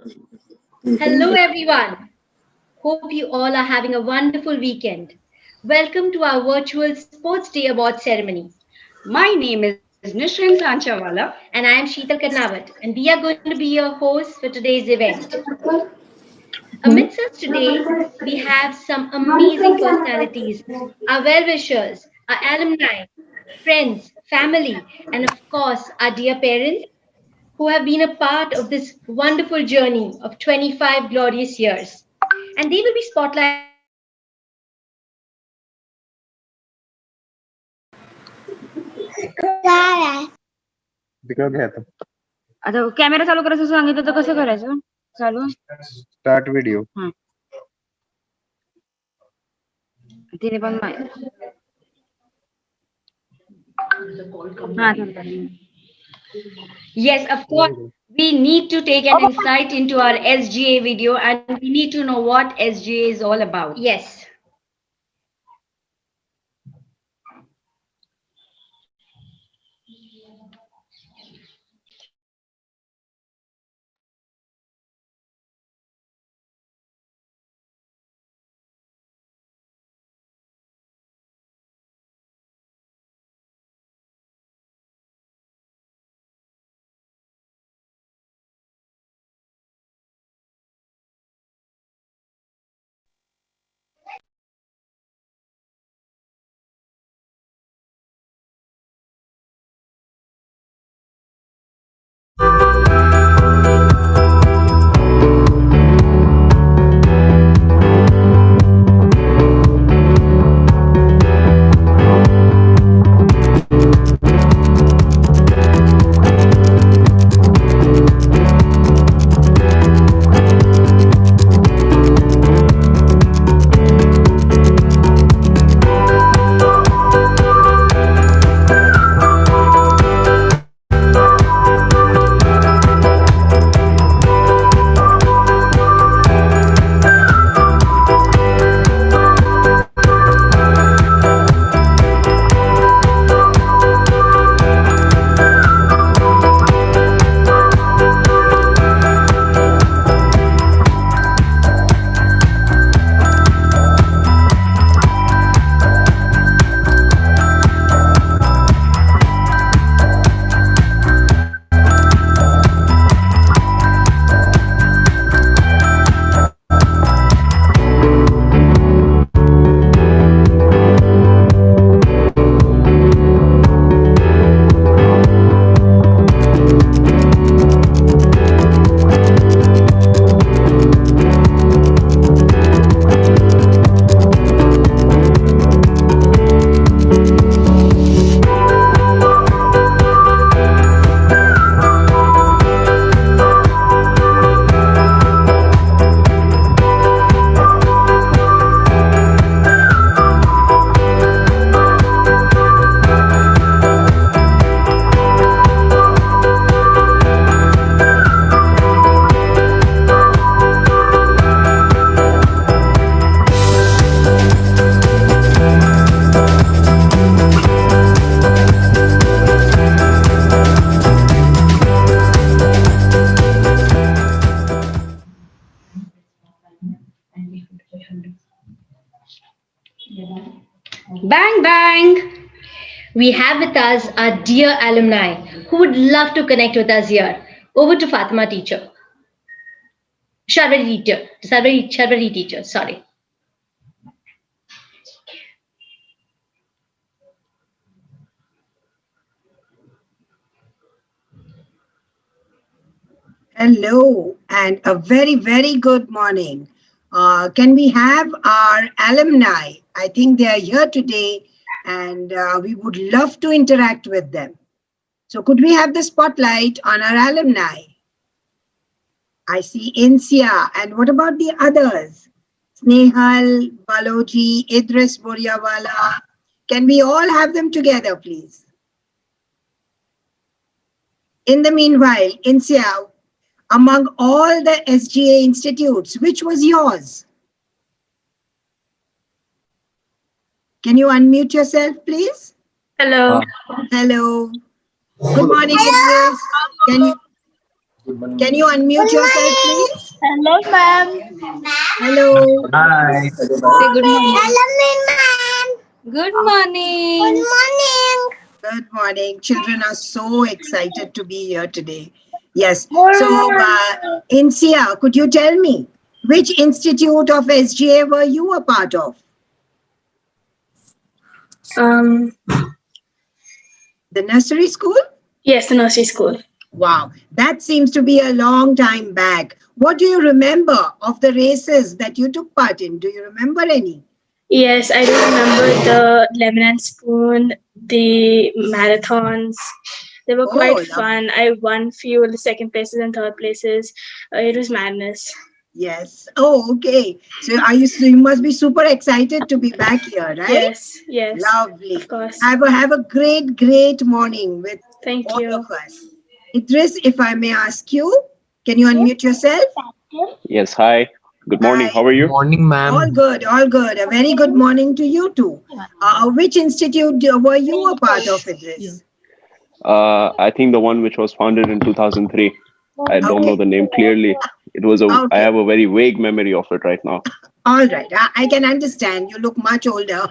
Hello, everyone. Hope you all are having a wonderful weekend. Welcome to our virtual Sports Day Award ceremony. My name is Nisrin Sanchawala. And I am Sheetal Karnawat, and we are going to be your hosts for today's event. Amidst us today, we have some amazing personalities, our well wishers, our alumni, friends, family, and of course, our dear parents who have been a part of this wonderful journey of 25 glorious years. And they will be spotlighted in this video. तिकडे घ्या आता. आता camera चालू करायचं सांगितलं तर कसं करायचं? चालू स्टार्ट व्हिडिओ. हा तिने पण माहिती हा चालतं. Yes, of course. We need to take an insight into our SGA video and we need to know what SGA is all about. Yes. Bang bang. We have with us our dear alumni who would love to connect with us here. Over to Fatima teacher. Sharvari teacher, sorry. Hello and a very, very good morning. Can we have our alumni? I think they are here today and we would love to interact with them. So could we have the spotlight on our alumni? I see Insia, and what about the others? Snehal, Baloji, Idris Boryawala. Can we all have them together, please? In the meanwhile, Insia, among all the SGA institutes, which was yours? Can you unmute yourself, please? Hello. Hello. Good morning, Idris. Can you? Can you unmute yourself, please? Hello, ma'am. Hello. Hi. Say good morning. Good morning. Good morning. Children are so excited to be here today. Yes. So, Insia, could you tell me which institute of SGA were you a part of? Um, The nursery school? yes, the nursery school. Wow, that seems to be a long time back. What do you remember of the races that you took part in? Do you remember any? Yes, I do remember the lemon and spoon, the marathons. They were Oh, quite fun. I won few of the second places and third places. It was madness. yes. Oh, okay. So you must be super excited to be back here, right? Yes, yes, Lovely. of course. Have a great morning with Thank all you. of us. Idris, if I may ask you, can you unmute yourself? Yes, hi. Good morning. Hi. How are you? Morning, ma'am. All good, all good. A very good morning to you too. Which institute were you a part of, Idris? I think the one which was founded in 2003. I don't know Okay, the name clearly. I okay. have a very vague memory of it right now. All right. I can understand. You look much older.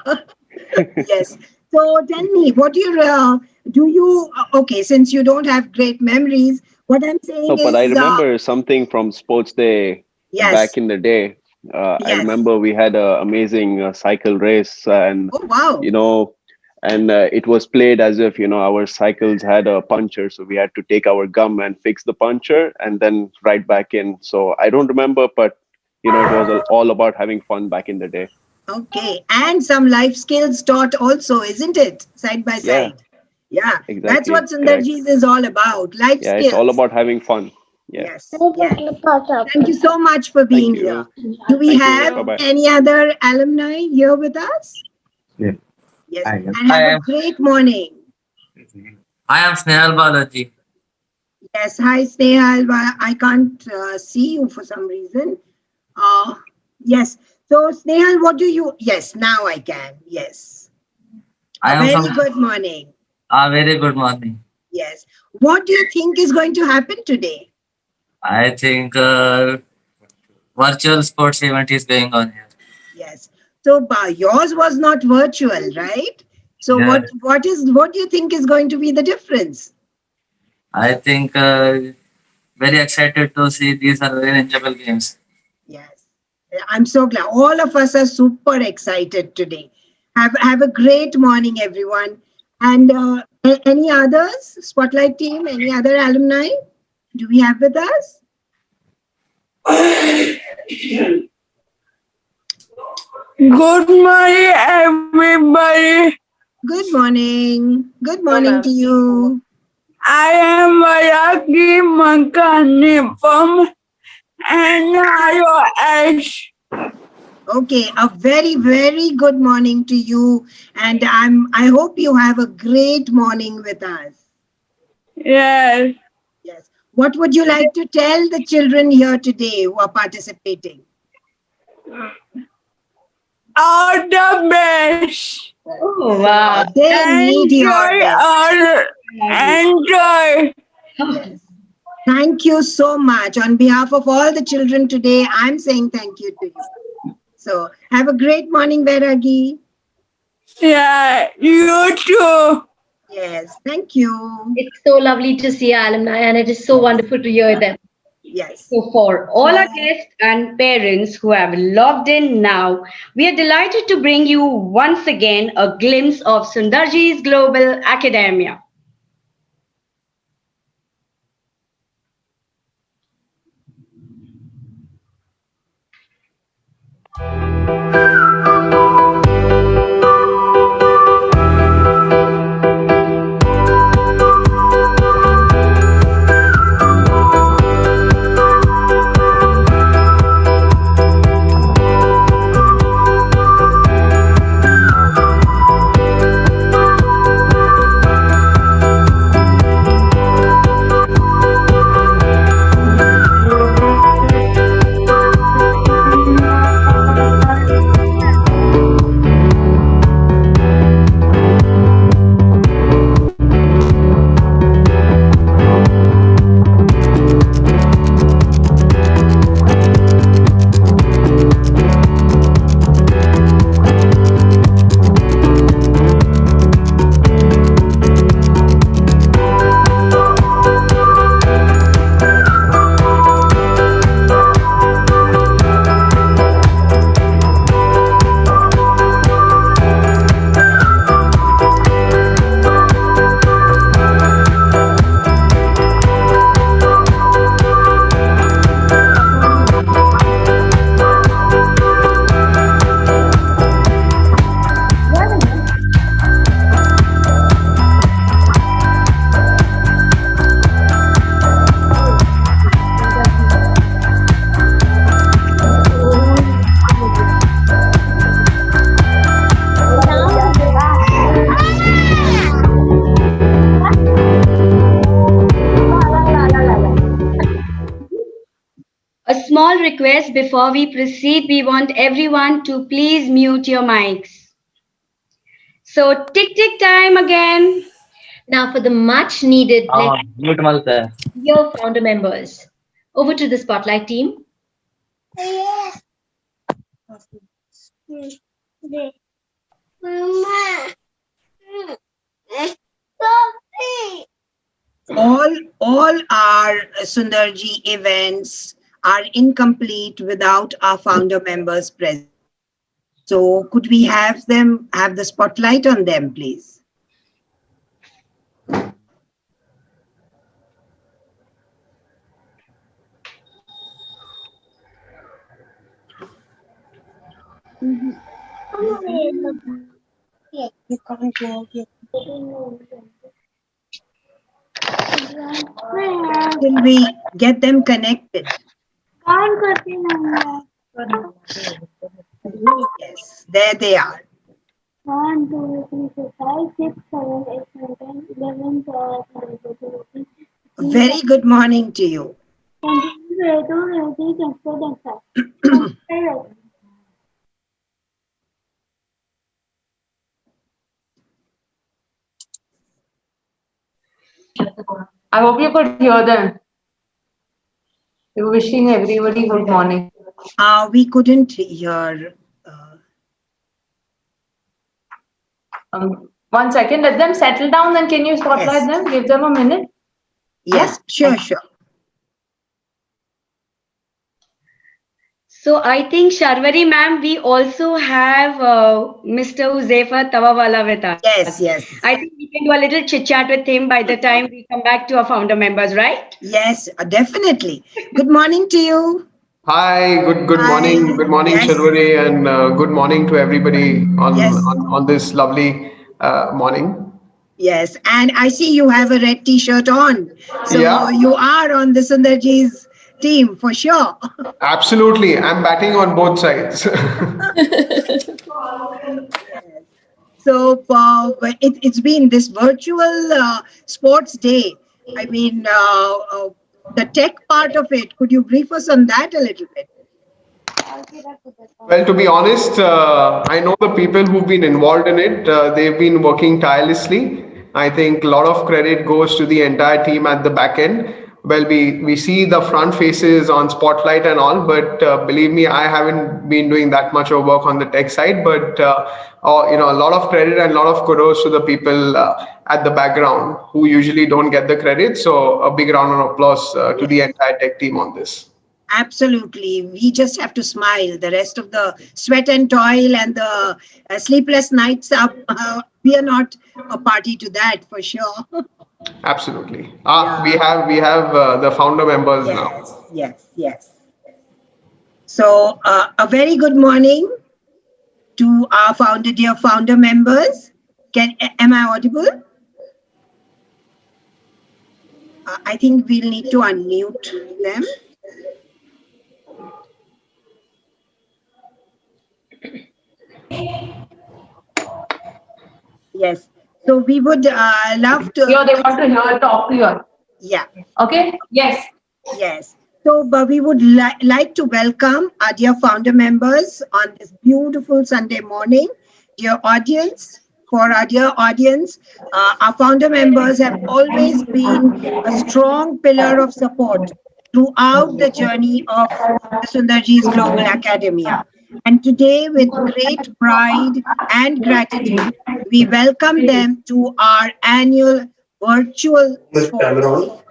Yes. So tell me, what do you, okay, since you don't have great memories, what I'm saying No, but I is, remember something from sports day yes, back in the day. I yes. remember we had an amazing cycle race, and Oh, wow. you know, it was played as if our cycles had a puncture, so we had to take our gum and fix the puncture and then ride back in. So I don't remember, but it was all about having fun back in the day. Okay. And some life skills taught also, isn't it? Side by Yeah, side. Yeah. That's what exactly, correct. Sundarji's is all about. Life Yeah, it's all skills. about having fun. Yeah. Yes. Yes. Thank you so much for Thank being here. you. Do we Thank you. have Bye bye. any other alumni here with us? Yeah. Yes. I am. And have a great morning. I am Snehal Balaji. Yes. Hi, Snehal. I can't see you for some reason. Uh, yes. So, Snehal, what do you? Yes, now I can. Yes. I A am very from good morning. a very good morning. Yes. What do you think is going to happen today? I think virtual sports event is going on here. Yes. So, yours was not virtual, right? So, Yeah. what do you think is going to be the difference? I think very excited to see these are very enjoyable games. Yes. I'm so glad. All of us are super excited today. Have a great morning, everyone. And any others? Spotlight team, any other alumni? Do we have with us? Good morning, everybody. Good morning. Good Hello, morning to ma'am. you. I am Mayaki Mankani from NIOS. Okay, a very good morning to you. And I hope you have a great morning with us. Yes. Yes. What would you like to tell the children here today who are participating? All the best. Oh, wow. They need your Enjoy best. all. Enjoy. Yes. Thank you so much. On behalf of all the children today, I'm saying thank you to you. So have a great morning, Veragi. Yeah, you too. Yes, thank you. It's so lovely to see our alumni, and it is so wonderful to hear them. Yes. So, for all our guests and parents who have logged in now, we are delighted to bring you once again a glimpse of Sundarji's Global Academia. A small request before we proceed. We want everyone to please mute your mics. So, tick tick time again. Now, for the much needed, let's Mute malte. hear founder members. Over to the spotlight team. All our Sundarji events are incomplete without our founder members present. So could we have them have the spotlight on them, please? Till we get them connected. Yes, there they are. 1, 2, 3, 4, 5, 6, 7, 8, 9, 10, 11, 12, 13, 14, 15, A very good morning to you. 21, 22, 23, 24, 25. I hope you could hear them. They were wishing everybody good morning. We couldn't hear. 1 second, let them settle down, then can you spotlight Yes. them? Give them a minute. Yes, sure. So I think Sharvari ma'am, we also have Mr. Uzaifa Tawawala with us. Yes. I think we can do a little chit chat with him by the time we come back to our founder members, right? Yes, definitely. Good morning to you. Hi, good Hi. morning. Good morning, Yes. Sharvari, and good morning to everybody Yes. on this lovely morning. Yes, and I see you have a red T-shirt on, so Yeah. you are on the Sundarji's team for sure. Absolutely. I'm batting on both sides. So it's been this virtual sports day. I mean, the tech part of it. Could you brief us on that a little bit? Well, to be honest, I know the people who've been involved in it. They've been working tirelessly. I think a lot of credit goes to the entire team at the back end. Well, we see the front faces on Spotlight and all, but believe me, I haven't been doing that much of work on the tech side. But a lot of credit and a lot of kudos to the people at the background who usually don't get the credit. So a big round of applause to the entire tech team on this. Absolutely. We just have to smile. The rest of the sweat and toil and the sleepless nights up, we are not a party to that for sure. Absolutely. Yeah. We have the founder members now. Yes. So a very good morning to our dear founder members. Am I audible? I think we'll need to unmute them. Yes. So we would love to. Here, they want to hear, talk to you. Yeah. Okay? Yes. Yes. So we would like to welcome our dear founder members on this beautiful Sunday morning. Dear audience, for our dear audience, our founder members have always been a strong pillar of support throughout the journey of the Sundarji's Global Academia. And today, with great pride and gratitude, we welcome them to our annual virtual sports.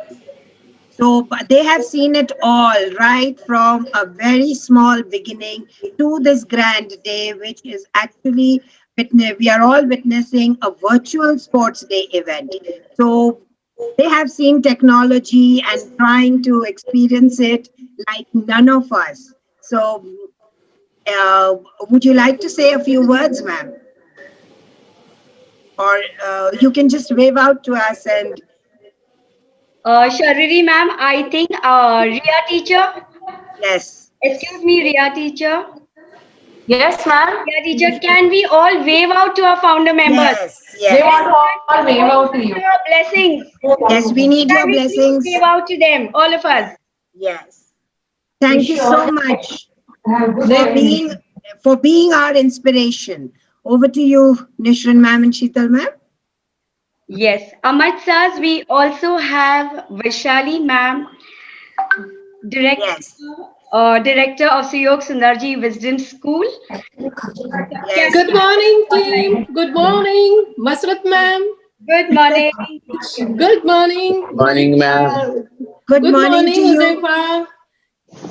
So they have seen it all, right from a very small beginning to this grand day, which is actually, we are all witnessing a virtual sports day event. So they have seen technology and trying to experience it like none of us. So would you like to say a few words, ma'am? Or you can just wave out to us and Sharvari ma'am, I think Ria teacher. yes. Excuse me, Ria teacher. Yes, ma'am. Ria teacher, can we all wave out to our founder members? They Yes. want to all wave out to you. Your blessings. Yes, we need your Can we please blessings. wave out to them, all of us? Yes. Thank you so much for being our inspiration. Over to you, Nishran ma'am and Sheetal ma'am. Yes, Amar Saz, we also have Vaishali ma'am, direct, Yes, director of Suyog Sundarji Wisdom School. yes. Good morning, team. Good morning, Masrat ma'am. Good morning. Good morning, Morning, Malik. ma'am. Good Good morning to morning, you. Huzefa.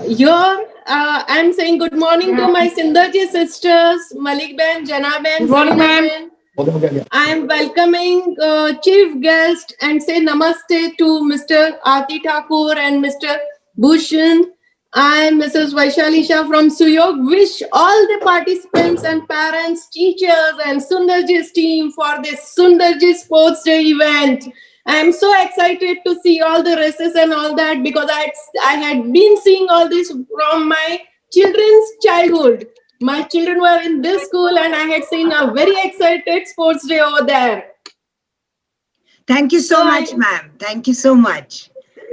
Here, I'm saying good morning to my Sindarji sisters, Malik Ben, Jana Ben, Zarina Ben. I am welcoming chief guest and say namaste to Mr. Ati Thakur and Mr. Bhushan. I am Mrs. Vaishali Shah from Suyog. Wish all the participants and parents, teachers, and Sundarji's team for this Sundarji Sports Day event. I am so excited to see all the races and all that because I had been seeing all this from my children's childhood. My children were in this school and I had seen a very excited sports day over there. Thank you so So much, ma'am. Thank you so much.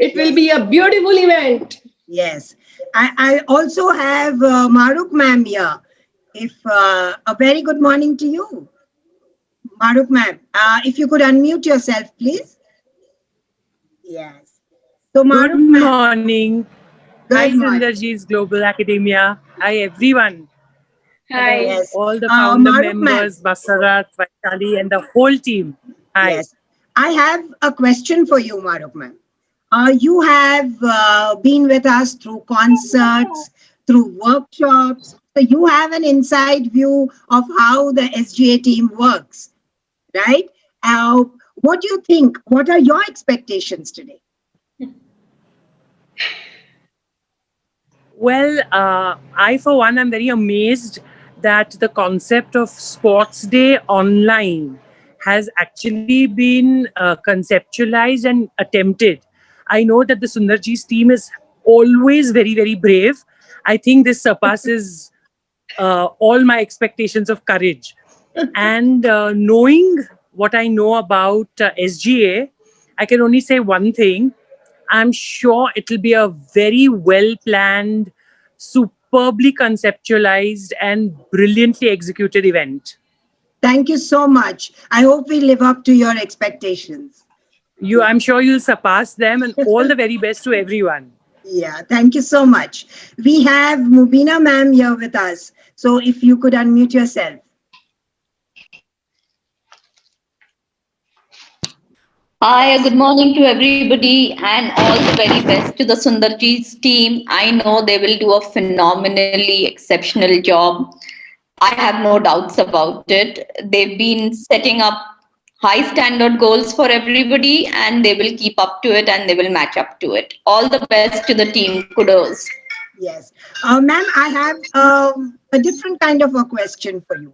it will Yes. be a beautiful event. Yes. I also have Maruk ma'am here. If a very good morning to you, Maruk ma'am. If you could unmute yourself, please. Yes. So Good Maruk ma'am, morning. Hi, good morning. Synergies Global Academia. Hi, everyone. Hello, Hi. Yes. all the founder Maruk ma'am. members, Basarat, Vaishali, and the whole team. Hi. Yes. I have a question for you, Maruk ma'am. You have been with us through concerts, through workshops. So you have an inside view of how the SGA team works, right? What do you think? What are your expectations today? Well, I, for one, am very amazed that the concept of Sports Day online has actually been conceptualized and attempted. I know that the Sundarji's team is always very, very brave. I think this surpasses all my expectations of courage. And knowing what I know about SGA, I can only say one thing. I'm sure it'll be a very well planned, superbly conceptualized, and brilliantly executed event. Thank you so much. I hope we live up to your expectations. I'm sure you'll surpass them, and all the very best to everyone. Yeah, thank you so much. We have Mubina ma'am here with us. So if you could unmute yourself. Hi, good morning to everybody and all the very best to the Sundarji's team. I know they will do a phenomenally exceptional job. I have no doubts about it. They've been setting up high standard goals for everybody and they will keep up to it and they will match up to it. All the best to the team. Kudos. Yes. Ma'am, I have a different kind of a question for you.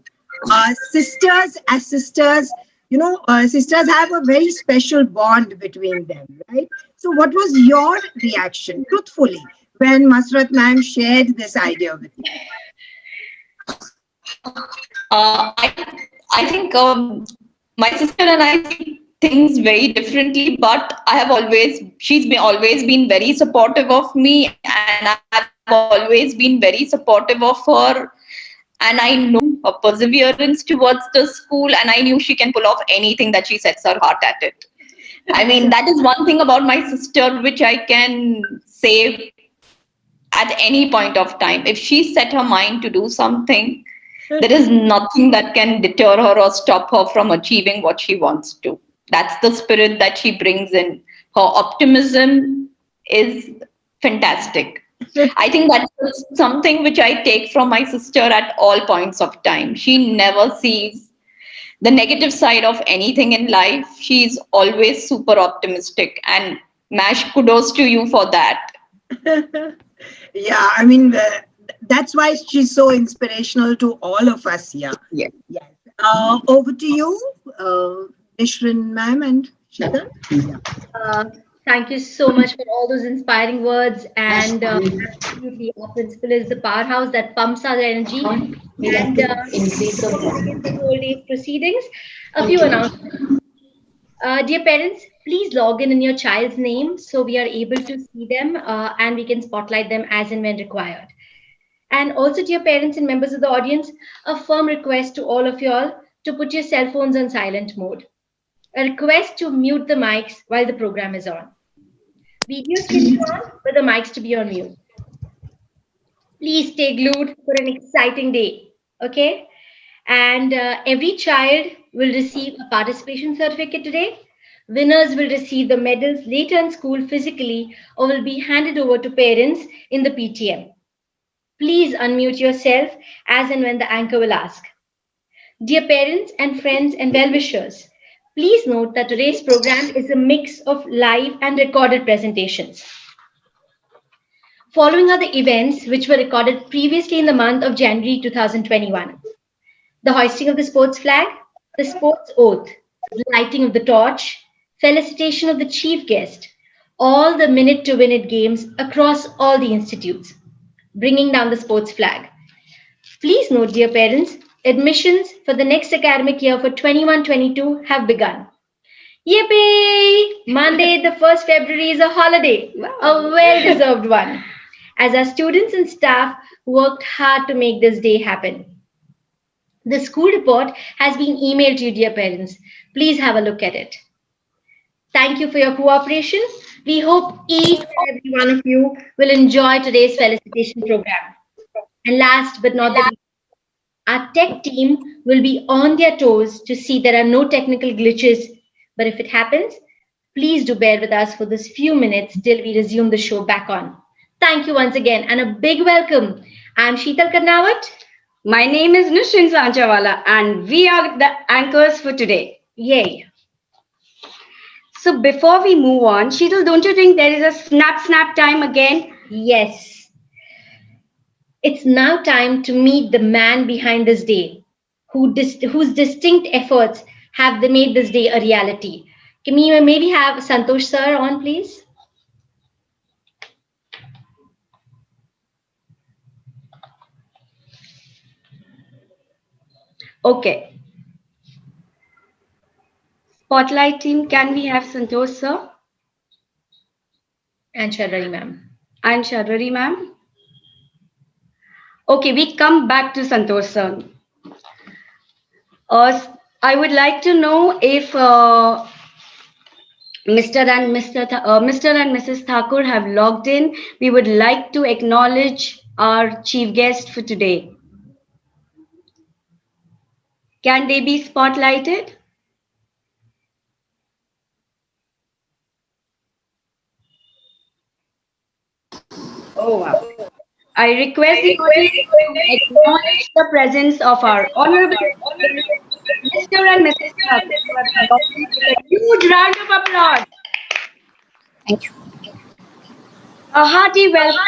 Sisters, as sisters, sisters have a very special bond between them, right? So what was your reaction, truthfully, when Masrat ma'am shared this idea with you? I think my sister and I see things very differently, but she's been always been very supportive of me, and I've always been very supportive of her. And I know her perseverance towards the school, and I knew she can pull off anything that she sets her heart at it. I mean, that is one thing about my sister which I can say at any point of time. If she set her mind to do something, there is nothing that can deter her or stop her from achieving what she wants to. That's the spirit that she brings in. Her optimism is fantastic. I think that's something which I take from my sister at all points of time. She never sees the negative side of anything in life. She's always super optimistic, and Mash, kudos to you for that. Yeah, I mean, that's why she's so inspirational to all of us here. Yeah. Yes. Over to you, Nishran ma'am and Sheetal. Uh, Thank you so much for all those inspiring words. And absolutely, our principal is the powerhouse that pumps our energy. And before we begin the whole day's proceedings, a few announcements. Dear parents, please log in your child's name so we are able to see them and we can spotlight them as and when required. And also, dear parents and members of the audience, a firm request to all of you all to put your cell phones on silent mode. A request to mute the mics while the program is on. Videos can be on, but the mics to be on mute. Please stay glued for an exciting day, okay? And every child will receive a participation certificate today. Winners will receive the medals later in school physically or will be handed over to parents in the PTM. Please unmute yourself as and when the anchor will ask. Dear parents and friends and well-wishers, please note that today's program is a mix of live and recorded presentations. Following are the events which were recorded previously in the month of January 2021. The hoisting of the sports flag, the sports oath, the lighting of the torch, felicitation of the chief guest, all the minute to win it games across all the institutes, bringing down the sports flag. Please note, dear parents, admissions for the next academic year for 21-22 have begun. Yippee! Monday, the 1st February is a holiday, a well-deserved one, as our students and staff worked hard to make this day happen. The school report has been emailed to you, dear parents. Please have a look at it. Thank you for your cooperation. We hope each and every one of you will enjoy today's felicitation program. And last but not the least, our tech team will be on their toes to see there are no technical glitches. But if it happens, please do bear with us for this few minutes till we resume the show back on. Thank you once again and a big welcome. I'm Sheetal Karnawat. My name is Nishrin Sanchawala and we are the anchors for today. Yay. So before we move on, Sheetal, don't you think there is a snap time again? Yes. It's now time to meet the man behind this day, whose distinct efforts have made this day a reality. Can we maybe have Santosh sir on, please? Okay. Spotlight team, can we have Santosh sir? And Sharari ma'am. And Sharari ma'am. Okay, we come back to Santosh sir. I would like to know if Mr. and Mrs. Thakur have logged in. We would like to acknowledge our chief guest for today. Can they be spotlighted? Oh, wow. I request the audience to acknowledge the presence of our honorable Mr. and Mrs. Thakur. A huge round of applause. Thank you. A hearty welcome.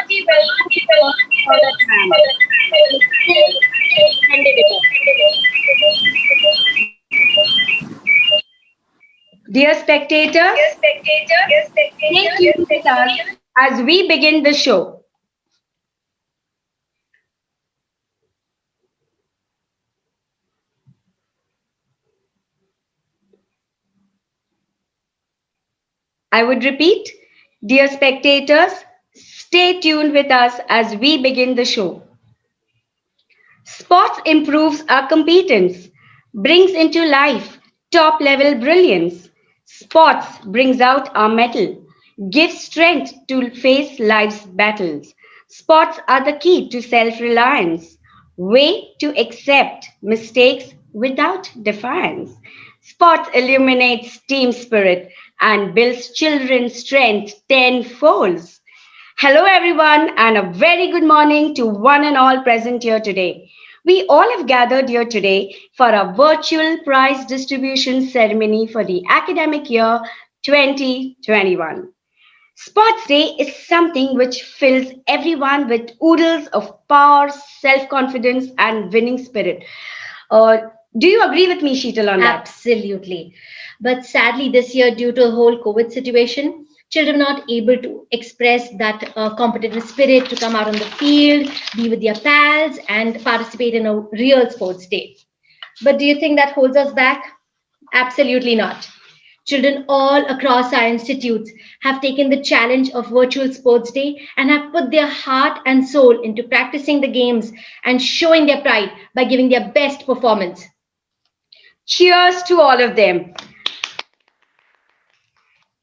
Dear spectators, stay tuned with us as we begin the show. I would repeat, dear spectators, stay tuned with us as we begin the show. Sports improves our competence, brings into life top level brilliance. Sports brings out our mettle, gives strength to face life's battles. Sports are the key to self-reliance, way to accept mistakes without defiance. Sports illuminates team spirit and builds children's strength tenfold. Hello everyone and a very good morning to one and all present here today. We all have gathered here today for a virtual prize distribution ceremony for the academic year 2021. Sports Day is something which fills everyone with oodles of power, self-confidence and winning spirit. Do you agree with me, Sheetal, on that? Absolutely. But sadly, this year, due to the whole COVID situation, children are not able to express that competitive spirit to come out on the field, be with their pals, and participate in a real sports day. But do you think that holds us back? Absolutely not. Children all across our institutes have taken the challenge of Virtual Sports Day and have put their heart and soul into practicing the games and showing their pride by giving their best performance. Cheers to all of them.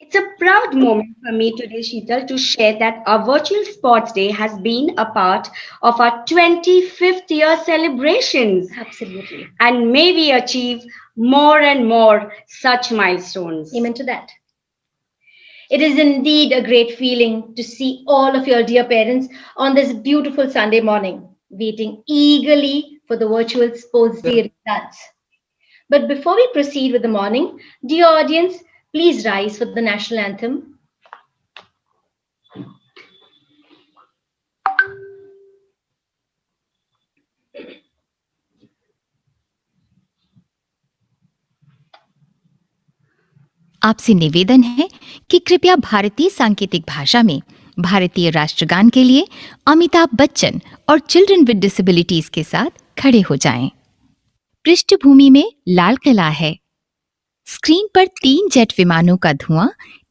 It's a proud moment for me today, Sheetal, to share that our Virtual Sports Day has been a part of our 25th year celebrations. Absolutely. And may we achieve more and more such milestones. Amen to that. It is indeed a great feeling to see all of your dear parents on this beautiful Sunday morning, waiting eagerly for the Virtual Sports Day results. But before we proceed with the morning, dear audience, please rise for the national anthem. आपसे निवेदन है कि कृपया भारतीय सांकेतिक भाषा में भारतीय राष्ट्रगान के लिए अमिताभ बच्चन और चिल्ड्रन विद डिसेबिलिटीज के साथ खड़े हो जाएं। पृष्ठभूमि में लाल किला है। स्क्रीन पर 3 जेट विमानों का धुआं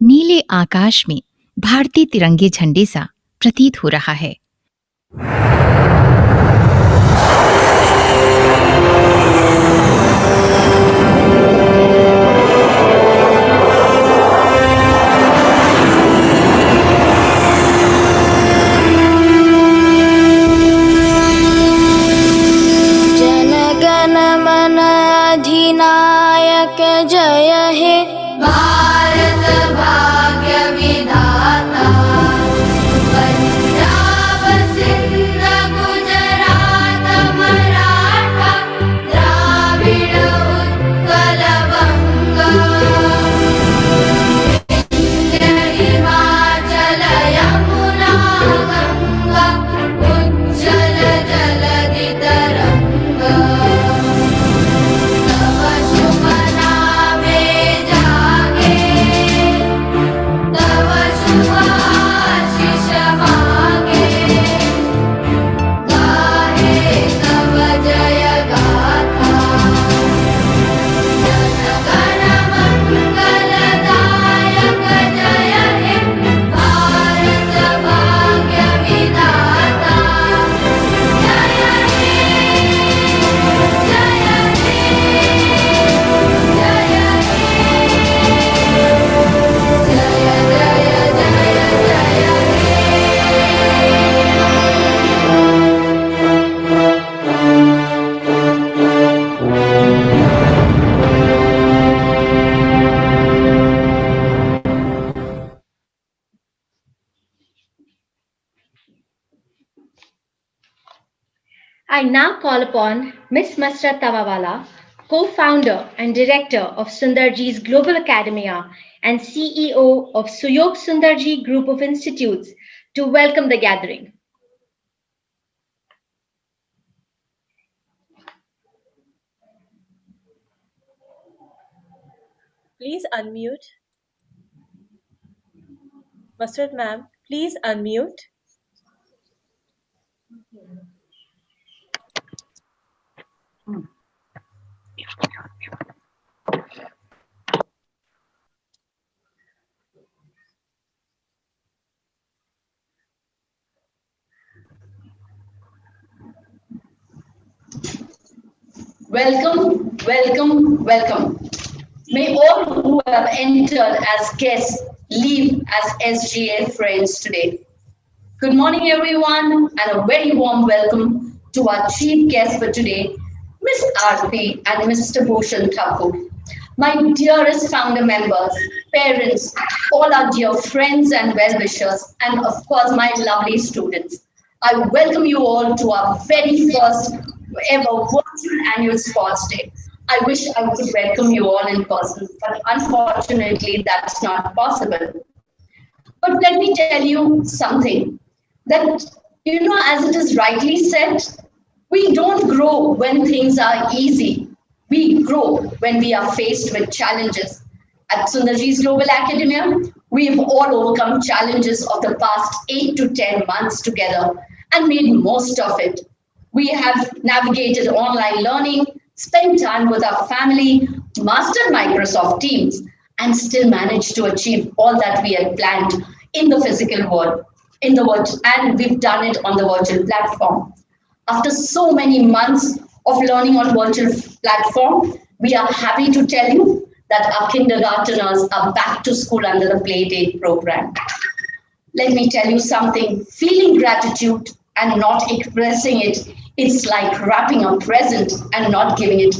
नीले आकाश में भारतीय तिरंगे झंडे सा प्रतीत हो रहा है। जनगण मन अधिनायक जय हे भारत भाग्य विधाता पंजाब सिंध गुजरात मराठा द्राविड़ उत्कल बंग विंध्य हिमाचल यमुना गंगा उज्जल जलधि तरंगा तव शुभ नामे जागे तव शुभ आशीष मांगे गाहे तव जय गाथा जनगण मंगलदायक जय हे भारत भाग्य विधाता जय हे जय I now call upon Ms. Masra Tawawala, co-founder and director of Sundarji's Global Academia and CEO of Suyog Sundarji Group of Institutes, to welcome the gathering. Please unmute. Mustard ma'am, please unmute. Welcome, welcome, welcome. May all who have entered as guests leave as SGA friends today. Good morning, everyone, and a very warm welcome to our chief guests for today, Ms. Aarti and Mr. Bhushan Thakur. My dearest founder members, parents, all our dear friends and well-wishers, and of course, my lovely students. I welcome you all to our very first ever virtual annual sports day. I wish I could welcome you all in person, but unfortunately, that's not possible. But let me tell you something that, as it is rightly said, we don't grow when things are easy. We grow when we are faced with challenges. At Sundarji's Global Academia, we've all overcome challenges of the past 8 to 10 months together and made most of it. We have navigated online learning, spent time with our family, mastered Microsoft Teams, and still managed to achieve all that we had planned in the physical world, in the virtual, and we've done it on the virtual platform. After so many months of learning on virtual platform, we are happy to tell you that our kindergarteners are back to school under the Playdate program. Let me tell you something, feeling gratitude and not expressing it, it's like wrapping a present and not giving it.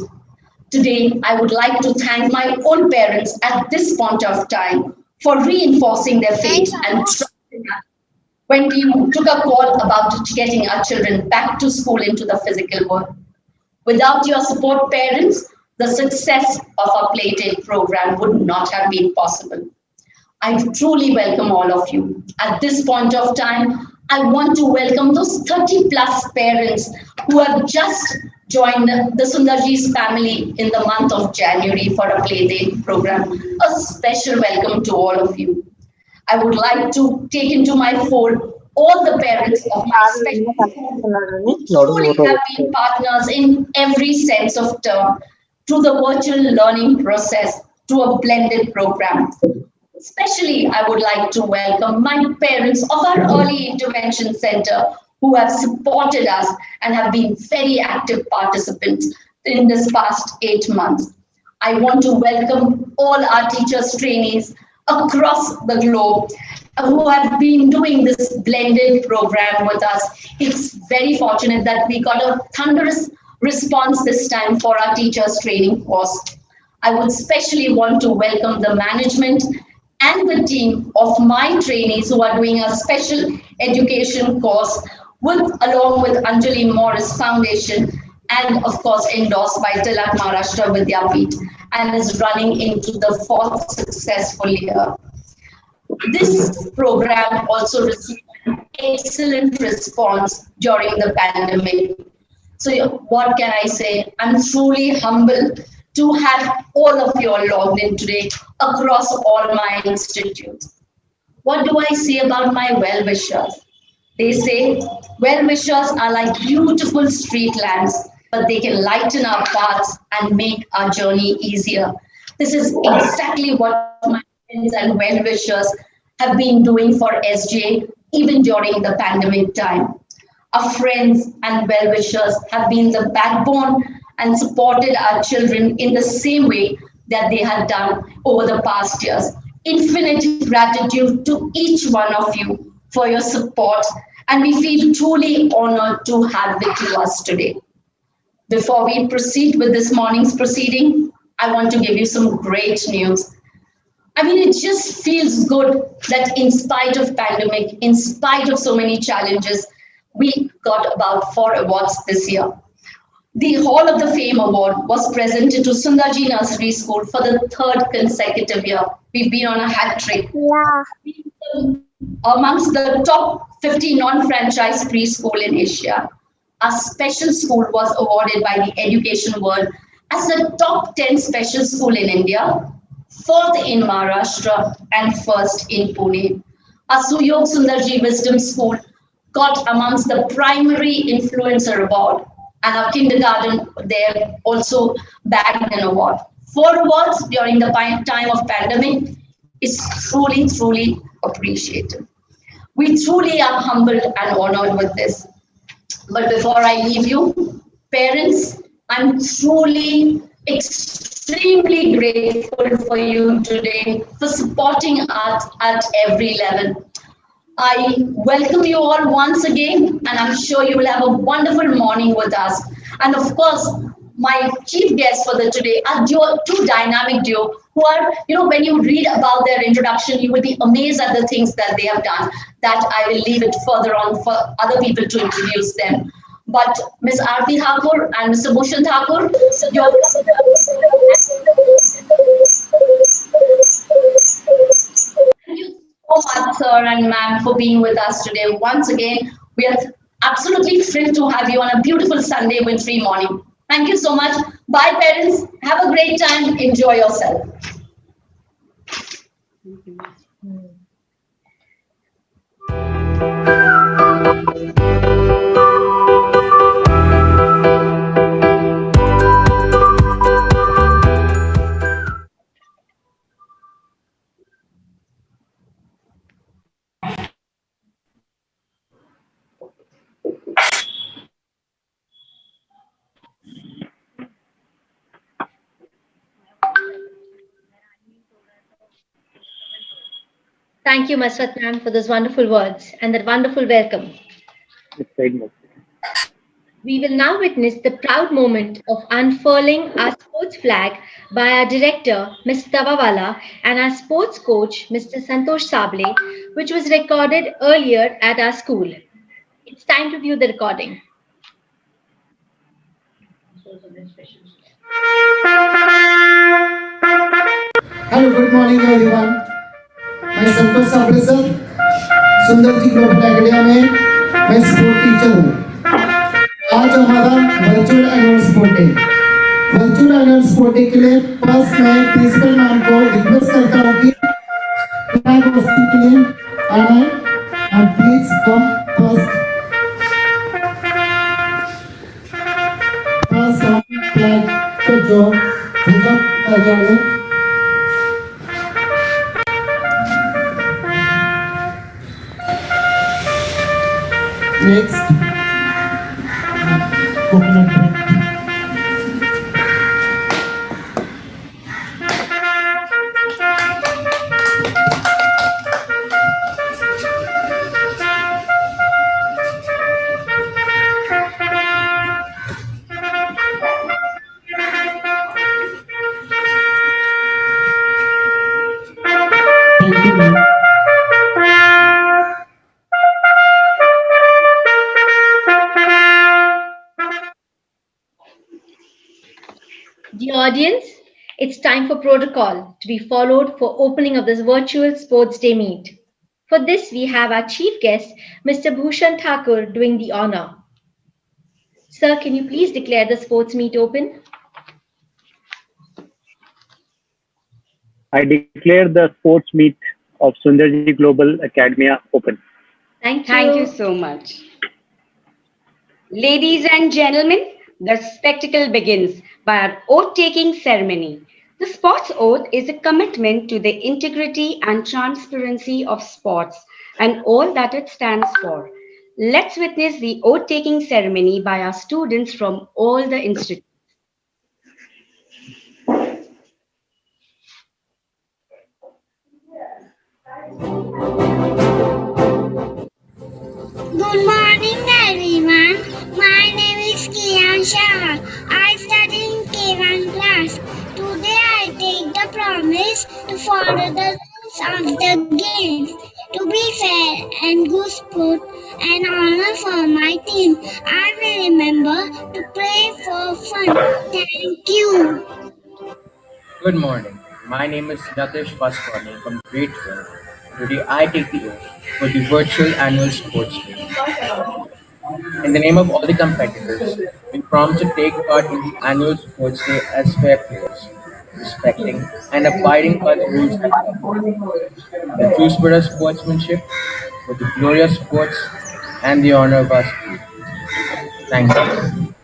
Today, I would like to thank my own parents at this point of time for reinforcing their faith and trust in us when we took a call about getting our children back to school into the physical world. Without your support, parents, the success of our Playdate program would not have been possible. I truly welcome all of you. At this point of time, I want to welcome those 30 plus parents who have just joined the Sundarji's family in the month of January for a Playdate program. A special welcome to all of you. I would like to take into my fold all the parents of my special who truly have been partners in every sense of term through the virtual learning process to a blended program. Especially, I would like to welcome my parents of our early intervention center who have supported us and have been very active participants in this past 8 months. I want to welcome all our teachers, trainees across the globe who have been doing this blended program with us. It's very fortunate that we got a thunderous response this time for our teachers training course. I would especially want to welcome the management and the team of my trainees who are doing a special education course along with Anjali Morris Foundation and of course endorsed by Tilak Maharashtra Vidyapeeth and is running into the fourth successful year. This program also received an excellent response during the pandemic. So what can I say? I'm truly humbled to have all of you all logged in today across all my institutes. What do I say about my well-wishers? They say well-wishers are like beautiful street lamps, but they can lighten our paths and make our journey easier. This is exactly what my friends and well-wishers have been doing for SJ even during the pandemic time. Our friends and well-wishers have been the backbone and supported our children in the same way that they had done over the past years. Infinite gratitude to each one of you for your support, and we feel truly honored to have with us today. Before we proceed with this morning's proceeding, I want to give you some great news. I mean, it just feels good that in spite of pandemic, in spite of so many challenges, we got about 4 awards this year. The Hall of the Fame Award was presented to Sundarji Nursery School for the third consecutive year. We've been on a hat trick. Amongst the top 50 non-franchise preschool in Asia. Our special school was awarded by the Education World as the top 10 special school in India, fourth in Maharashtra, and first in Pune. Our Suyog Sundarji Wisdom School got amongst the primary influencer award, and our kindergarten there also bagged an award. 4 awards during the time of pandemic is truly, truly appreciated. We truly are humbled and honored with this. But before I leave you, parents, I'm truly extremely grateful for you today for supporting us at every level. I welcome you all once again, and I'm sure you will have a wonderful morning with us. And of course, my chief guests for the today are two dynamic duo who are, when you read about their introduction, you will be amazed at the things that they have done. That I will leave it further on for other people to introduce them. But Ms. Aarti Thakur and Mr. Bhushan Thakur, thank you so much, sir and ma'am, for being with us today. Once again, we are absolutely thrilled to have you on a beautiful Sunday wintry morning. Thank you so much. Bye, parents. Have a great time. Enjoy yourself. Thank you, Masrat ma'am, for those wonderful words and that wonderful welcome. We will now witness the proud moment of unfurling our sports flag by our director, Ms. Tawawala, and our sports coach, Mr. Santosh Sable, which was recorded earlier at our school. It's time to view the recording. Hello good morning everyone मैं संतोष Sable sir सुंदर जी global academy में मैं sport teacher हूँ आज हमारा virtual annual sport day virtual annual sport day के लिए first मैं प्रिंसिपल मैम को रिक्वेस्ट करता हूँ कि फ्लैग होस्टिंग के लिए आना है and please come first first हम फ्लैग को जो पूजा कर रहे हैं next coconut bread. Thank you, ma'am. Dear audience, it's time for protocol to be followed for opening of this virtual sports day meet. For this, we have our chief guest, Mr. Bhushan Thakur, doing the honor. Sir, can you please declare the sports meet open? I declare the sports meet of Sundarji Global Academia open. Thank you. Thank you so much. Ladies and gentlemen, the spectacle begins by our oath-taking ceremony. The sports oath is a commitment to the integrity and transparency of sports and all that it stands for. Let's witness the oath-taking ceremony by our students from all the institutes. Good morning, everyone. My name is Kian Shah. I study in K1 class. Today, I take the promise to follow the rules of the games, to be fair and good sport, and honor for my team. I will remember to play for fun. Thank you. Good morning. My name is Natish Vaswani from grade 12. Today I take the oath for the virtual annual sports day. In the name of all the competitors, we promise to take part in the annual sports day as fair players, respecting and abiding by the rules that govern. In the true spirit of sportsmanship, for the glory of sports and the honor of our school. Thank you.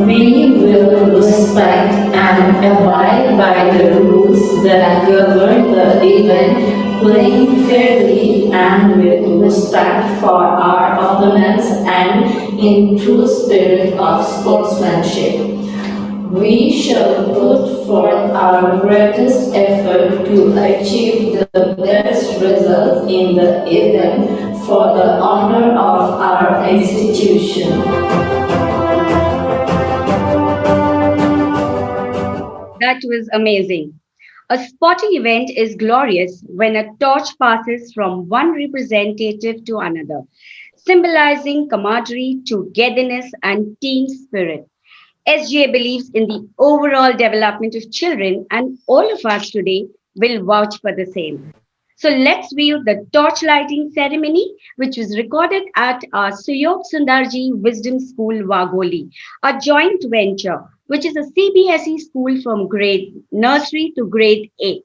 We will respect and abide by the rules that govern the event, playing fairly and with respect for our opponents and in true spirit of sportsmanship. We shall put forth our greatest effort to achieve the best result in the event for the honor of our institution. That was amazing. A sporting event is glorious when a torch passes from one representative to another, symbolizing camaraderie, togetherness, and team spirit. SGA believes in the overall development of children, and all of us today will vouch for the same. So let's view the torch lighting ceremony, which was recorded at our Suyog Sundarji Wisdom School, Wagoli, a joint venture, which is a CBSE school from grade nursery to grade 8.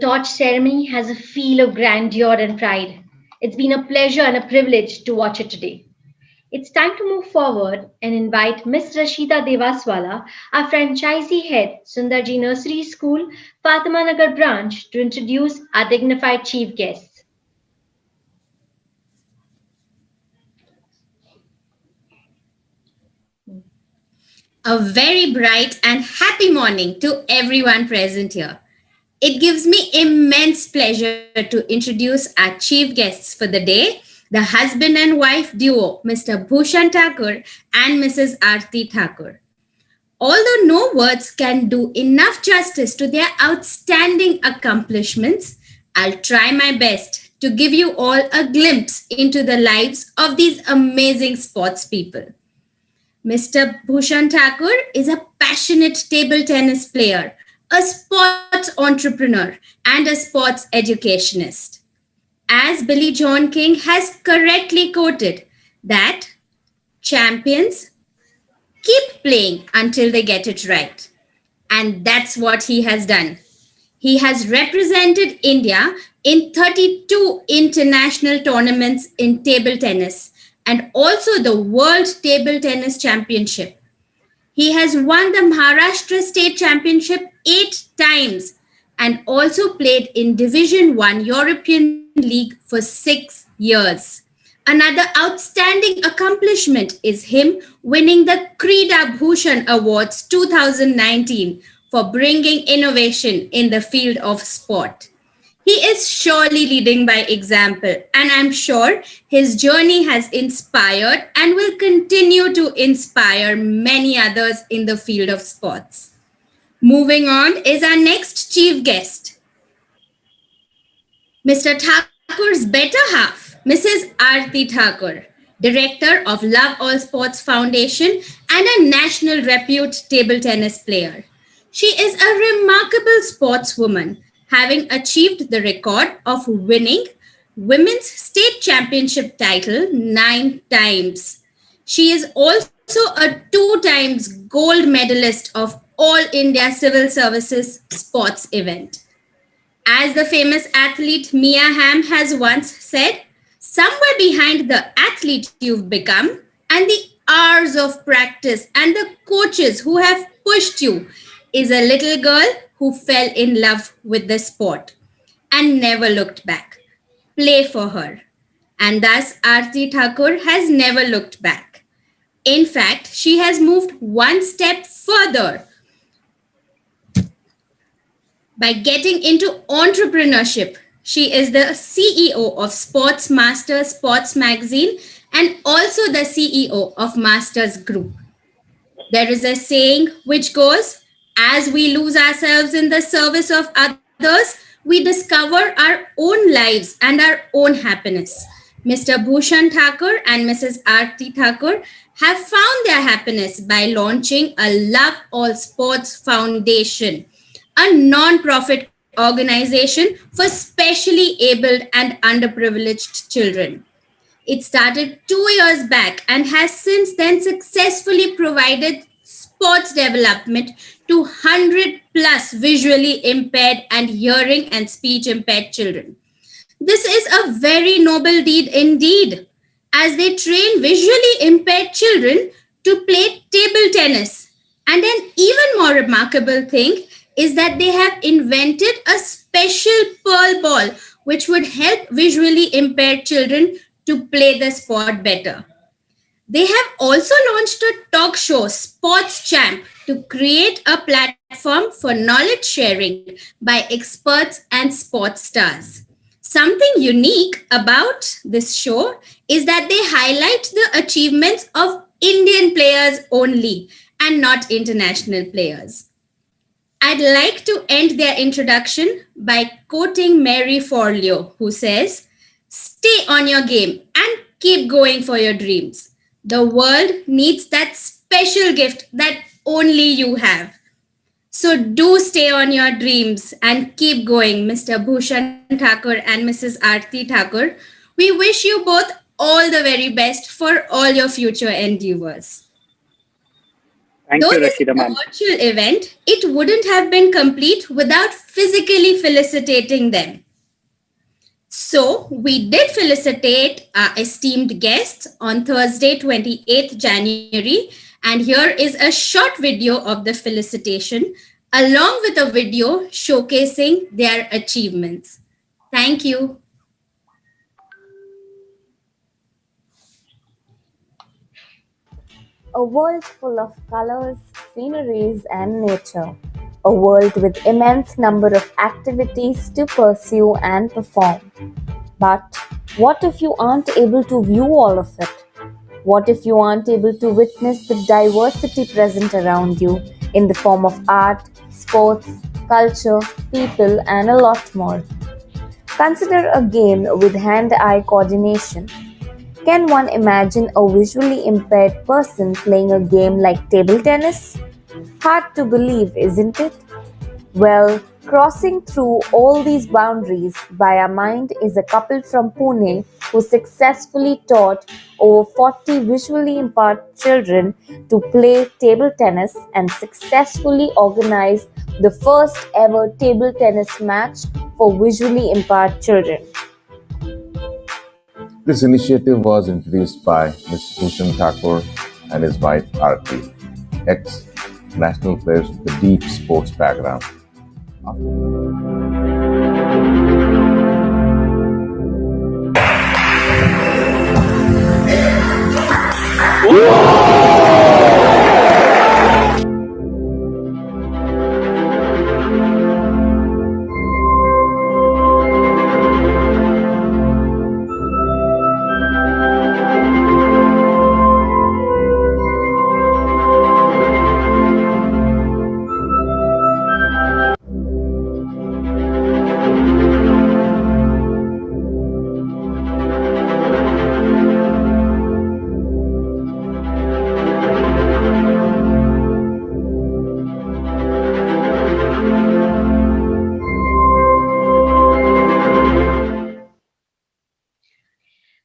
torch ceremony has a feel of grandeur and pride. It's been a pleasure and a privilege to watch it today. It's time to move forward and invite Miss Rashida Devaswala, our franchisee head, Sundarji Nursery School, Fatima Nagar branch, to introduce our dignified chief guests. A very bright and happy morning to everyone present here. It gives me immense pleasure to introduce our chief guests for the day, the husband and wife duo, Mr. Bhushan Thakur and Mrs. Aarti Thakur. Although no words can do enough justice to their outstanding accomplishments, I'll try my best to give you all a glimpse into the lives of these amazing sports people. Mr. Bhushan Thakur is a passionate table tennis player, a sports entrepreneur, and a sports educationist. As Billy John King has correctly quoted, that champions keep playing until they get it right. And that's what he has done. He has represented India in 32 international tournaments in table tennis and also the World Table Tennis Championship. He has won the Maharashtra State Championship 8 times and also played in Division 1 European League for 6 years. Another outstanding accomplishment is him winning the Krida Bhushan Awards 2019 for bringing innovation in the field of sport. He is surely leading by example, and I'm sure his journey has inspired and will continue to inspire many others in the field of sports. Moving on is our next chief guest, Mr. Thakur's better half, Mrs. Aarti Thakur, Director of Love All Sports Foundation and a national repute table tennis player. She is a remarkable sportswoman, having achieved the record of winning women's state championship title 9 times. She is also a 2 times gold medalist of All India Civil Services sports event. As the famous athlete Mia Hamm has once said, somewhere behind the athlete you've become and the hours of practice and the coaches who have pushed you is a little girl who fell in love with the sport and never looked back. Play for her. And thus, Aarti Thakur has never looked back. In fact, she has moved one step further by getting into entrepreneurship. She is the CEO of Sports Masters Sports Magazine and also the CEO of Masters Group. There is a saying which goes, as we lose ourselves in the service of others, we discover our own lives and our own happiness. Mr. Bhushan Thakur and Mrs. Aarti Thakur have found their happiness by launching a Love All Sports Foundation, a non-profit organization for specially abled and underprivileged children. It started 2 years back and has since then successfully provided sports development to 100 plus visually impaired and hearing and speech impaired children. This is a very noble deed indeed, as they train visually impaired children to play table tennis. And an even more remarkable thing is that they have invented a special pearl ball which would help visually impaired children to play the sport better. They have also launched a talk show, Sports Champ, to create a platform for knowledge sharing by experts and sports stars. Something unique about this show is that they highlight the achievements of Indian players only and not international players. I'd like to end their introduction by quoting Mary Forleo, who says, "Stay on your game and keep going for your dreams. The world needs that special gift that only you have. So do stay on your dreams and keep going, Mr. Bhushan Thakur and Mrs. Aarti Thakur. We wish you both all the very best for all your future endeavors." Thank Though you, this is Rashida a ma'am. virtual event, it wouldn't have been complete without physically felicitating them. So, we did felicitate our esteemed guests on Thursday, 28th January, and here is a short video of the felicitation along with a video showcasing their achievements. Thank you. A world full of colors, sceneries, and nature. A world with immense number of activities to pursue and perform. But what if you aren't able to view all of it? What if you aren't able to witness the diversity present around you in the form of art, sports, culture, people, and a lot more? Consider a game with hand-eye coordination. Can one imagine a visually impaired person playing a game like table tennis? Hard to believe, isn't it? Well, crossing through all these boundaries by our mind is a couple from Pune who successfully taught over 40 visually impaired children to play table tennis and successfully organized the first ever table tennis match for visually impaired children. This initiative was introduced by Mr. Bhushan Thakur and his wife Aarti, ex-national players with a deep sports background.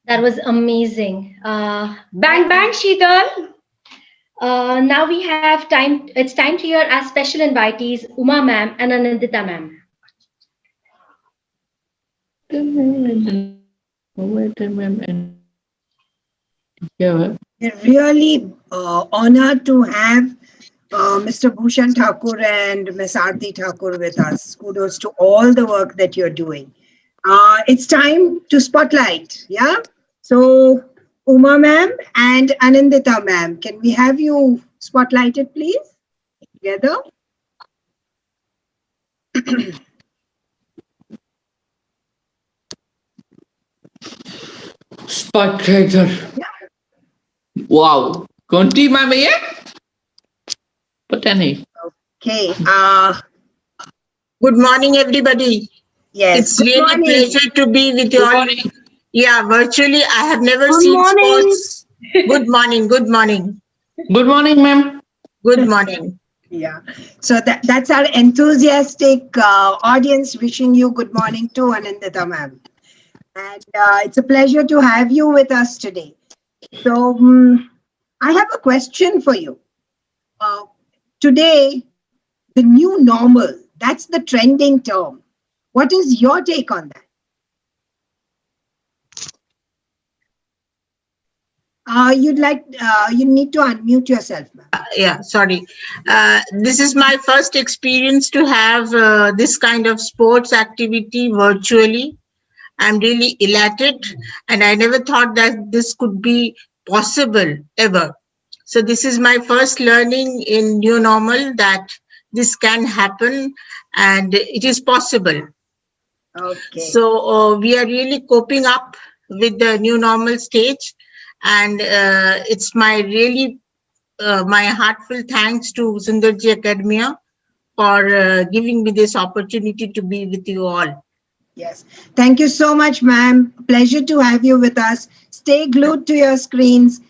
That was amazing. Bang, bang, Sheetal. Now we have time. It's time to hear our special invitees, Uma ma'am and Anandita ma'am. We're really honored to have Mr. Bhushan Thakur and Ms. Aarti Thakur with us. Kudos to all the work that you're doing. It's time to spotlight, yeah? So, Uma ma'am and Anandita ma'am, can we have you spotlighted, please? Together. Spotlighter. Wow. Conti ma'am है ये? पता नहीं. Okay. Good morning, everybody. Yes. It's Good really a morning. pleasure to be with you all. Yeah, virtually. I have never Good seen morning. sports. Good morning. Good morning. Good morning, ma'am. Good morning. Yeah. So that's our enthusiastic audience wishing you good morning too, Anandita ma'am. And it's a pleasure to have you with us today. So I have a question for you. Today, the new normal, that's the trending term. What is your take on that? You need to unmute yourself, ma'am. Yeah, sorry. This is my first experience to have this kind of sports activity virtually. I'm really elated, and I never thought that this could be possible ever. So this is my first learning in new normal that this can happen and it is possible. Okay. So we are really coping up with the new normal stage, and it's my really my heartfelt thanks to Sundarji Academia for giving me this opportunity to be with you all. Yes. Thank you so much, ma'am. Pleasure to have you with us. Stay glued to your screens.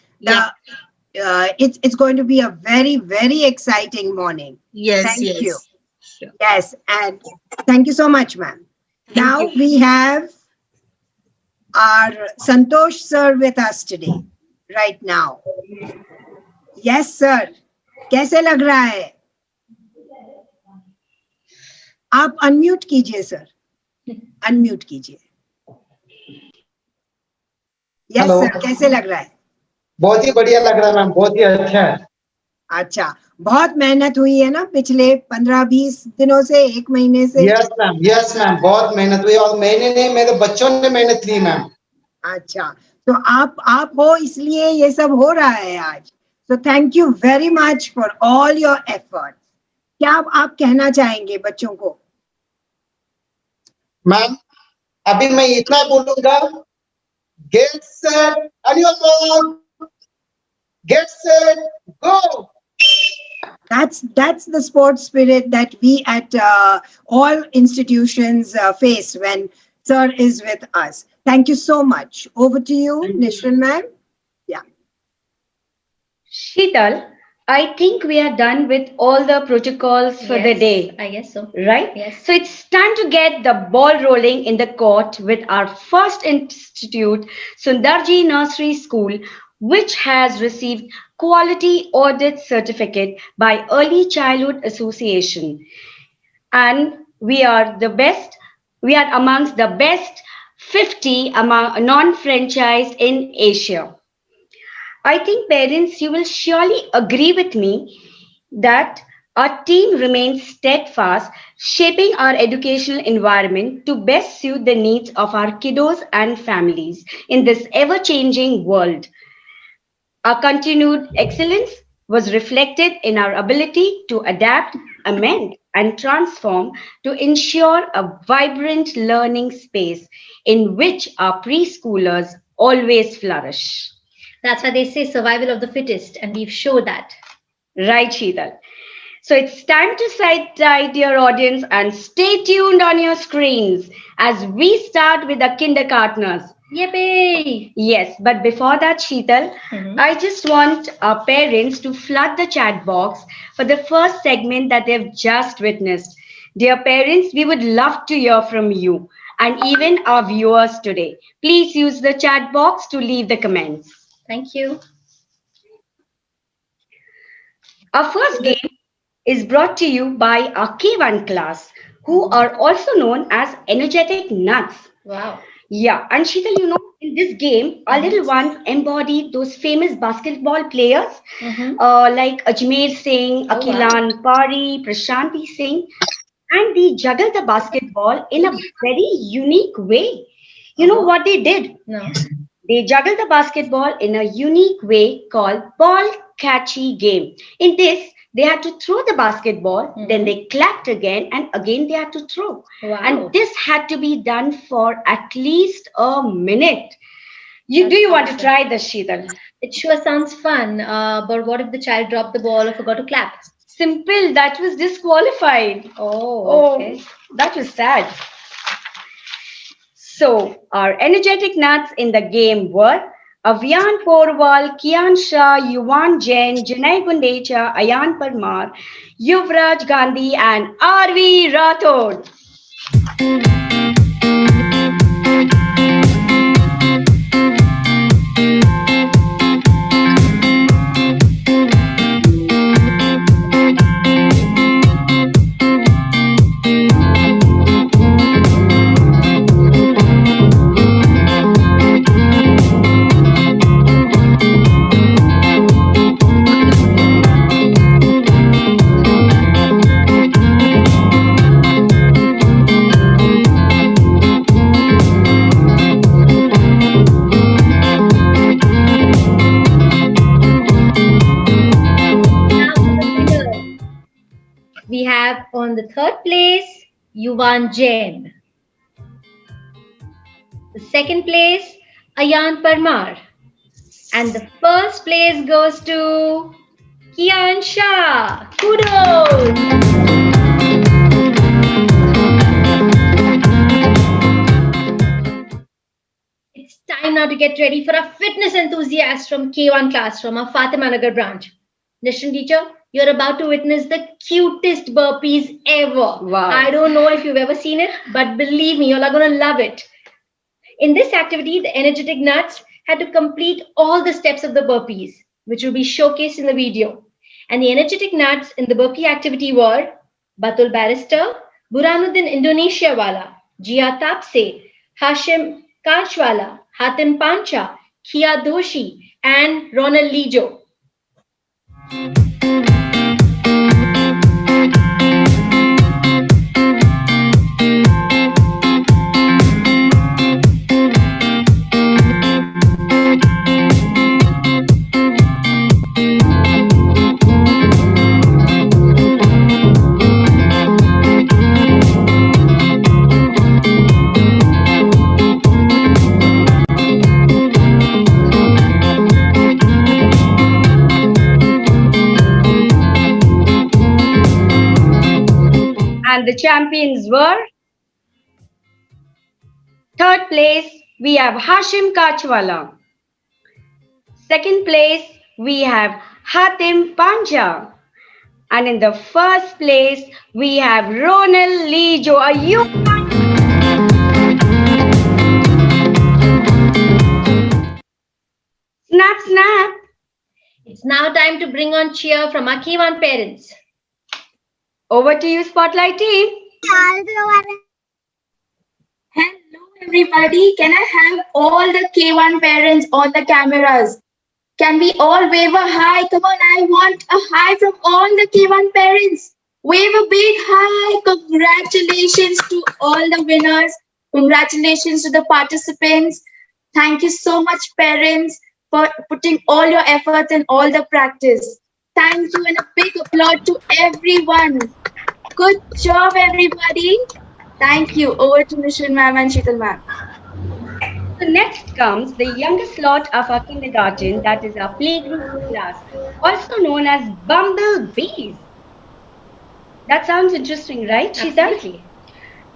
It's going to be a very, very exciting morning. Yes, Thank yes. you. Sure. Yes, and thank you so much, ma'am. Now you. we have our Santosh sir with us today, right now. Yes, sir. कैसे लग रहा है? आप unmute कीजिए sir, unmute कीजिए. Yes hello, sir, कैसे लग रहा है? बहुत ही बढ़िया लग रहा है मैम, बहुत ही अच्छा है. अच्छा, बहुत मेहनत हुई है ना पिछले 15-20 दिनों से, 1 महीने से? यस मैम, बहुत मेहनत हुई और मैंने नहीं, मेरे बच्चों ने मेहनत की मैम. अच्छा, तो आप हो इसलिए ये सब हो रहा है आज. So thank you very much for all your efforts. क्या आप कहना चाहेंगे बच्चों को? मैम, अभी मैं इतना बोलूंगा. Get set, on your mark, get set, go. That's the sports spirit that we at all institutions face when sir is with us. Thank you so much. Over to you, Nishran ma'am. Yeah. Sheetal, I think we are done with all the protocols for the Yes, day. I guess so. Right? Yes. So it's time to get the ball rolling in the court with our first institute, Sundarji Nursery School, which has received quality audit certificate by Early Childhood Association. And we are amongst the best 50 among non-franchise in Asia. I think parents, you will surely agree with me that our team remains steadfast, shaping our educational environment to best suit the needs of our kiddos and families in this ever changing world. Our continued excellence was reflected in our ability to adapt, amend, and transform to ensure a vibrant learning space in which our preschoolers always flourish. That's why they say survival of the fittest, and we've showed that. Right, Sheetal. So it's time to side tie, dear audience, and stay tuned on your screens as we start with the kindergartners. Yippee! Yes, but before that, Sheetal, I just want our parents to flood the chat box for the first segment that they've just witnessed. Dear parents, we would love to hear from you and even our viewers today. Please use the chat box to leave the comments. Thank you. Our first game is brought to you by our K1 class, who are also known as energetic nuts. Wow. Yeah, and Sheetal, in this game, our little ones embody those famous basketball players like Ajmer Singh, Oh, wow. Akilan Pari, Prashanti Singh, and they juggle the basketball in a very unique way. You know what they did? No. They juggle the basketball in a unique way called ball catchy game. In this, they had to throw the basketball, then they clapped again they had to throw. Wow. And this had to be done for at least a minute. Do you want to try this, Sheetal? It sure sounds fun, but what if the child dropped the ball or forgot to clap? Simple, that was disqualified. Oh, okay. That was sad. So, our energetic nuts in the game were Avian Porwal, Kian Shah, Yuvan Jain, Janay Gundecha, Ayan Parmar, Yuvraj Gandhi, and R.V. Rathod. We have on the third place Yuvan Jain. The second place Ayan Parmar. And the first place goes to Kian Shah. Kudos! It's time now to get ready for a fitness enthusiast from K1 class from our Fatima Nagar branch. Nishran teacher, you're about to witness the cutest burpees ever. Wow. I don't know if you've ever seen it, but believe me, you're going to love it. In this activity, the energetic nuts had to complete all the steps of the burpees, which will be showcased in the video. And the energetic nuts in the Burki activity were Batul Barrister, Buranuddin Indonesia Wala, Jia Tapse, Hashim Kachwala, Hatim Pancha, Kia Doshi, and Ronald Lijo. And the champions were third place, we have Hashim Kachwala. Second place, we have Hatim Panja. And in the first place, we have Ronald Lijo. Are you? Snap, snap. It's now time to bring on cheer from our K1 parents. Over to you, Spotlight team. Hello, everybody. Can I have all the K1 parents on the cameras? Can we all wave a hi? Come on, I want a hi from all the K1 parents. Wave a big hi. Congratulations to all the winners. Congratulations to the participants. Thank you so much, parents, for putting all your efforts and all the practice. Thank you and a big applause to everyone. Good job, everybody. Thank you. Over to Nishan ma'am and Sheetal ma'am. So next comes the youngest lot of our kindergarten, that is our playgroup class, also known as bumblebees. That sounds interesting, right, Sheetal? Absolutely.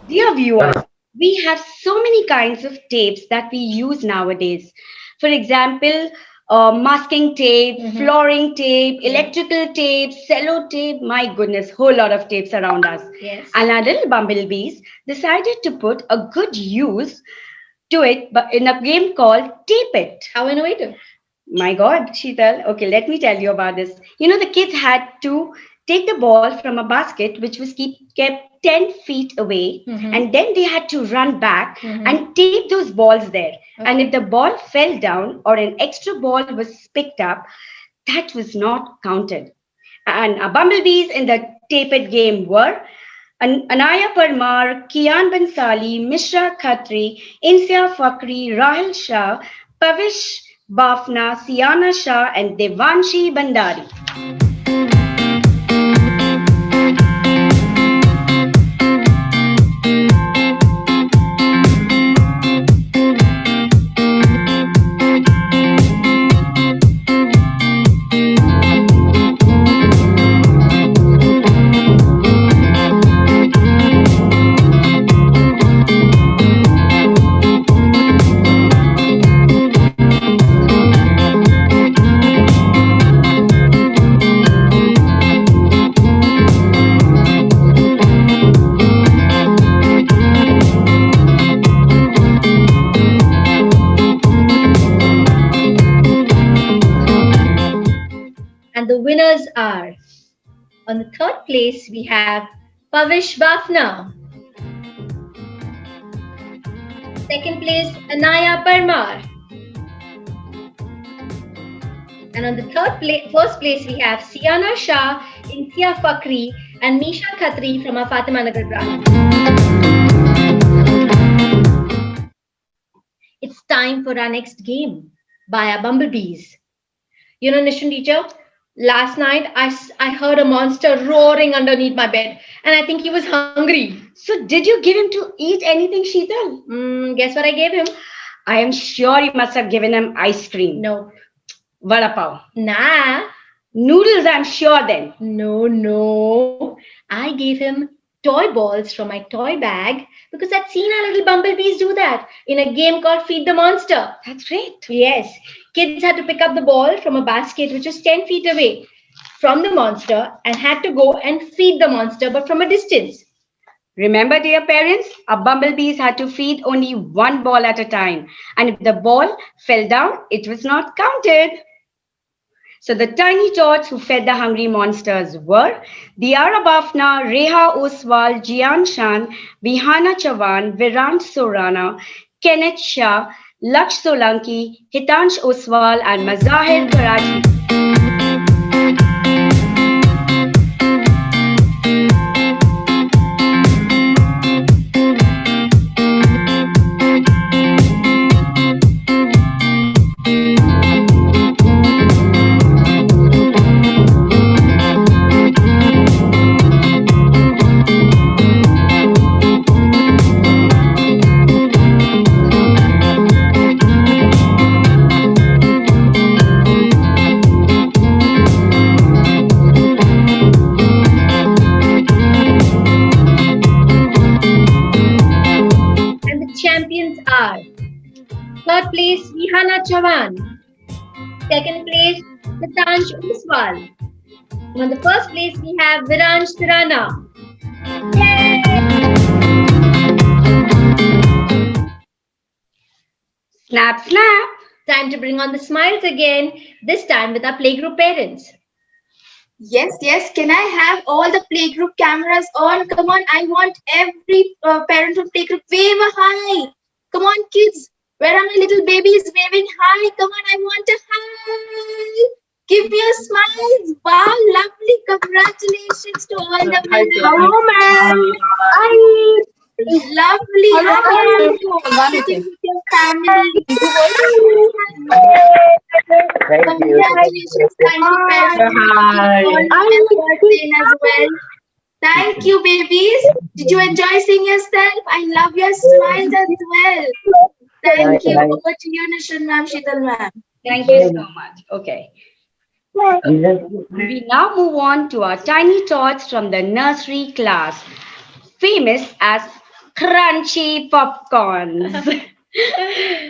Dear viewers, we have so many kinds of tapes that we use nowadays. For example, masking tape, flooring tape, electrical tape, cello tape. My goodness, whole lot of tapes around us. Yes. And our little bumblebees decided to put a good use to it but in a game called Tape It. How innovative. My God, Sheetal. Okay, let me tell you about this. You know, the kids had to take the ball from a basket which was kept 10 feet away, and then they had to run back and tape those balls there. And if the ball fell down or an extra ball was picked up, that was not counted. And our bumblebees in the Tape It game were Anaya Parmar, Kian Bansali, Mishra Khatri, Insia Fakri, Rahil Shah, Pavish Bafna, Siana Shah, and Devanshi Bandari. And the winners are, on the third place, we have Pavish Bafna. Second place, Anaya Parmar. And on the first place, we have Siana Shah, Intia Fakri, and Misha Khatri from our Fatima Nagar branch. It's time for our next game by our bumblebees. You know, Nishan teacher, last night I heard a monster roaring underneath my bed, and I think he was hungry. So did you give him to eat anything, Sheetal? Guess what I gave him? I am sure you must have given him ice cream. No. Vada pav. Nah. Noodles, I'm sure then. No. I gave him toy balls from my toy bag because I'd seen our little bumblebees do that in a game called Feed the Monster. That's great. Yes. Kids had to pick up the ball from a basket which was 10 feet away from the monster and had to go and feed the monster, but from a distance. Remember, dear parents, our bumblebees had to feed only one ball at a time. And if the ball fell down, it was not counted. So the tiny tots who fed the hungry monsters were Diyara Bafna, Reha Oswal, Jian Shan, Vihana Chavan, Virant Sorana, Kenneth Shah, Laksh Solanki, Hitansh Oswal, and Mazahir Karachi. And the champions are third place Vihana Chavan, second place Hitansh Uswal, and on the first place we have Viranj Tirana. Snap, snap. Time to bring on the smiles again, this time with our playgroup parents. Yes, yes. Can I have all the playgroup cameras on? Come on, I want every parent from playgroup wave a hi. Come on, kids. Where are my little babies waving hi? Come on, I want a hi. Give me a smile. Wow, lovely. Congratulations to all the winners. Hello, ma'am. Hi. Lovely. Hello, Hi. ma'am. Sitting with your family. Thank you. Congratulations. Thank you, parents. Hi. All birthday as well. Thank you, babies. Did you enjoy seeing yourself? I love your smiles as well. Thank you. Over to you, Nishan ma'am, Sheetal ma'am. Thank you so much. Okay. We now move on to our tiny tots from the nursery class, famous as crunchy popcorns.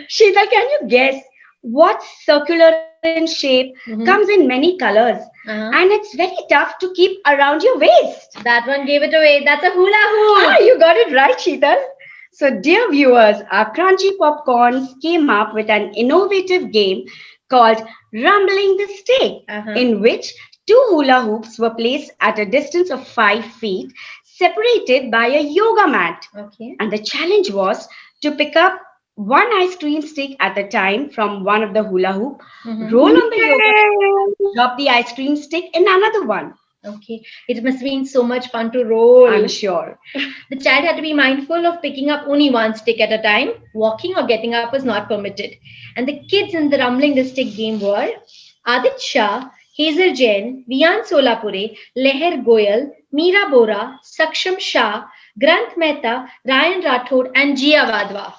Sheila, can you guess what's circular in shape, comes in many colors, and it's very tough to keep around your waist? That one gave it away. That's a hula hoop. Ah, you got it right, Sheetal. So, dear viewers, our crunchy popcorns came up with an innovative game called Rumbling the Stick, in which two hula hoops were placed at a distance of 5 feet, separated by a yoga mat. Okay. And the challenge was to pick up one ice cream stick at a time from one of the hula hoop, roll on the yoga, drop the ice cream stick in another one. Okay, it must have been so much fun to roll. I'm sure. The child had to be mindful of picking up only one stick at a time. Walking or getting up was not permitted. And the kids in the Rumbling the Stick game were Adit Shah, Hazel Jain, Vian Solapure, Leher Goyal, Meera Bora, Saksham Shah, Granth Mehta, Ryan Rathod, and Jia Vadwa.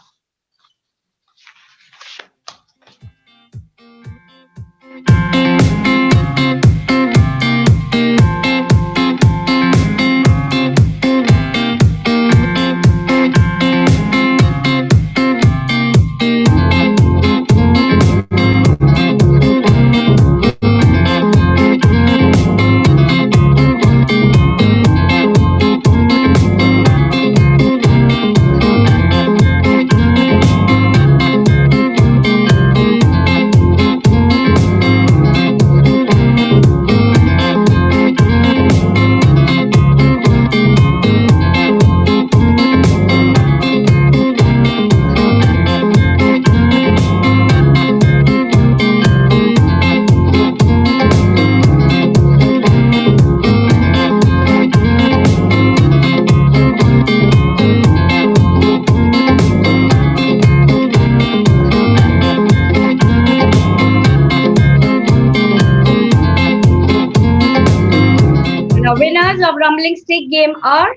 The winners of Rumbling Stick game are,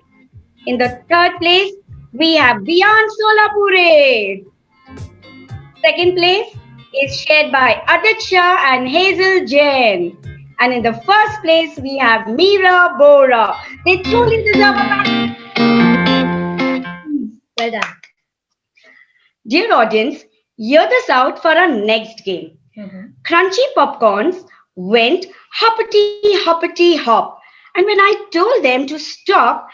in the third place, we have Beyond Solapure. Second place is shared by Adit Shah and Hazel Jain. And in the first place, we have Meera Bora. They truly deserve a Well done. Dear audience, hear this out for our next game. Crunchy popcorns went hoppity hoppity hop. And when I told them to stop,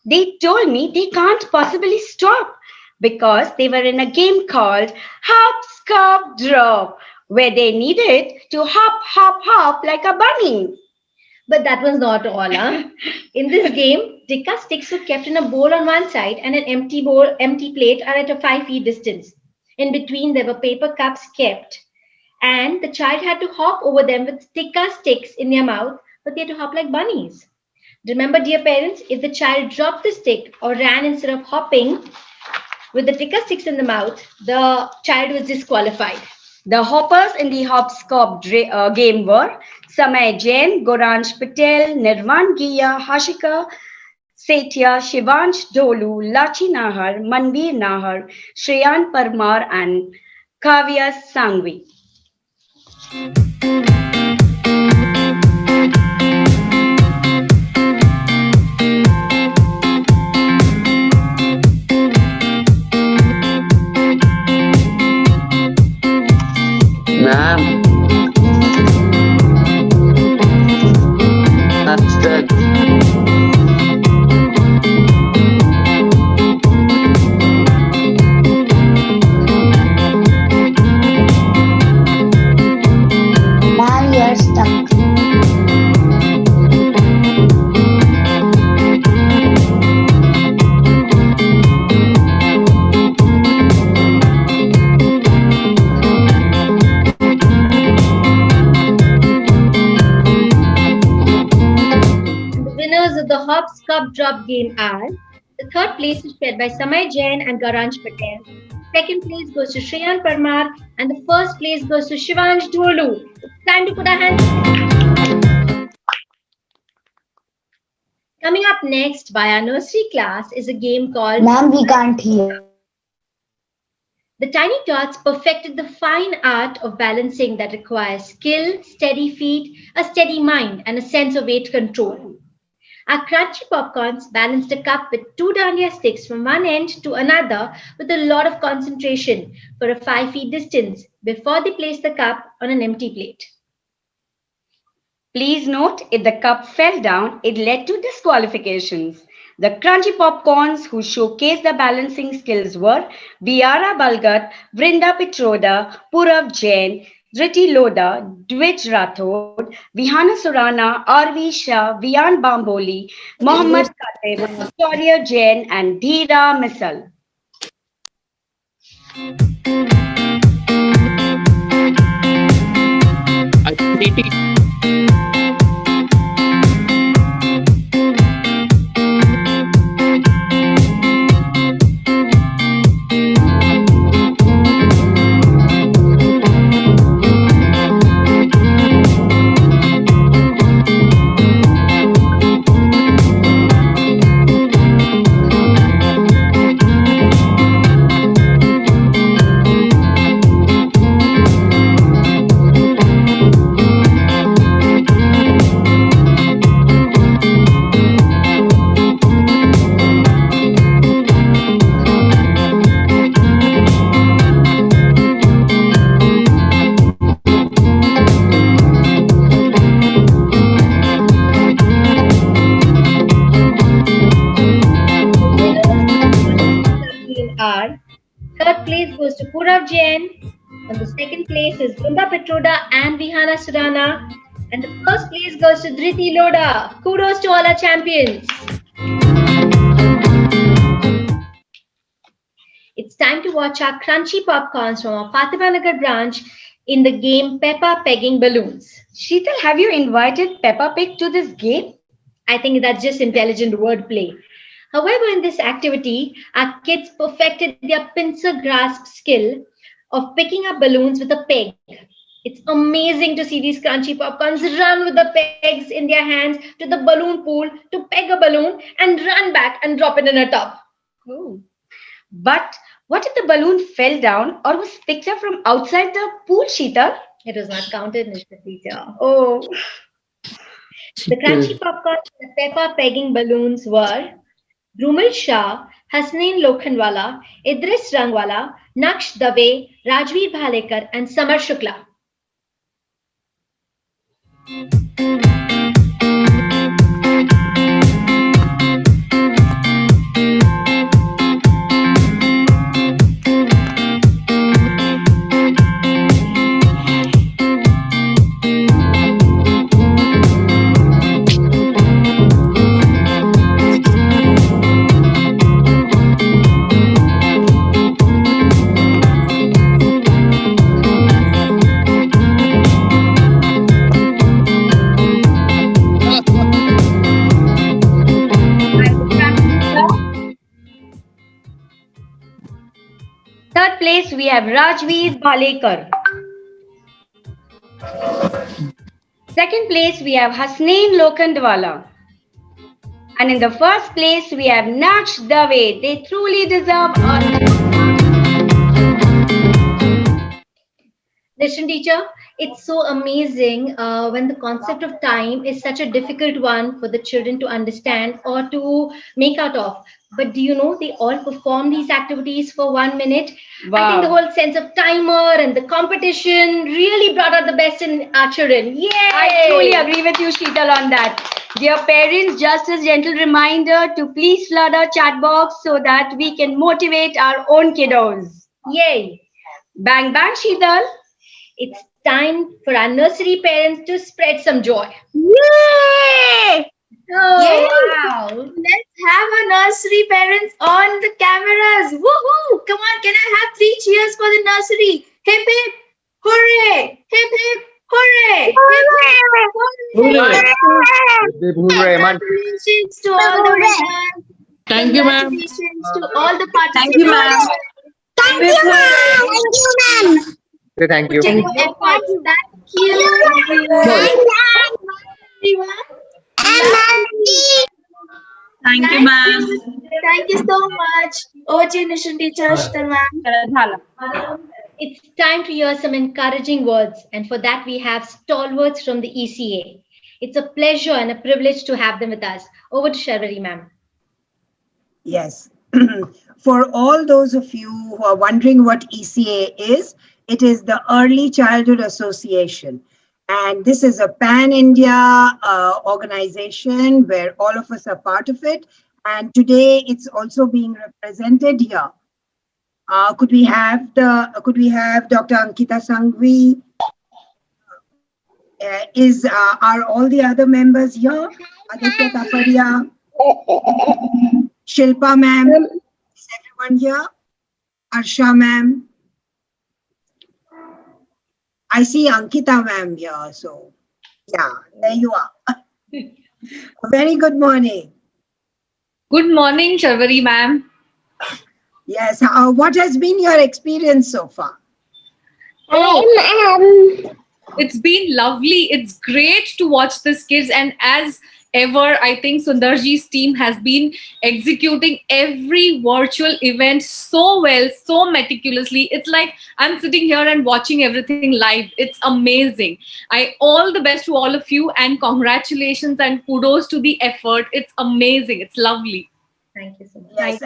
they told me they can't possibly stop because they were in a game called Hop, Scop, Drop, where they needed to hop, hop, hop like a bunny. But that was not all, huh? In this game, tikka sticks were kept in a bowl on one side and an empty plate are at a 5 feet distance. In between, there were paper cups kept, and the child had to hop over them with tikka sticks in their mouth, but they had to hop like bunnies. Remember, dear parents, if the child dropped the stick or ran instead of hopping with the tikka sticks in the mouth, the child was disqualified. The hoppers in the hopscotch game were Samay Jain, Goranj Patel, Nirvan Giya, Hashika Setia, Shivansh Dolu, Lachi Nahar, Manveer Nahar, Shreyan Parmar, and Kavya Sangvi. Ma'am, master. Ma'am, you're stuck. The winners of the Hops Cup Drop game are: the third place is shared by Samay Jain and Garanj Patel. Second place goes to Shreyan Parmar, and the first place goes to Shivansh Dholu. It's time to put our hands. Coming up next by our nursery class is a game called Ma'am, we can't hear. The Tiny Tots perfected the fine art of balancing that requires skill, steady feet, a steady mind, and a sense of weight control. Our crunchy popcorns balanced a cup with two dandiya sticks from one end to another with a lot of concentration for a 5 feet distance before they placed the cup on an empty plate. Please note, if the cup fell down, it led to disqualifications. The crunchy popcorns who showcased the balancing skills were Viara Balgat, Vrinda Pitroda, Purav Jain, Dhriti Loda, Dwij Rathod, Vihana Surana, Arvi Shah, Vian Bamboli, Mohammad Katib, Victoria Jain, and Dheera Misal. Are third place goes to Purav Jain, and the second place is Vrinda Petroda and Vihana Surana, and the first place goes to Dhriti Loda. Kudos to all our champions. It's time to watch our crunchy popcorns from our Fatima Nagar branch in the game Peppa Pegging Balloons. Sheetal, have you invited Peppa Pig to this game? I think that's just intelligent wordplay. However, in this activity, our kids perfected their pincer grasp skill of picking up balloons with a peg. It's amazing to see these crunchy popcorns run with the pegs in their hands to the balloon pool to peg a balloon and run back and drop it in a tub. Oh. But what if the balloon fell down or was picked up from outside the pool, Sheetal? It was not counted, Mr. Teacher. Oh. The crunchy popcorns and the Peppa pegging balloons were Rumil Shah, Hasnain Lokhandwala, Idris Rangwala, Naksh Dave, Rajveer Bhalekar, and Samar Shukla. place, we have Rajveer Balekar. Second place, we have Hasnain Lokhandwala. And in the first place, we have Naksh Dave. They truly deserve Listen, teacher, it's so amazing when the concept of time is such a difficult one for the children to understand or to make out of. But do you know they all perform these activities for 1 minute? I think the Wow. whole sense of timer and the competition really brought out the best in our children. Yay! I truly agree with you, Sheetal, on that. Dear parents, just a gentle reminder to please flood our chat box so that we can motivate our own kiddos. Yay! Bang, bang, Sheetal. It's time for our nursery parents to spread some joy. Yay! Oh, Yay! wow! Let's have our nursery parents on the cameras. Woohoo! Come on, can I have 3 cheers for the nursery? Hip hip! Hooray! Hip hip! Hooray! Hip hip! Hooray! Congratulations to all the winners. Thank you, ma'am. Congratulations to all the Thank you, ma'am. participants. Thank you, ma'am. Thank you, ma'am. Thank you. Putting your efforts. Thank you, everyone. Everyone. Thank you, ma'am. Thank you so much. Over to you, Nishan teacher, Ashtar ma'am. It's time to hear some encouraging words, and for that, we have stalwarts from the ECA. It's a pleasure and a privilege to have them with us. Over to Sharvari, ma'am. Yes. For all those of you who are wondering what ECA is, it is the Early Childhood Association. And this is a pan-India organization where all of us are part of it. And today it's also being represented here. Could we have Dr. Ankita Sangvi? Are all the other members here? Aditya Taparia, Shilpa ma'am, is everyone here? Arsha ma'am. I see Ankita ma'am here, so yeah, there you are. A very good morning. Good morning, Sharvari ma'am. Yes, what has been your experience so far? It's been lovely. It's great to watch these kids, and as ever, I think Sundarji's team has been executing every virtual event so well, so meticulously. It's like I'm sitting here and watching everything live. It's amazing. All the best to all of you, and congratulations and kudos to the effort. It's amazing. It's lovely. Thank you so much. Yes,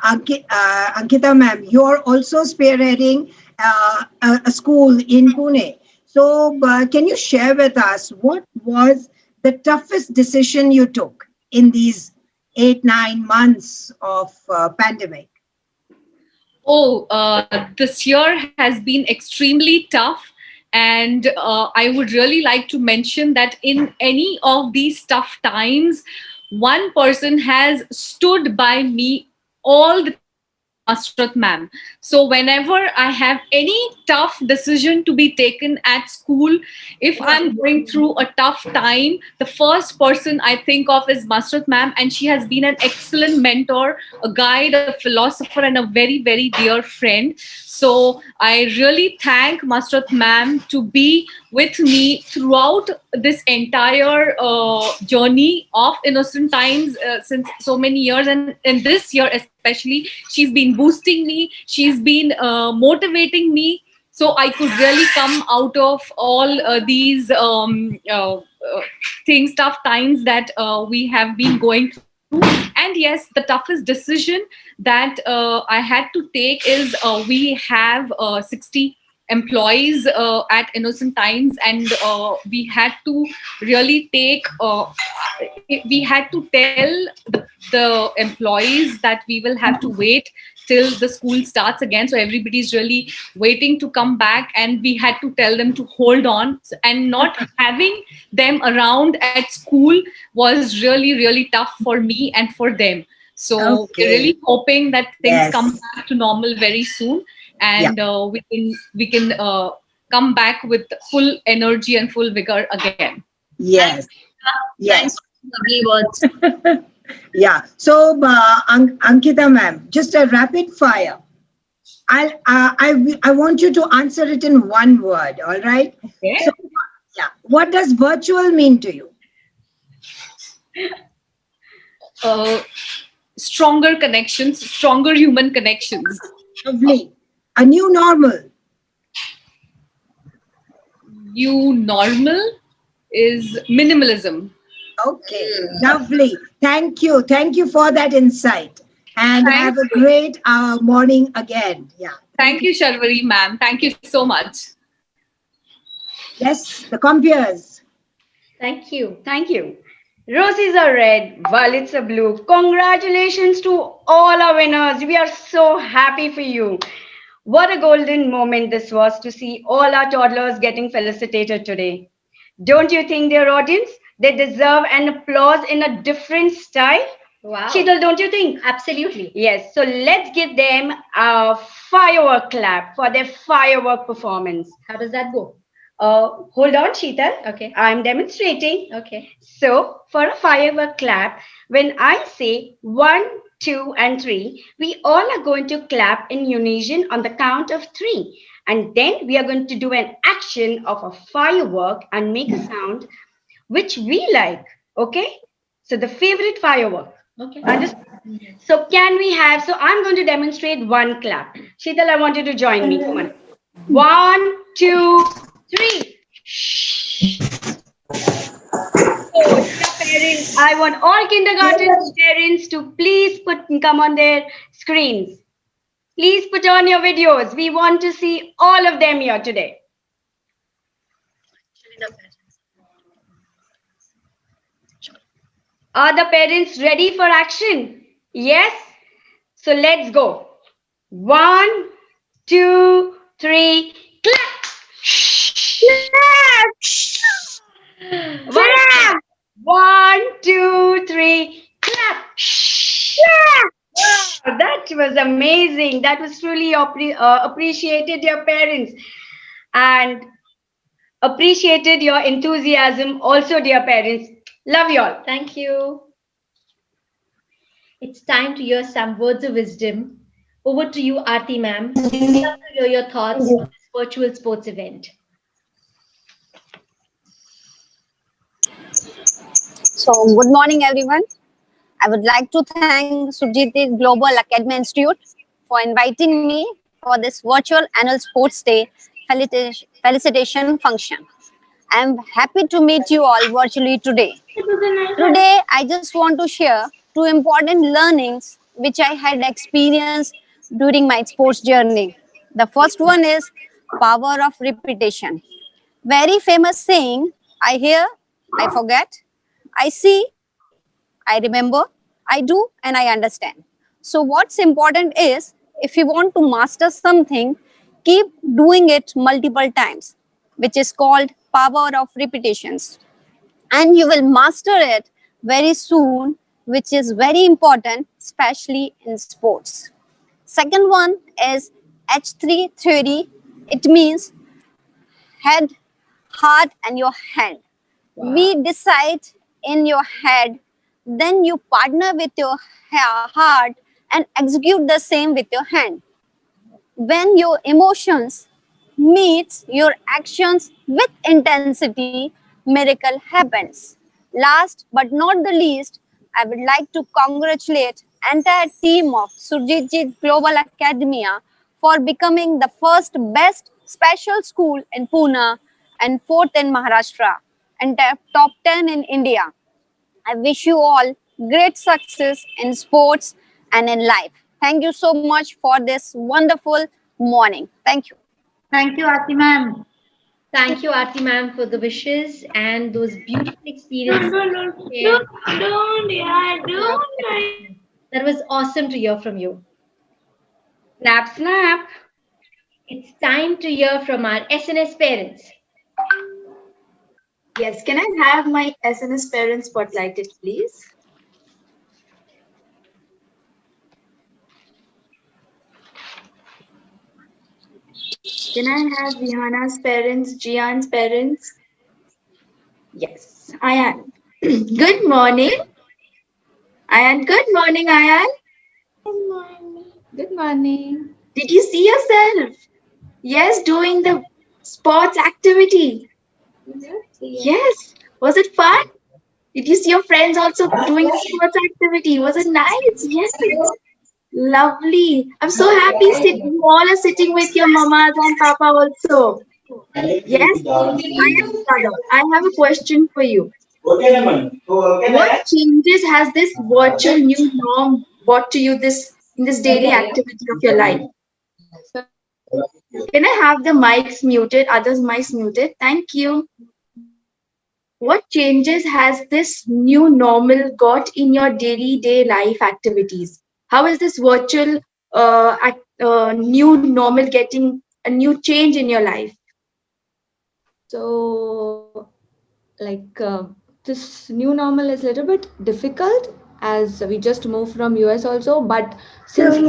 Ankita ma'am, you're also spearheading a school in Pune. So can you share with us what was the toughest decision you took in these 8-9 months of pandemic? This year has been extremely tough. And I would really like to mention that in any of these tough times, one person has stood by me all the time, is Masrat ma'am. So whenever I have any tough decision to be taken at school, if I'm going through a tough time, the first person I think of is Masrat ma'am, and she has been an excellent mentor, a guide, a philosopher, and a very, very dear friend. So I really thank Masrat ma'am to be with me throughout this entire journey of Innocent Times since so many years. And in this year especially, she's been boosting me, she's been motivating me, so I could really come out of all these things, tough times that we have been going through. And yes, the toughest decision that I had to take is we have 60 employees at Innocent Times, and we had to really we had to tell the employees that we will have to wait till the school starts again. So everybody's really waiting to come back, and we had to tell them to hold on. And not having them around at school was really, really tough for me and for them. So we're really hoping that things come back to normal very soon, and we can come back with full energy and full vigor again. Yes. Yes. Lovely words. Yeah. So Ankita ma'am, just a rapid fire. I want you to answer it in one word. All right. Okay. So, yeah, what does virtual mean to you? Uh, Stronger connections, stronger human connections. Lovely. A new normal. New normal is minimalism. Okay, lovely. Thank you. Thank you for that insight. And Thank have a you. great morning again. Yeah. Thank Thank you. you, Sharvari ma'am. Thank you so much. Yes, the compeers. Thank you. Thank you. Roses are red, violets are blue. Congratulations to all our winners. We are so happy for you. What a golden moment this was to see all our toddlers getting felicitated today. Don't you think, dear audience, they deserve an applause in a different style? Wow. Sheetal, don't you think? Absolutely. Yes, so let's give them a firework clap for their firework performance. How does that go? Hold on, Sheetal. Okay. I'm demonstrating. Okay. So, for a firework clap, when I say 1, 2, and 3, we all are going to clap in unison on the count of 3. And then we are going to do an action of a firework and make a sound which we like. Okay? So, the favorite firework. Okay. Understood? So, can we have? So, I'm going to demonstrate one clap. Sheetal, I want you to join me. Come on. 1, 2, 3. So, dear parents, I want all kindergarten parents to please come on their screens. Please put on your videos. We want to see all of them here today. Are the parents ready for action? Yes? So let's go. 1, 2, 3, clap! Clap! 1, 2, 3, clap! Wow, that was amazing. That was truly appreciated your parents and appreciated your enthusiasm also, dear parents. Love you all. Thank you. It's time to hear some words of wisdom. Over to you, Aarti ma'am. We'd love to hear your thoughts on this virtual sports event. So, good morning, everyone. I would like to thank Sujiti Global Academy Institute for inviting me for this virtual annual sports day felicitation function. I am happy to meet you all virtually today. Today, I just want to share two important learnings which I had experienced during my sports journey. The first one is power of repetition. Very famous saying, I hear, I forget, I see, I remember, I do, and I understand. So, what's important is if you want to master something, keep doing it multiple times, which is called power of repetitions. And you will master it very soon, which is very important, especially in sports. Second one is H3 theory. It means head, heart, and your hand. We decide in your head, then you partner with your heart and execute the same with your hand. When your emotions meets your actions with intensity, miracle happens. Last but not the least, I would like to congratulate entire team of Surjit Global Academia for becoming the first best special school in Pune and fourth in Maharashtra and top 10 in India. I wish you all great success in sports and in life. Thank you so much for this wonderful morning. Thank you. Thank you, Aarti ma'am. Thank you, Aarti ma'am, for the wishes and those beautiful experiences Don't, shared. yeah, That was awesome to hear from you. Snap, snap. It's time to hear from our SNS parents. Yes, can I have my SNS parents spotlighted, please? Can I have Vihana's parents, Jian's parents? Yes, Ayan. Good morning. Ayan, good morning, Ayan. Good morning. Good morning. Did you see yourself? Yes, doing the sports activity. Yes. Was it fun? Did you see your friends also doing the sports activity? Was it nice? Yes. Lovely. I'm so happy you all are sitting with your mamas and papa also. Yes. I am brother. I have a question for you. What changes has this virtual new norm brought to you this in this daily activity of your life? Can I have the mics muted, others mics muted? Thank you. What changes has this new normal got in your daily day life activities? How is this virtual new normal getting a new change in your life? So, this new normal is a little bit difficult as we just moved from US also, but since the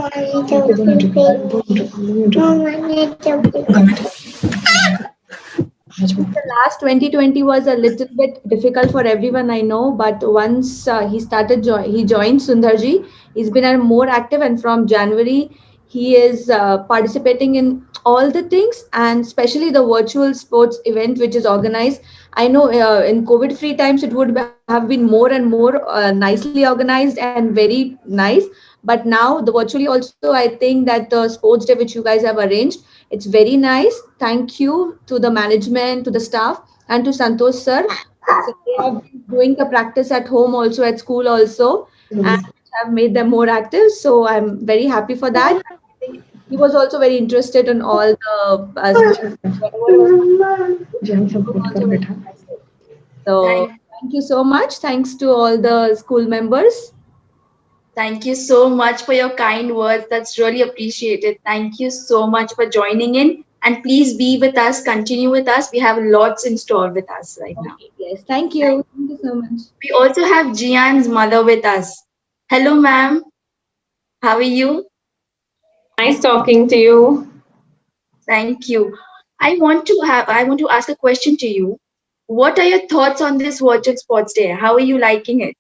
last 2020 was a little bit difficult for everyone I know, but once he joined Sundarji. He's been more active, and from January he is participating in all the things, and especially the virtual sports event which is organized. I know in COVID free times it would have been more and more nicely organized and very nice, but now the virtually also I think that the sports day which you guys have arranged, it's very nice. Thank you to the management, to the staff, and to Santosh sir. So they have been doing the practice at home also, at school also, and have made them more active. So I'm very happy for that. I think he was also very interested in all the sports, whatever was he was also very interested. So thank you so much. Thanks to all the school members. Thank you so much for your kind words. That's really appreciated. Thank you so much for joining in. And please be with us, continue with us. We have lots in store with us right now. Yes, thank you. Thank you so much. We also have Jian's mother with us. Hello, ma'am. How are you? Nice talking to you. Thank you. I want to ask a question to you. What are your thoughts on this virtual sports day? How are you liking it?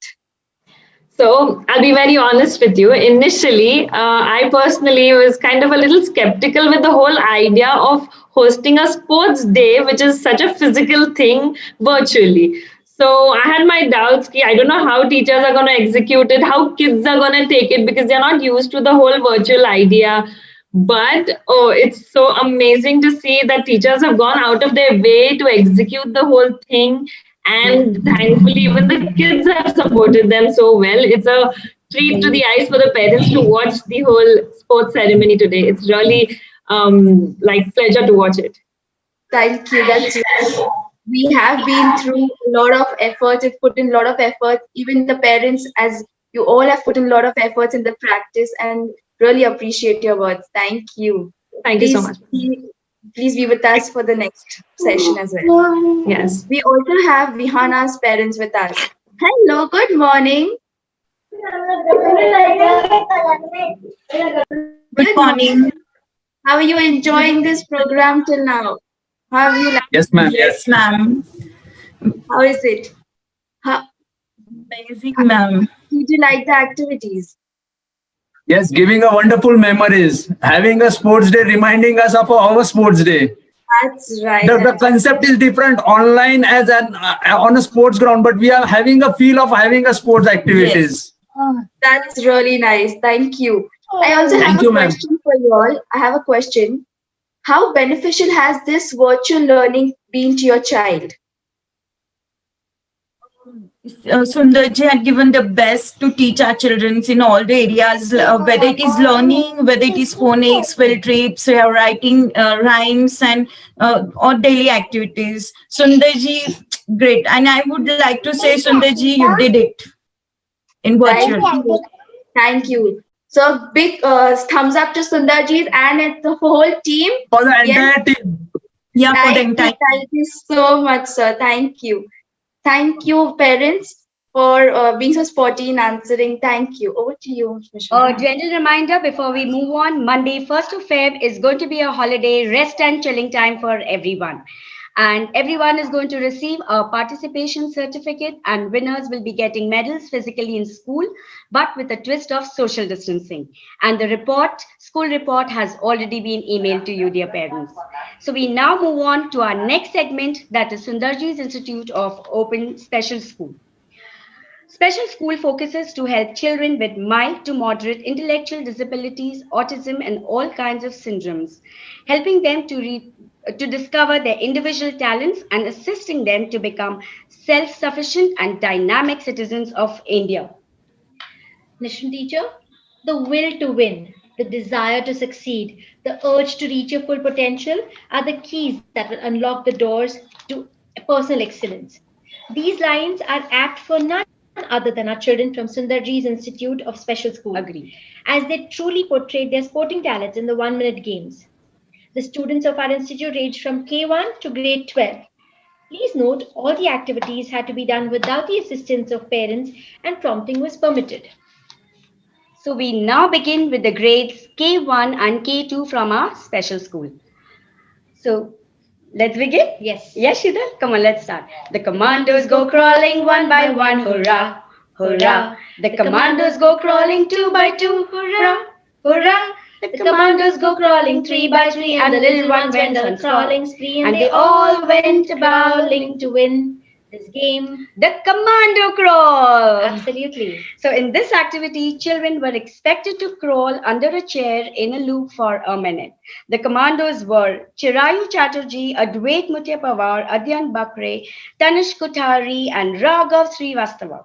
So I'll be very honest with you. Initially, I personally was kind of a little skeptical with the whole idea of hosting a sports day, which is such a physical thing virtually. So I had my doubts. I don't know how teachers are going to execute it, how kids are going to take it because they're not used to the whole virtual idea. But oh, it's so amazing to see that teachers have gone out of their way to execute the whole thing. And thankfully, even the kids have supported them so well. It's a treat to the eyes for the parents to watch the whole sports ceremony today. It's really like pleasure to watch it. Thank you. That's right. We have been through a lot of effort. We've put in a lot of effort. Even the parents, as you all have put in a lot of efforts in the practice, and really appreciate your words. Thank you. Thank you so much. Please be with us for the next session as well. Yes. We also have Vihana's parents with us. Hello, good morning. Good morning. How are you enjoying this program till now? How have you liked Yes, ma'am. Yes, ma'am. How is it? Amazing, ma'am. Did you like the activities? Yes, giving a wonderful memories. Having a sports day reminding us of our sports day. That's right. The concept is different online as an on a sports ground, but we are having a feel of having a sports activities. That's really nice. Thank you. I also Thank have you, a ma'am. question for you all. I have a question. How beneficial has this virtual learning been to your child? Sundarji had given the best to teach our children in all the areas, whether it is learning, whether it is phonics, field trips, writing rhymes, and or daily activities. Sundarji, great. And I would like to say, Sundarji, you did it in virtual. Thank you. So big thumbs up to Sundarji and it's the whole team. For the entire team. Yeah, for the Thank entire you. Thank you so much, sir. Thank you. Thank you, parents, for being so sporty in answering. Thank you. Over to you, A Mishra. gentle reminder before we move on, Monday, 1st of Feb is going to be a holiday, rest and chilling time for everyone. And everyone is going to receive a participation certificate, and winners will be getting medals physically in school, but with a twist of social distancing. And the school report has already been emailed to you, dear parents. So we now move on to our next segment, that is Sundarji's Institute of Open Special School. Special school focuses to help children with mild to moderate intellectual disabilities, autism, and all kinds of syndromes, helping them to discover their individual talents and assisting them to become self-sufficient and dynamic citizens of India. Listen, teacher, the will to win, the desire to succeed, the urge to reach your full potential are the keys that will unlock the doors to personal excellence. These lines are apt for none other than our children from Sundarji's Institute of Special School, Agree. as they truly portrayed their sporting talents in the 1 minute games. The students of our institute ranged from K1 to grade 12. Please note all the activities had to be done without the assistance of parents and prompting was permitted. So we now begin with the grades K1 and K2 from our special school. So let's begin? Yes. Yes, Shidal? Come on, let's start. The commandos go crawling one by one, hurrah, hurrah. The commandos go crawling two by two, hurrah, hurrah. The commandos go crawling three by three, and the little ones went on crawling spree, and they all went bowling to win this game. the commando crawl. Absolutely. So in this activity, children were expected to crawl under a chair in a loop for a minute. The commandos were Chirayu Chatterjee, Advait Mutya Pawar, Adyan Bakre, Tanish Kothari, and Raghav Srivastava.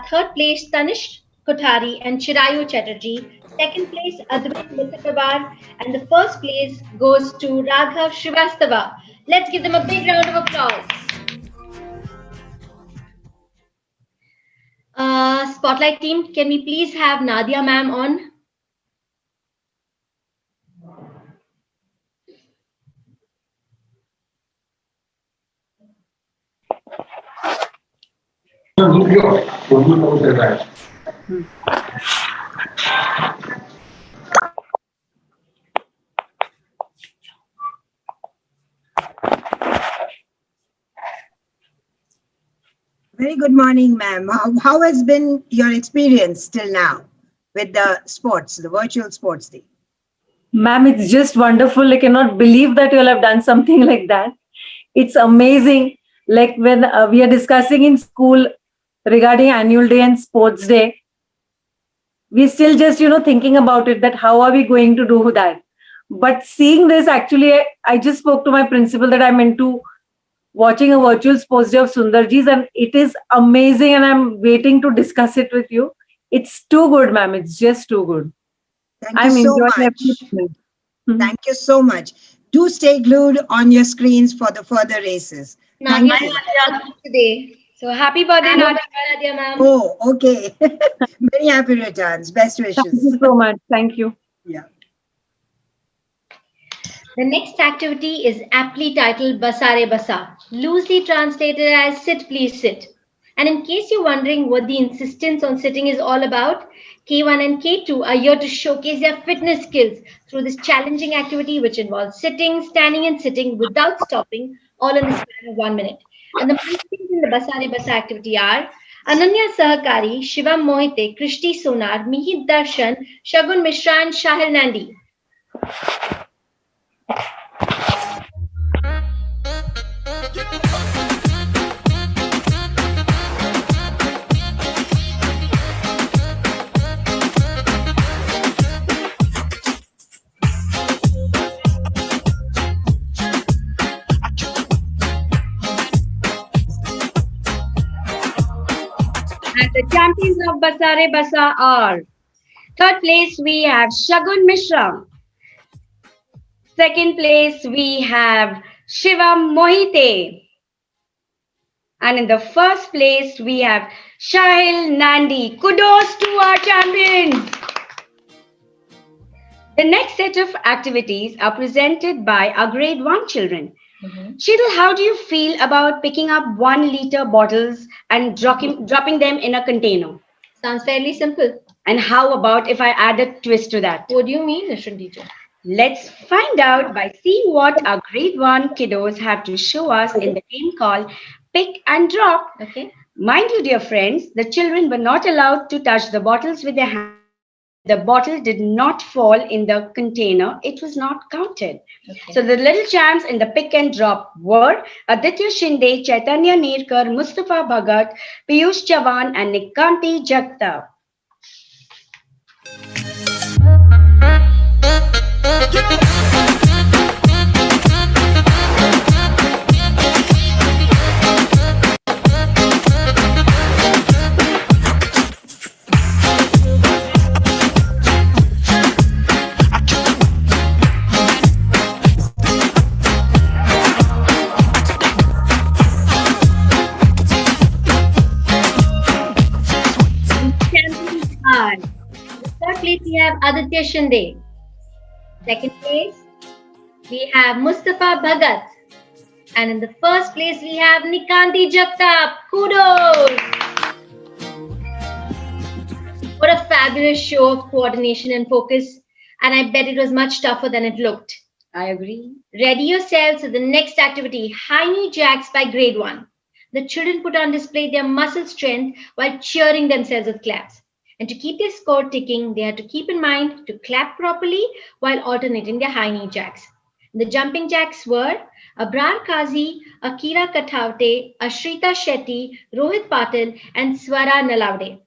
Third place, Tanish Kothari and Chirayu Chatterjee. Second place, Advait Muthapavar. And the first place goes to Raghav Srivastava. Let's give them a big round of applause. Spotlight team, can we please have Nadia ma'am on? Very good morning, ma'am. How has been your experience till now with the sports, the virtual sports day? Ma'am, it's just wonderful. I cannot believe that you all have done something like that. It's amazing. Like when we are discussing in school regarding annual day and sports day, we still just, thinking about it, that how are we going to do that? But seeing this, actually, I just spoke to my principal that I'm into watching a virtual sports day of Sundarji's, and it is amazing, and I'm waiting to discuss it with you. It's too good, ma'am. It's just too good. Thank you so much. Thank you so much. Do stay glued on your screens for the further races. Thank you. Today. So happy birthday, Nadia ma'am. Oh, okay. Very happy returns. Best wishes. Thank you so much. Thank you. Yeah. The next activity is aptly titled Basare Basa, loosely translated as Sit Please Sit. And in case you're wondering what the insistence on sitting is all about, K1 and K2 are here to showcase their fitness skills through this challenging activity which involves sitting, standing and sitting without stopping, all in the span of 1 minute. And the participants in the Basare Basa activity are Ananya Sahakari, Shivam Mohite, Krishti Sonar, Mihit Darshan, Shagun Mishra and Shahil Nandi. And the champions of Basare Basa are: third place we have Shagun Mishra. Second place, we have Shiva Mohite. And in the first place, we have Shahil Nandi. Kudos to our champions. The next set of activities are presented by our grade 1 children. Sheetal, how do you feel about picking up 1 liter bottles and dropping them in a container? Sounds fairly simple. And how about if I add a twist to that? What do you mean, Mr. Teacher? Let's find out by seeing what our grade 1 kiddos have to show us in the game called Pick and Drop. Okay. Mind you, dear friends, the children were not allowed to touch the bottles with their hands. The bottle did not fall in the container, it was not counted. Okay. So the little champs in the pick and drop were Aditya Shinde, Chaitanya Nirkar, Mustafa Bhagat, Piyush Chavan and Nikanti Jagtap. Third place we have Aditya Shinde. Second place we have Mustafa Bhagat. And in the first place we have Nikanti Jagtap. Kudos! What a fabulous show of coordination and focus. And I bet it was much tougher than it looked. I agree. Ready yourselves for the next activity, high knee jacks by grade 1. The children put on display their muscle strength while cheering themselves with claps. And to keep their score ticking, they had to keep in mind to clap properly while alternating their high knee jacks. The jumping jacks were Abrar Kazi, Akira Kathavte, Ashrita Shetty, Rohit Patil, and Swara Nalaude.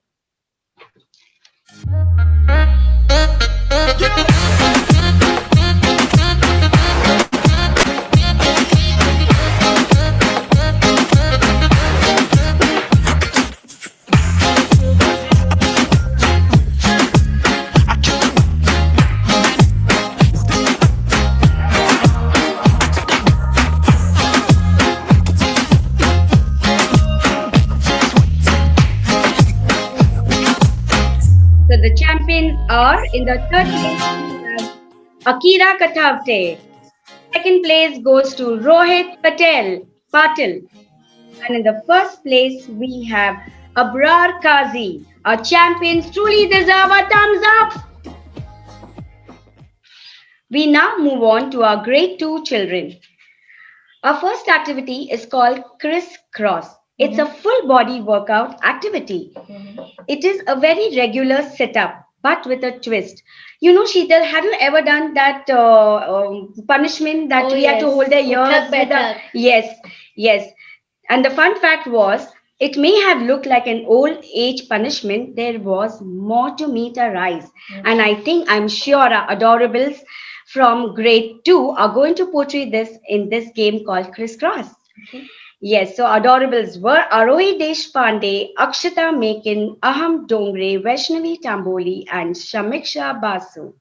So the champions are in the third place, Akira Kathavte. Second place goes to Rohit Patil. And in the first place, we have Abrar Kazi. Our champions truly deserve a thumbs up. We now move on to our grade 2 children. Our first activity is called crisscross. It's a full body workout activity. It is a very regular setup, but with a twist. You know, Sheetal, have you ever done that punishment that we had to hold their ears? Yes. And the fun fact was, it may have looked like an old age punishment. There was more to meet our eyes. And I'm sure our adorables from grade 2 are going to portray this in this game called crisscross. Okay. Yes, so adorables were Arohi Deshpande, Akshata Mekin, Aham Dongre, Vaishnavi Tamboli, and Shamiksha Basu.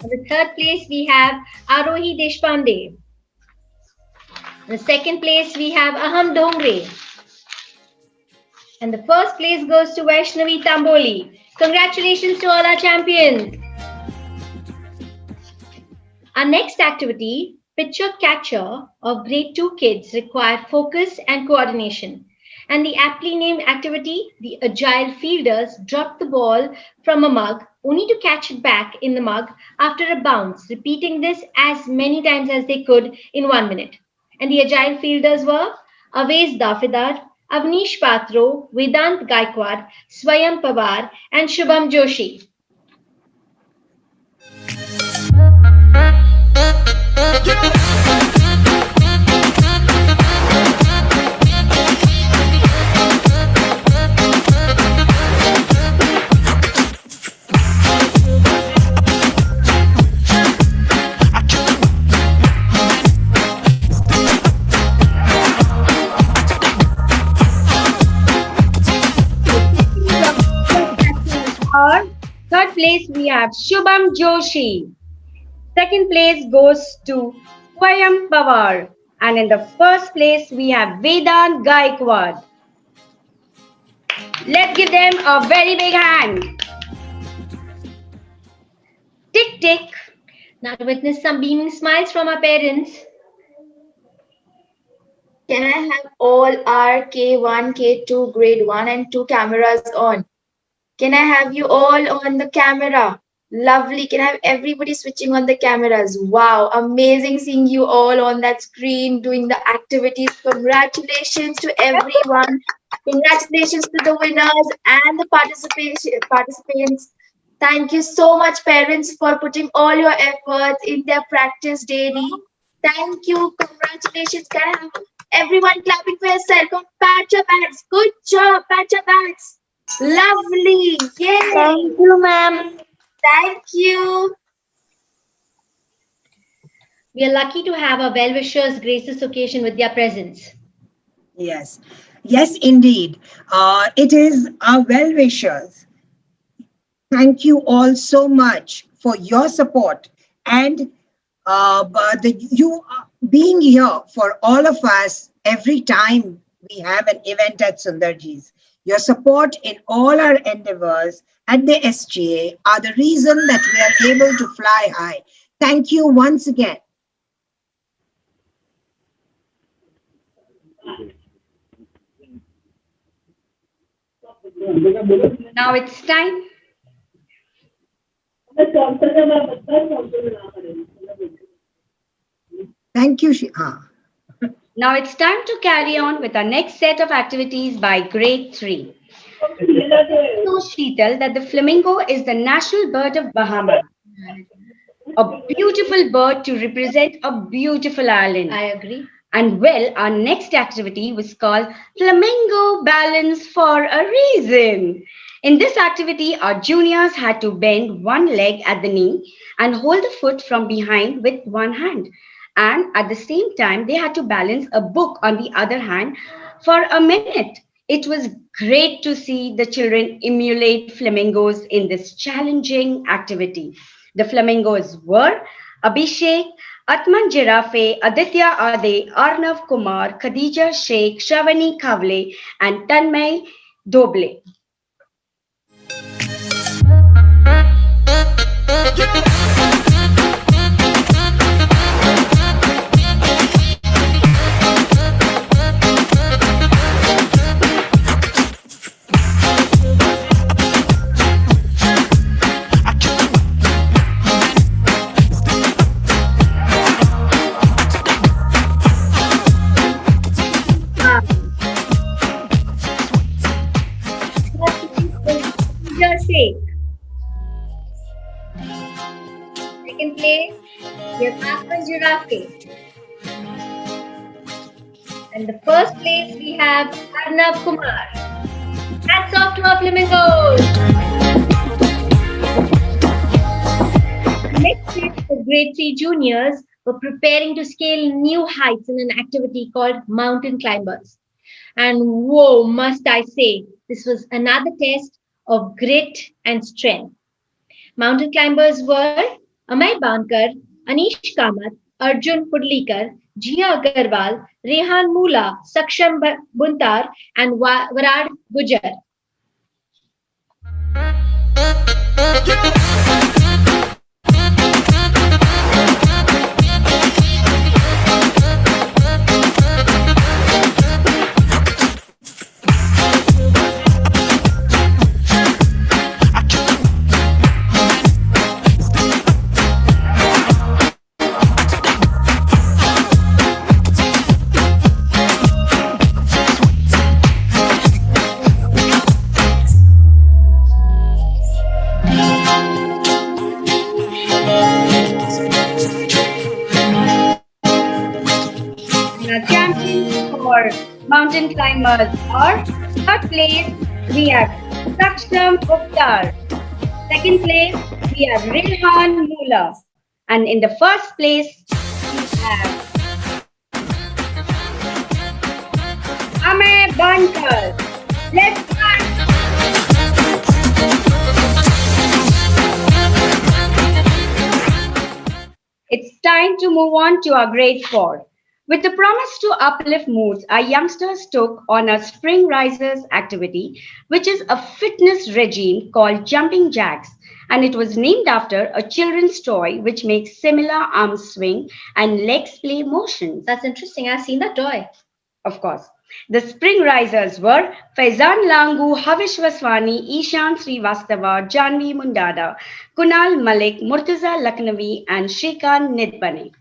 The third place we have Arohi Deshpande. The second place we have Aham Dongre. And the first place goes to Vaishnavi Tamboli. Congratulations to all our champions. Our next activity, Picture Catcher of grade 2 kids, require focus and coordination. And the aptly named activity, the agile fielders drop the ball from a mug only to catch it back in the mug after a bounce, repeating this as many times as they could in 1 minute. And the agile fielders were Avais Dafidar, Avnish Patro, Vedant Gaikwad, Swayam Pawar, and Shubham Joshi. our third place, we have Shubham Joshi. Second place goes to Swayam Pawar. And in the first place, we have Vedant Gaikwad. Let's give them a very big hand. Tick, tick. Now to witness some beaming smiles from our parents. Can I have all our K1, K2, grade 1 and 2 cameras on? Can I have you all on the camera? Lovely. Can I have everybody switching on the cameras? Wow, amazing seeing you all on that screen doing the activities. Congratulations to everyone. Congratulations to the winners and the participants. Thank you so much, parents, for putting all your efforts in their practice daily. Thank you. Congratulations. Can I have everyone clapping for yourself? Go pat your backs. Good job. Pat your backs. Lovely. Yay. Thank you, ma'am. Thank you. We are lucky to have our well-wishers grace this occasion with their presence. Yes, yes, indeed. It is our well-wishers. Thank you all so much for your support and you being here for all of us every time we have an event at Sundarji's. Your support in all our endeavors at the SGA are the reason that we are able to fly high. Thank you once again. Now it's time. Thank you, Shiha. Now it's time to carry on with our next set of activities by grade 3. So, Sheetal, that the flamingo is the national bird of Bahamas. A beautiful bird to represent a beautiful island. I agree. And well, our next activity was called Flamingo Balance for a reason. In this activity, our juniors had to bend one leg at the knee and hold the foot from behind with one hand. And at the same time, they had to balance a book on the other hand for a minute. It was great to see the children emulate flamingos in this challenging activity. The flamingos were Abhishek, Atman Jirafe, Aditya Ade, Arnav Kumar, Khadija Sheikh, Shavani Kavle, and Tanmay Doble. Second place, we have Atman Jirafe. And the first place, we have Arnav Kumar. Hats off to our flamingos! Next place, the grade 3 juniors were preparing to scale new heights in an activity called mountain climbers. And whoa, must I say, this was another test of grit and strength. Mountain climbers were Amay Bankar, Anish Kamath, Arjun Pudlikar, Jia Agarwal, Rehan Mula, Saksham Buntar, and Varad Gujar. Mountain climbers are third place we have Saksham Guptar. Second place we have Rehan Mula. And in the first place we have Amay Bankar. Let's start. time to move on to our grade 4. With the promise to uplift moods, our youngsters took on a Spring Risers activity, which is a fitness regime called jumping jacks, and it was named after a children's toy which makes similar arms swing and legs play motions. That's interesting. I've seen that toy. Of course. The spring risers were Faizan Langu, Havish Vaswani, Ishan Srivastava, Janvi Mundada, Kunal Malik, Murtaza Laknavi, and Shrikant Nidbane.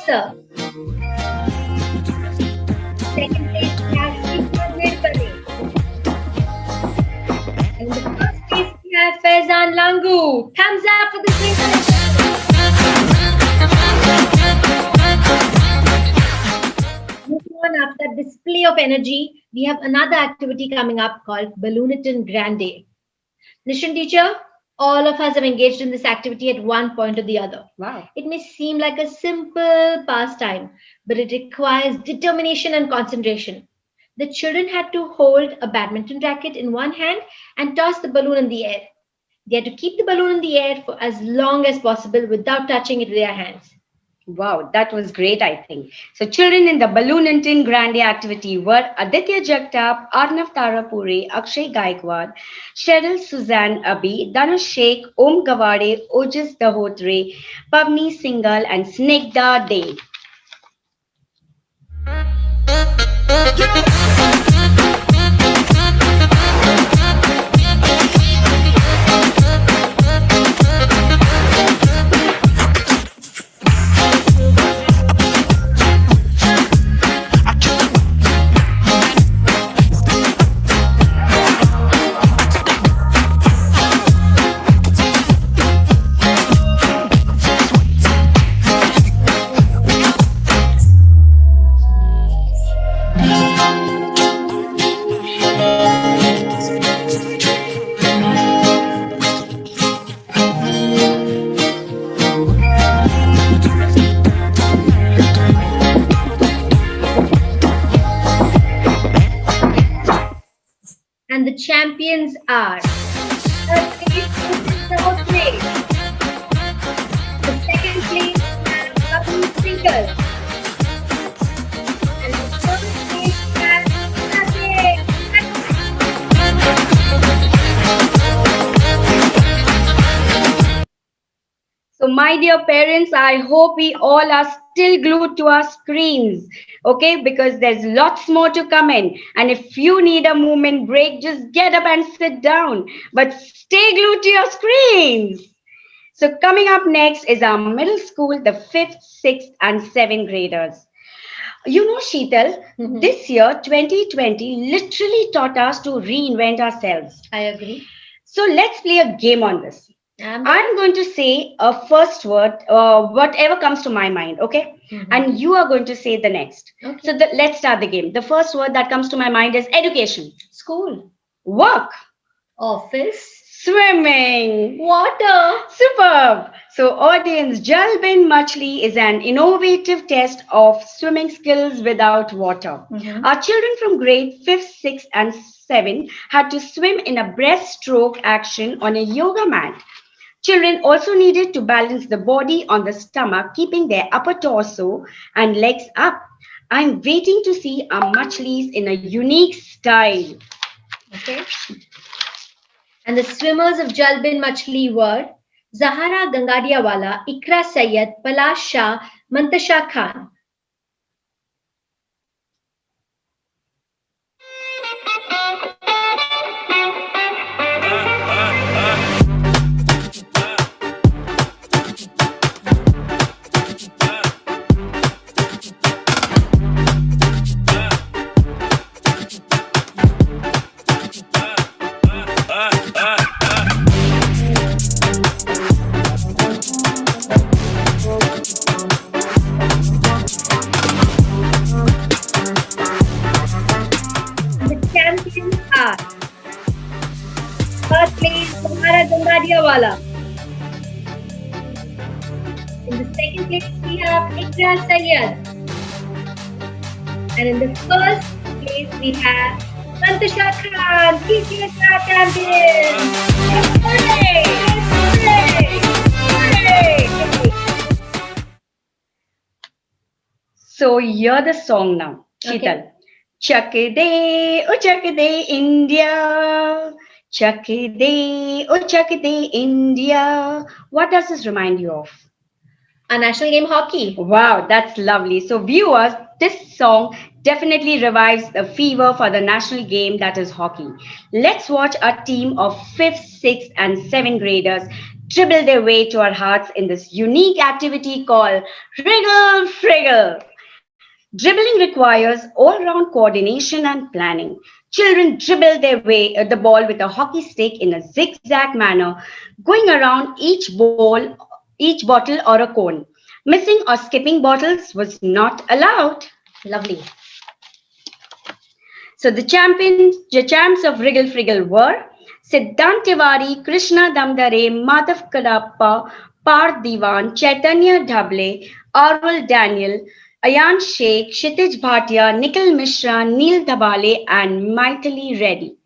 Sir. Second place we have Shrikant Nidbane. And in the first place we have Faizan Langu. Thumbs up for the Moving on, after that display of energy, we have another activity coming up called Balloonaton Grande. Nishan teacher, all of us have engaged in this activity at one point or the other. Wow. It may seem like a simple pastime, but it requires determination and concentration. The children had to hold a badminton racket in one hand and toss the balloon in the air. They had to keep the balloon in the air for as long as possible without touching it with their hands. Wow, that was great, I think. So children in the Balloonaton Grande activity were Aditya Jagtap, Arnav Tarapure, Akshay Gaikwad, Cheryl Suzanne Abi, Dhanush Sheikh, Om Gawade, Ojas Dahotre, Pavni Singhal, and Snigdha Dey. And the champions are third place South place. The second place has Pavni Singhal. And the third place has So, my dear parents, I hope we all are still glued to our screens, okay? Because there's lots more to come in. And if you need a movement break, just get up and sit down. But stay glued to your screens. So, coming up next is our middle school, the 5th, 6th, and 7th graders. You know, Sheetal, this year, 2020, literally taught us to reinvent ourselves. I agree. So, let's play a game on this. I'm going to say a first word, whatever comes to my mind, okay? And you are going to say the next. Okay. So let's start the game. The first word that comes to my mind is education. School. Work. Office. Swimming. Water. Superb. So audience, Jal Bin Machli is an innovative test of swimming skills without water. Our children from grade 5th, 6th, and 7th had to swim in a breaststroke action on a yoga mat. Children also needed to balance the body on the stomach, keeping their upper torso and legs up. I'm waiting to see our Machlis in a unique style. Okay. And the swimmers of Jalbin Machli were Zahara Gangadiawala, Ikra Sayyed, Palash Shah, Mantasha Khan. Boriawala. In the second place, we have Ikra Sayed. And in the first place, we have Santusha Khan, PCSR champion. Hooray! Hooray! Hooray! So hear the song now, Sheetal. Okay. Chak de, oh chak de India. Chak de, oh chak de India. What does this remind you of? Our national game hockey. Wow, that's lovely. So, viewers, this song definitely revives the fever for the national game that is hockey. Let's watch a team of 5th, 6th, and 7th graders dribble their way to our hearts in this unique activity called Wriggle Friggle. Dribbling requires all round coordination and planning. Children dribble their way the ball with a hockey stick in a zigzag manner, going around each bottle or a cone. Missing or skipping bottles was not allowed. Lovely. So the champs of Wriggle Friggle were Siddhant Tiwari, Krishna Damdare, Madhav Kadappa, Parth Diwan, Chaitanya Dhable, Arul Daniel, Ayan Sheikh, Kshitij Bhatia, Nikhil Mishra, Neil Dhabale, and Maithili Reddy.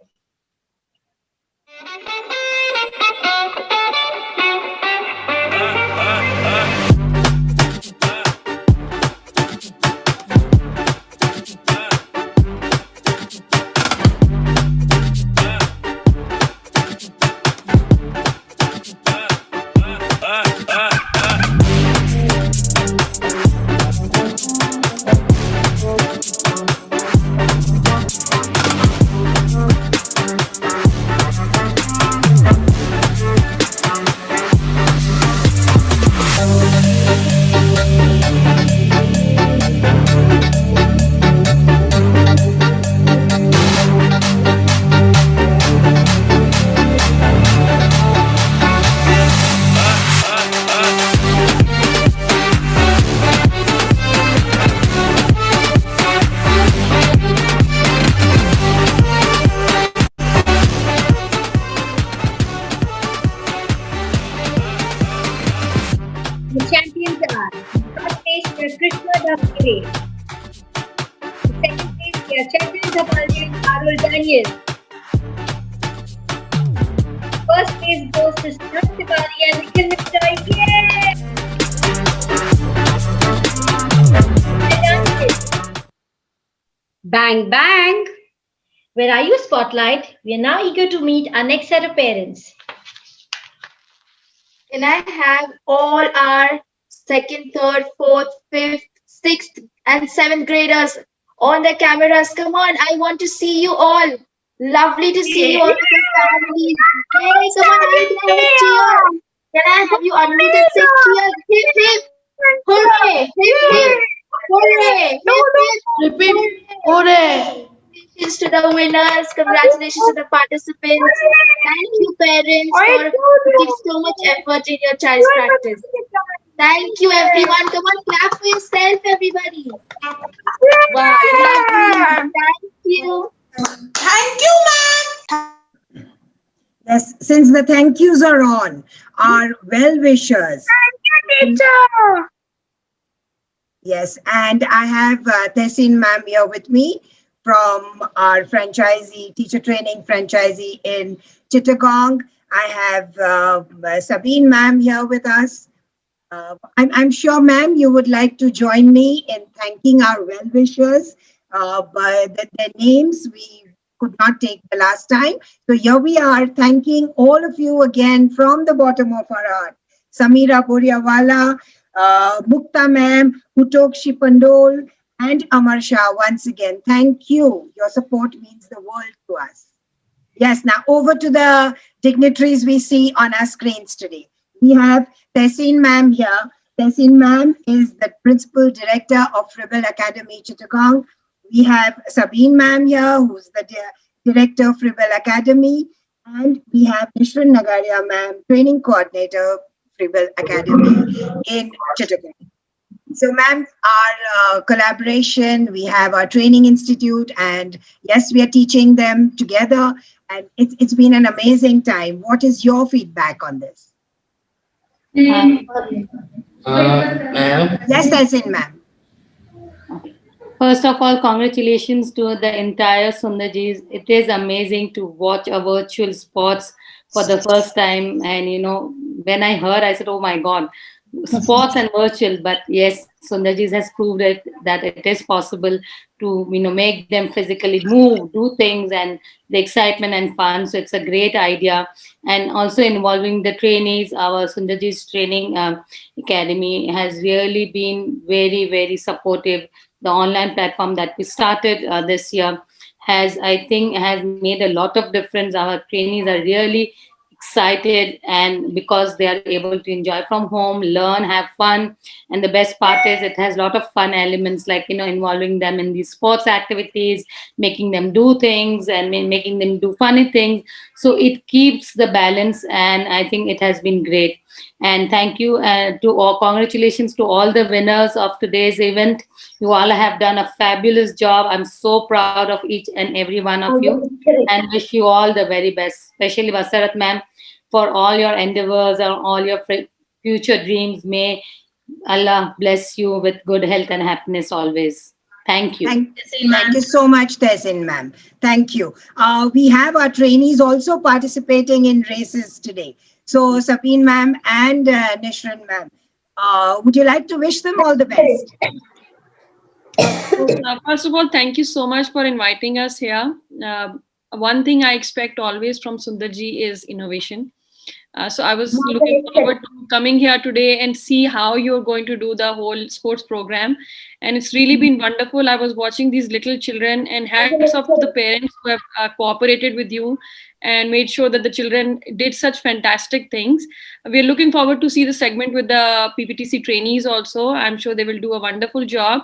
The champions are first place we are Krishna Dhamire. The second place we are Chaitanya Dhabale and Arul Daniel. First place goes to Siddhant Tiwari and Nikhil Mishra. Yay! Bang, bang! Where are you, Spotlight? We are now eager to meet our next set of parents. Can I have all our second, third, fourth, fifth, sixth, and seventh graders on the cameras? Come on, I want to see you all. Lovely to see you all with your families. Hey, come on, I can cheer. Can I have you unmuted? Say cheer. Hip, hip. Hooray. Hip, hip. Hooray. Hip, hip. Hooray. Congratulations to the winners. Congratulations to the participants. Thank you, parents, for putting so much effort in your child's practice. Thank you, everyone. Come on, clap for yourself, everybody. Wow, lovely. Thank you. Thank you, ma'am. Yes, since the thank yous are on, our well-wishers. Thank you, teacher. Yes, and I have Tessin ma'am here with me from our teacher training franchisee in Chittagong. I have Sabine ma'am here with us. I'm sure, ma'am, you would like to join me in thanking our well-wishers. By their names, we could not take the last time. So here we are thanking all of you again from the bottom of our heart. Samira Boriawala, Mukta ma'am, Utokshi Pandol, and Amar Shah, once again, thank you. Your support means the world to us. Yes, now over to the dignitaries we see on our screens today. We have Tessin ma'am here. Tessin ma'am is the Principal Director of Rebel Academy, Chittagong. We have Sabine ma'am here, who's the Director of Rebel Academy. And we have Nishran Nagaria ma'am, Training Coordinator, Rebel Academy in Chittagong. So, ma'am, our collaboration, we have our training institute, and yes, we are teaching them together, and it's been an amazing time. What is your feedback on this? Ma'am. Yes, Tazin, ma'am. First of all, congratulations to the entire Sundarjis. It is amazing to watch a virtual sports for the first time. And when I heard, I said, "Oh my God, sports and virtual." But yes, Sundarjis has proved it that it is possible to make them physically move, do things, and the excitement and fun. So it's a great idea, and also involving the trainees. Our Sundarjis Training Academy has really been very, very supportive. The online platform that we started this year has, I think, has made a lot of difference. Our trainees are really excited, and because they are able to enjoy from home, learn, have fun. And the best part is it has a lot of fun elements, like involving them in these sports activities, making them do things, and making them do funny things. So it keeps the balance, and I think it has been great. And thank you to all, congratulations to all the winners of today's event. You all have done a fabulous job. I'm so proud of each and every one of you, and wish you all the very best, especially Vasarat ma'am, for all your endeavors and all your future dreams. May Allah bless you with good health and happiness always. Thank you. Thank you so much, Tezin, ma'am. Thank you. We have our trainees also participating in races today. So, Sabine, ma'am, and Nishran, ma'am, would you like to wish them all the best? First of all, thank you so much for inviting us here. One thing I expect always from Sundarji is innovation. So I was looking forward to coming here today and see how you're going to do the whole sports program. And it's really been wonderful. I was watching these little children, and hats off to the parents who have cooperated with you and made sure that the children did such fantastic things. We're looking forward to see the segment with the PPTC trainees also. I'm sure they will do a wonderful job.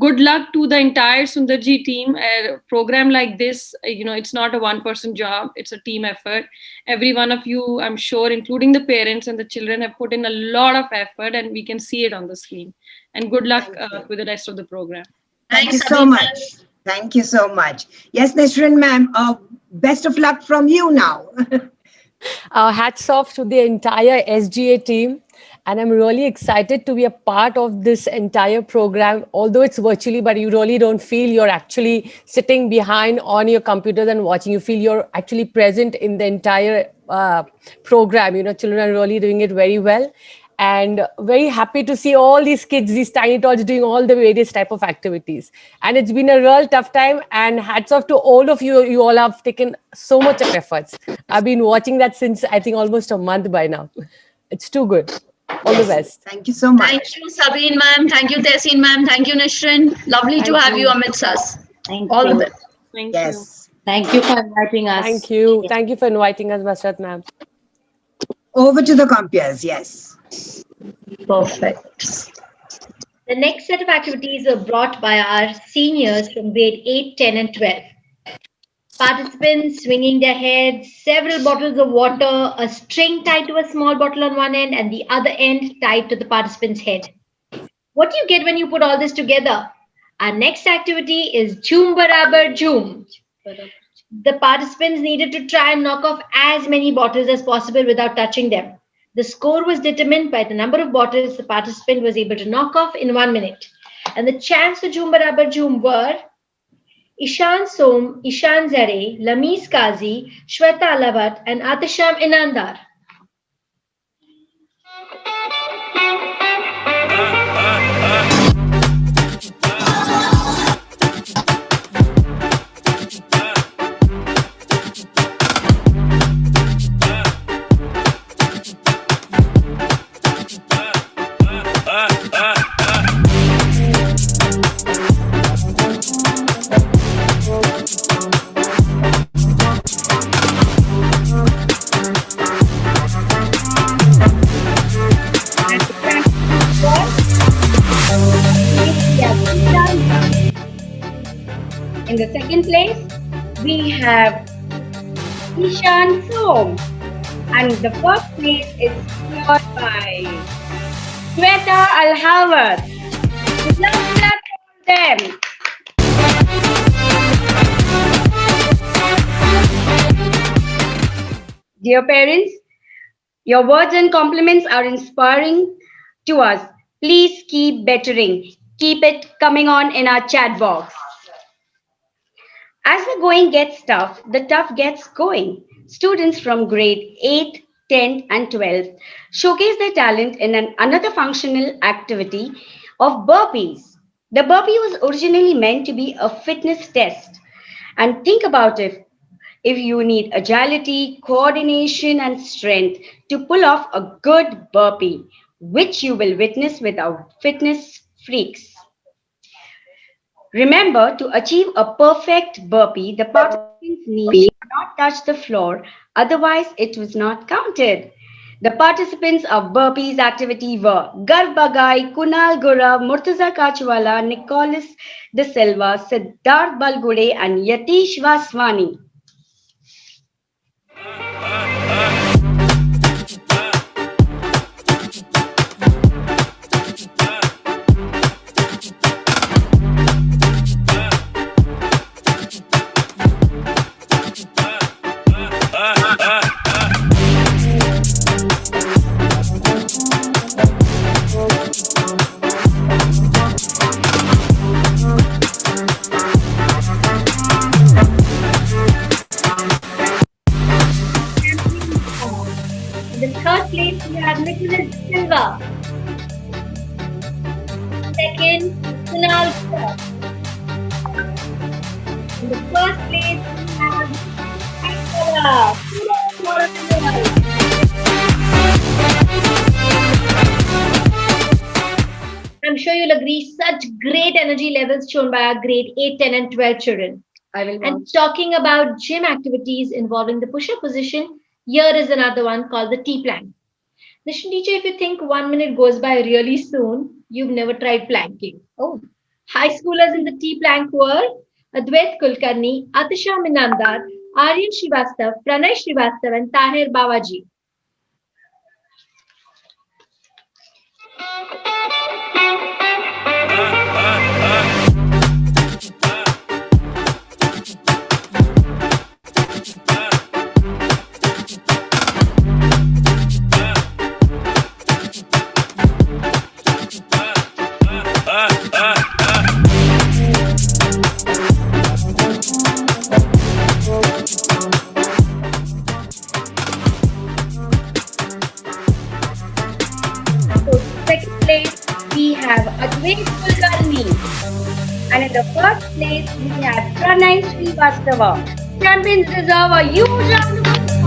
Good luck to the entire Sundarji team. A program like this, it's not a one-person job. It's a team effort. Every one of you, I'm sure, including the parents and the children, have put in a lot of effort, and we can see it on the screen. And good luck with the rest of the program. Thank you so much. Thank you so much. Yes, Nishran, ma'am, best of luck from you now. Hats off to the entire SGA team. And I'm really excited to be a part of this entire program, although it's virtually, but you really don't feel you're actually sitting behind on your computers and watching. You feel you're actually present in the entire program. Children are really doing it very well. And very happy to see all these kids, these tiny tots, doing all the various type of activities. And it's been a real tough time, and hats off to all of you. You all have taken so much of efforts. I've been watching that since, I think, almost a month by now. It's too good. All the best. Thank you so much. Thank you, Sabine ma'am. Thank you, Tessin ma'am. Thank you, Nishran. Lovely to have you amidst us. All the best. Thank yes. Thank you for inviting us. Thank you. Thank you for inviting us, Vasrat ma'am. Over to the compiers, yes. Perfect. The next set of activities were brought by our seniors from grade 8, 10, and 12. Participants swinging their heads, several bottles of water, a string tied to a small bottle on one end and the other end tied to the participant's head. What do you get when you put all this together? Our next activity is Jhoom Barabar Jhoom. The participants needed to try and knock off as many bottles as possible without touching them. The score was determined by the number of bottles the participant was able to knock off in 1 minute. And the chants for Jhoom Barabar Jhoom were Ishan Som, Ishan Zare, Lamis Kazi, Shweta Alavat, and Atisham Inandar. In the second place, we have Ishan Som. And the first place is secured by Shweta Alhawar. Love clap for them. Dear parents, your words and compliments are inspiring to us. Please keep bettering. Keep it coming on in our chat box. As the going gets tough, the tough gets going. Students from grade 8, 10, and 12 showcase their talent in another functional activity of burpees. The burpee was originally meant to be a fitness test. And think about it, if you need agility, coordination, and strength to pull off a good burpee, which you will witness with our fitness freaks. Remember, to achieve a perfect burpee, the participants need not touch the floor, otherwise, it was not counted. The participants of burpees activity were Garv Bagai, Kunal Gura, Murtaza Kachwala, Nicholas De Silva, Siddharth Balgude, and Yatish Vaswani. In the third place, we have Nicholas Silva. Second, Kunal Gupta. In the first place, we have Akala. I'm sure you'll agree, such great energy levels shown by our grade 8, 10, and 12 children. I will And talking about gym activities involving the push-up position, here is another one called the T-plank. Nishan teacher, if you think 1 minute goes by really soon, you've never tried planking. Oh. High schoolers in the T-plank were Advait Kulkarni, Atisha Minandar, Aryan Srivastav, Pranay Srivastav, and Tahir Bawaji. So, second place, we have Advait Kulkarni. And in the first place, we have Pranay Srivastava. Champions deserve a huge round of applause.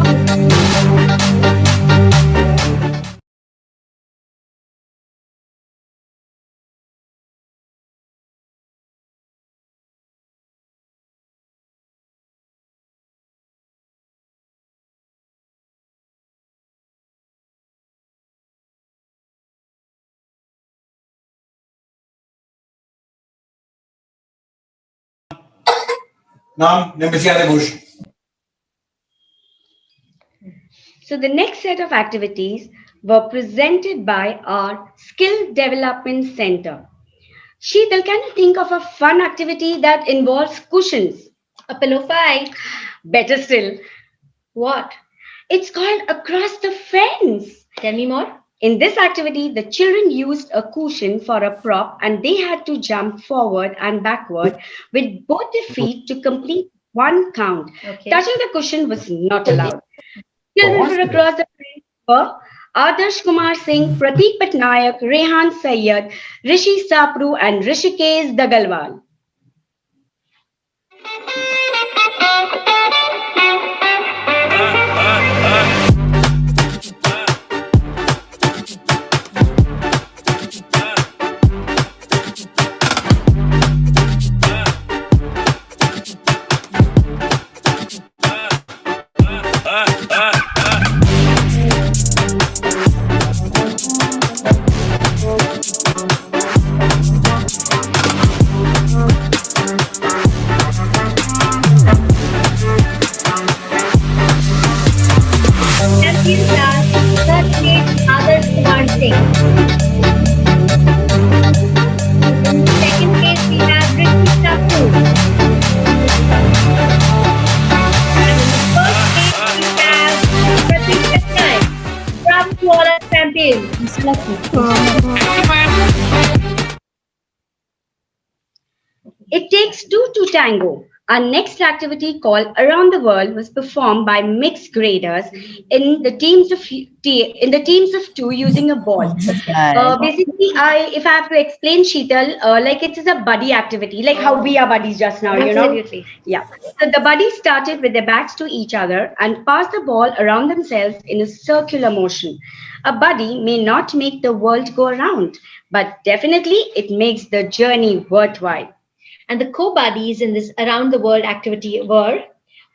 So the next set of activities were presented by our Skill Development Center. Sheetal, can you think of a fun activity that involves cushions? A pillow fight. Better still. What? It's called Across the Fence. Tell me more. In this activity, the children used a cushion for a prop and they had to jump forward and backward with both their feet to complete one count. Okay. Touching the cushion was not allowed. Children from across the fence were Adarsh Kumar Singh, Pratik Patnaik, Rehan Sayyad, Rishi Sapru, and Rishikesh Dagalwal. Champion class, third place, Adarsh Kumar Singh. to all our champions. It takes two to tango. Our next activity called Around the World was performed by mixed graders in the teams of two using a ball. Basically, if I have to explain Sheetal, like it is a buddy activity, like how we are buddies just now, you know. Absolutely. Yeah. So the buddies started with their backs to each other and passed the ball around themselves in a circular motion. A buddy may not make the world go around, but definitely it makes the journey worthwhile. And the co-buddies in this Around the World activity were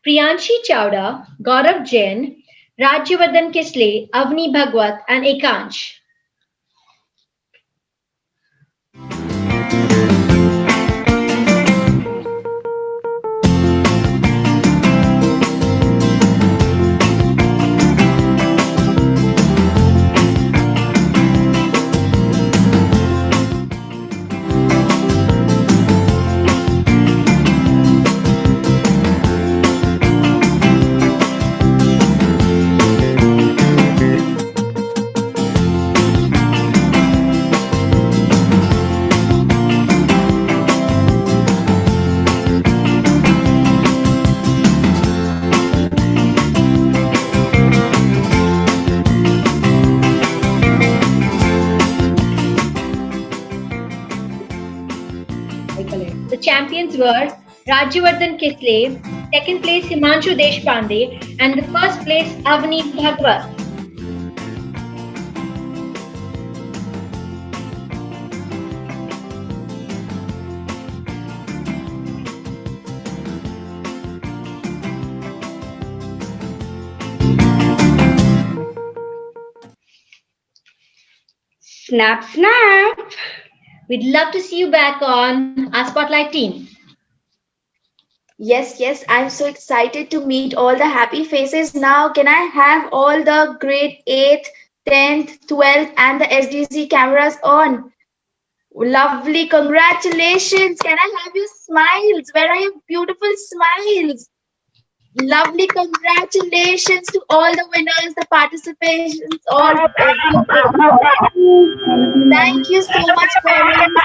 Priyanshi Chawda, Gaurav Jain, Rajyavardhan Kisle, Avni Bhagwat, and Ekansh. The champions were Rajyavardhan Kisle, second place Himanshu Deshpande, and the first place Avni Bhagwat. Snap, snap. We'd love to see you back on our Spotlight team. Yes, yes, I'm so excited to meet all the happy faces now. Can I have all the grade 8th, 10th, 12th, and the SDC cameras on? Lovely, congratulations. Can I have your smiles? Where are your beautiful smiles? Lovely, congratulations to all the winners, the participations, all. Thank you so much, parents.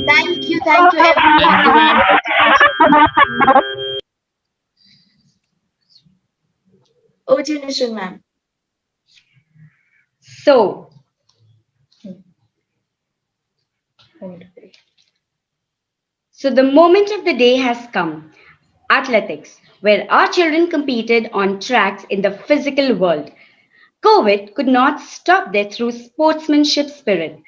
Thank you, everyone. Over to you, Nishan, ma'am. So, the moment of the day has come. Athletics, where our children competed on tracks in the physical world. COVID could not stop their through sportsmanship spirit.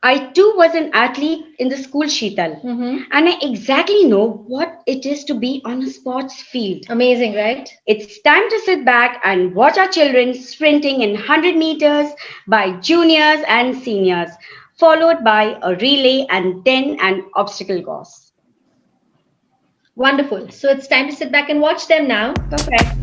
I too was an athlete in the school, Sheetal, and I exactly know what it is to be on a sports field. Amazing, right? It's time to sit back and watch our children sprinting in 100 meters by juniors and seniors, followed by a relay and then an obstacle course. Wonderful. So it's time to sit back and watch them now. Perfect.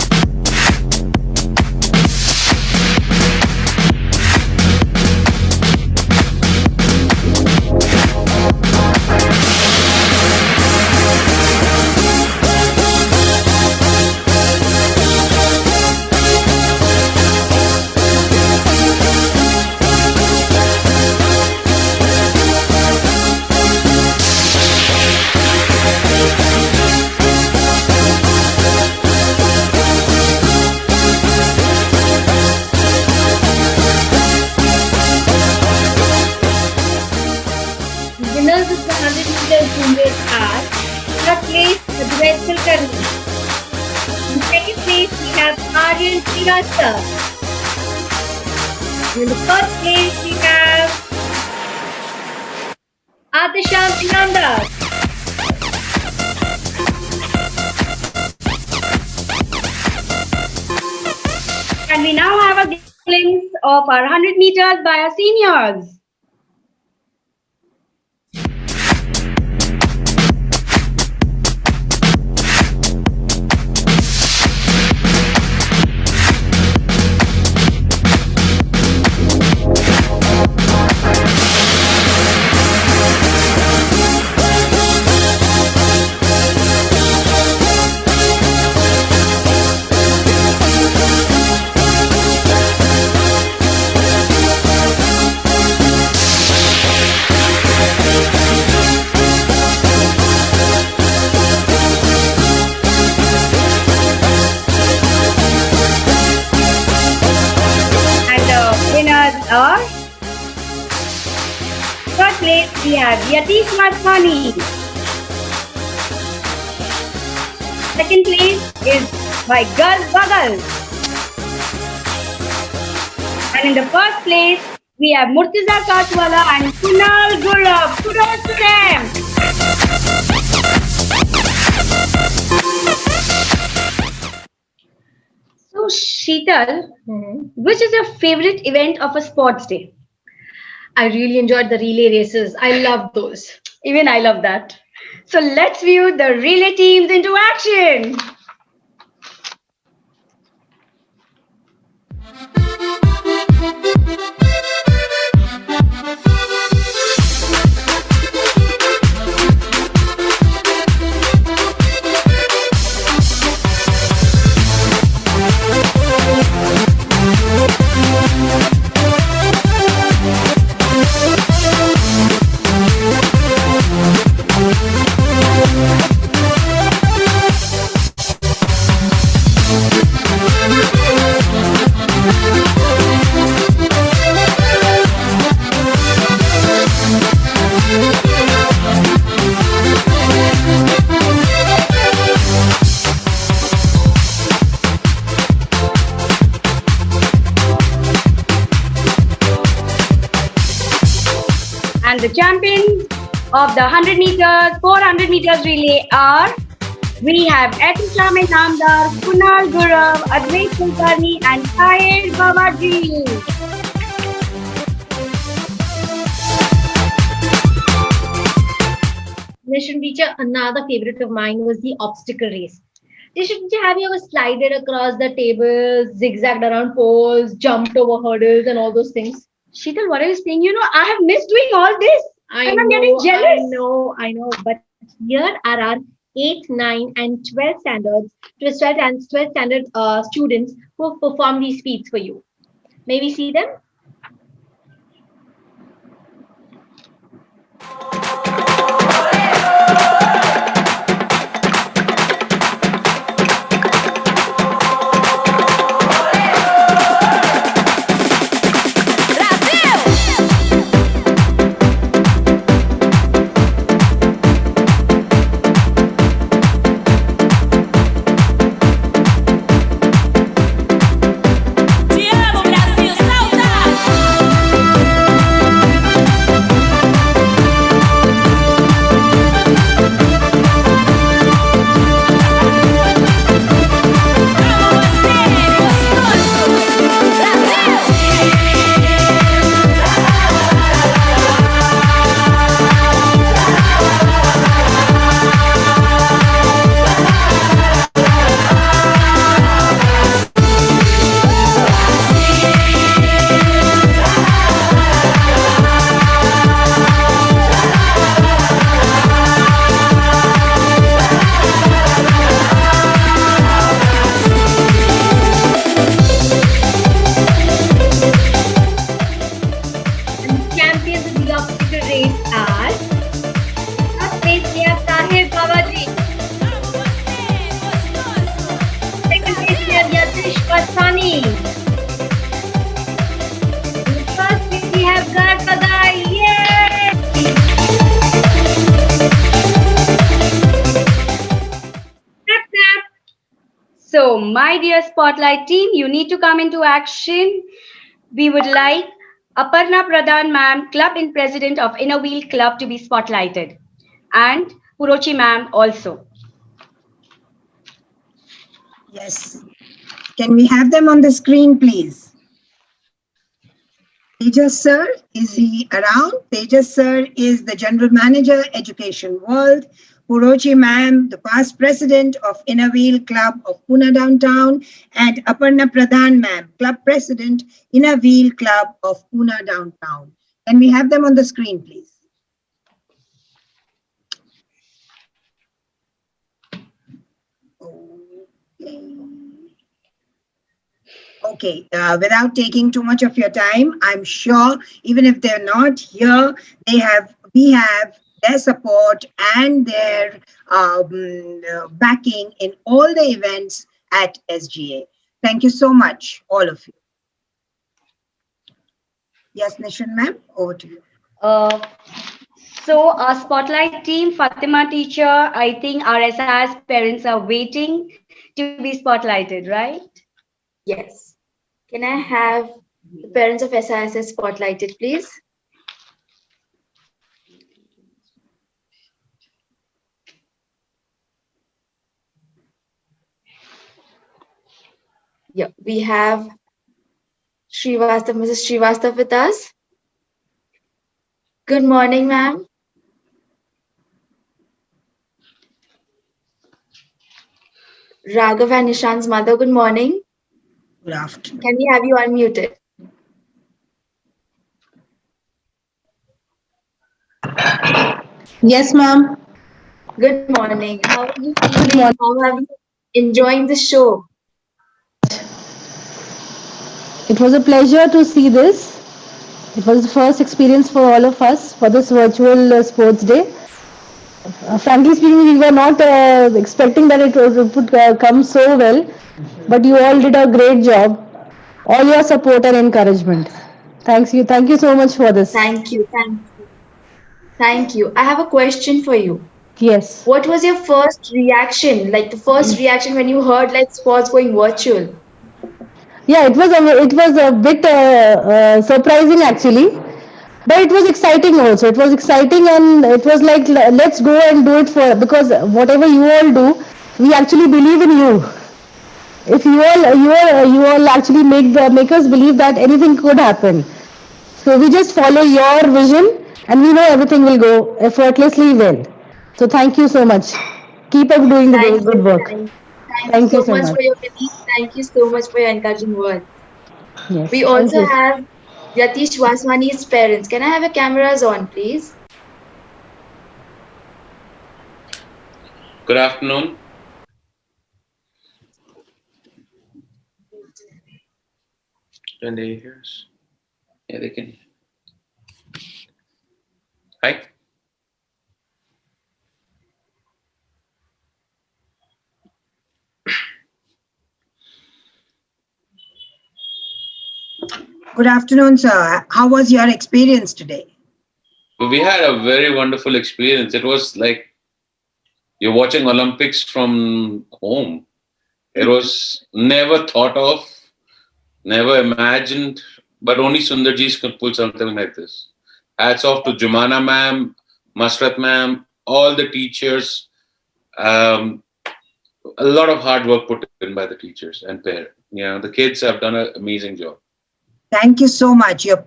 Winners of the 100 meters juniors are third place Advait Kulkarni. In second place we have Aryan Srivastava. In the first place we have Atisham Inamdar. And we now have a glimpse of our 100 meters by our seniors. are third place we have Yatish Mathani. Second place is by Girl Bagal. And in the first place, we have Murtiza Katwala and Kunal Gurab. Kudos to them. So, Sheetal, which is your favorite event of a sports day? I really enjoyed the relay races. I love those. Even I love that. So, let's view the relay teams into action. And the champions of the 100 meters, 400 meters relay are, we have Etisha Namdar, Kunal Gurav, Advait Kulkarni and Tahir Babaji. Nishant teacher, another favorite of mine was the obstacle race. Nishant teacher, have you ever slided across the tables, zigzagged around poles, jumped over hurdles and all those things? Sheetal, what are you saying? You know, I have missed doing all this. And I'm getting jealous. I know. But here are our 8, 9 and 12 standards, 12 standard students who have performed these feats for you. May we see them? So, my dear Spotlight team, you need to come into action. We would like Aparna Pradhan ma'am, Club and President of Inner Wheel Club, to be spotlighted. And Purochi ma'am also. Yes. Can we have them on the screen, please? Tejas sir, is he around? Tejas sir is the General Manager, Education World. Purochi ma'am, the past president of Inner Wheel Club of Pune Downtown, and Aparna Pradhan ma'am, Club President, Inner Wheel Club of Pune Downtown. Can we have them on the screen, please? Okay, without taking too much of your time, I'm sure even if they're not here, we have their support and their backing in all the events at SGA. Thank you so much, all of you. Yes, Nishan ma'am, over to you. Uh, so, our spotlight team, Fatima teacher, I think our SIS parents are waiting to be spotlighted, right? Yes. Can I have the parents of SISS spotlighted, please? Yeah, we have Srivastav, Mrs. Srivastav with us. Good morning, ma'am. Raghav and Nishan's mother, good morning. Good afternoon. Can we have you unmuted? Yes, ma'am. Good morning. How are you Good feeling? morning. How are you enjoying the show? It was a pleasure to see this. It was the first experience for all of us for this virtual sports day. Frankly speaking, we were not expecting that it would come so well, but you all did a great job. All your support and encouragement. Thank you so much for this. Thank you. Thank you. I have a question for you. Yes. What was your first reaction? Like the first reaction when you heard like sports going virtual? Yeah, it was a bit surprising actually, but it was exciting also. It was exciting and it was like let's go and do it for because whatever you all do, we actually believe in you. If you all actually make us believe that anything could happen. So we just follow your vision and we know everything will go effortlessly well. So thank you so much. Keep up doing the Thank good you. work. Thank you Thank you so so much much. for your belief. Thank you so much for your encouraging words. Yes, We thank also you. have Yatish Vaswani's parents. Can I have your cameras on, please? Good afternoon. Can they hear us? Yeah, they can. Hi. Good afternoon, sir. How was your experience today? We had a very wonderful experience. It was like you're watching Olympics from home. It was never thought of, never imagined, but only Sundarjis could pull something like this. Hats off to Jumana ma'am, Masrat ma'am, all the teachers. Um, a lot of hard work put in by the teachers and parents. Yeah, the kids have done an amazing job. Thank you so much. Your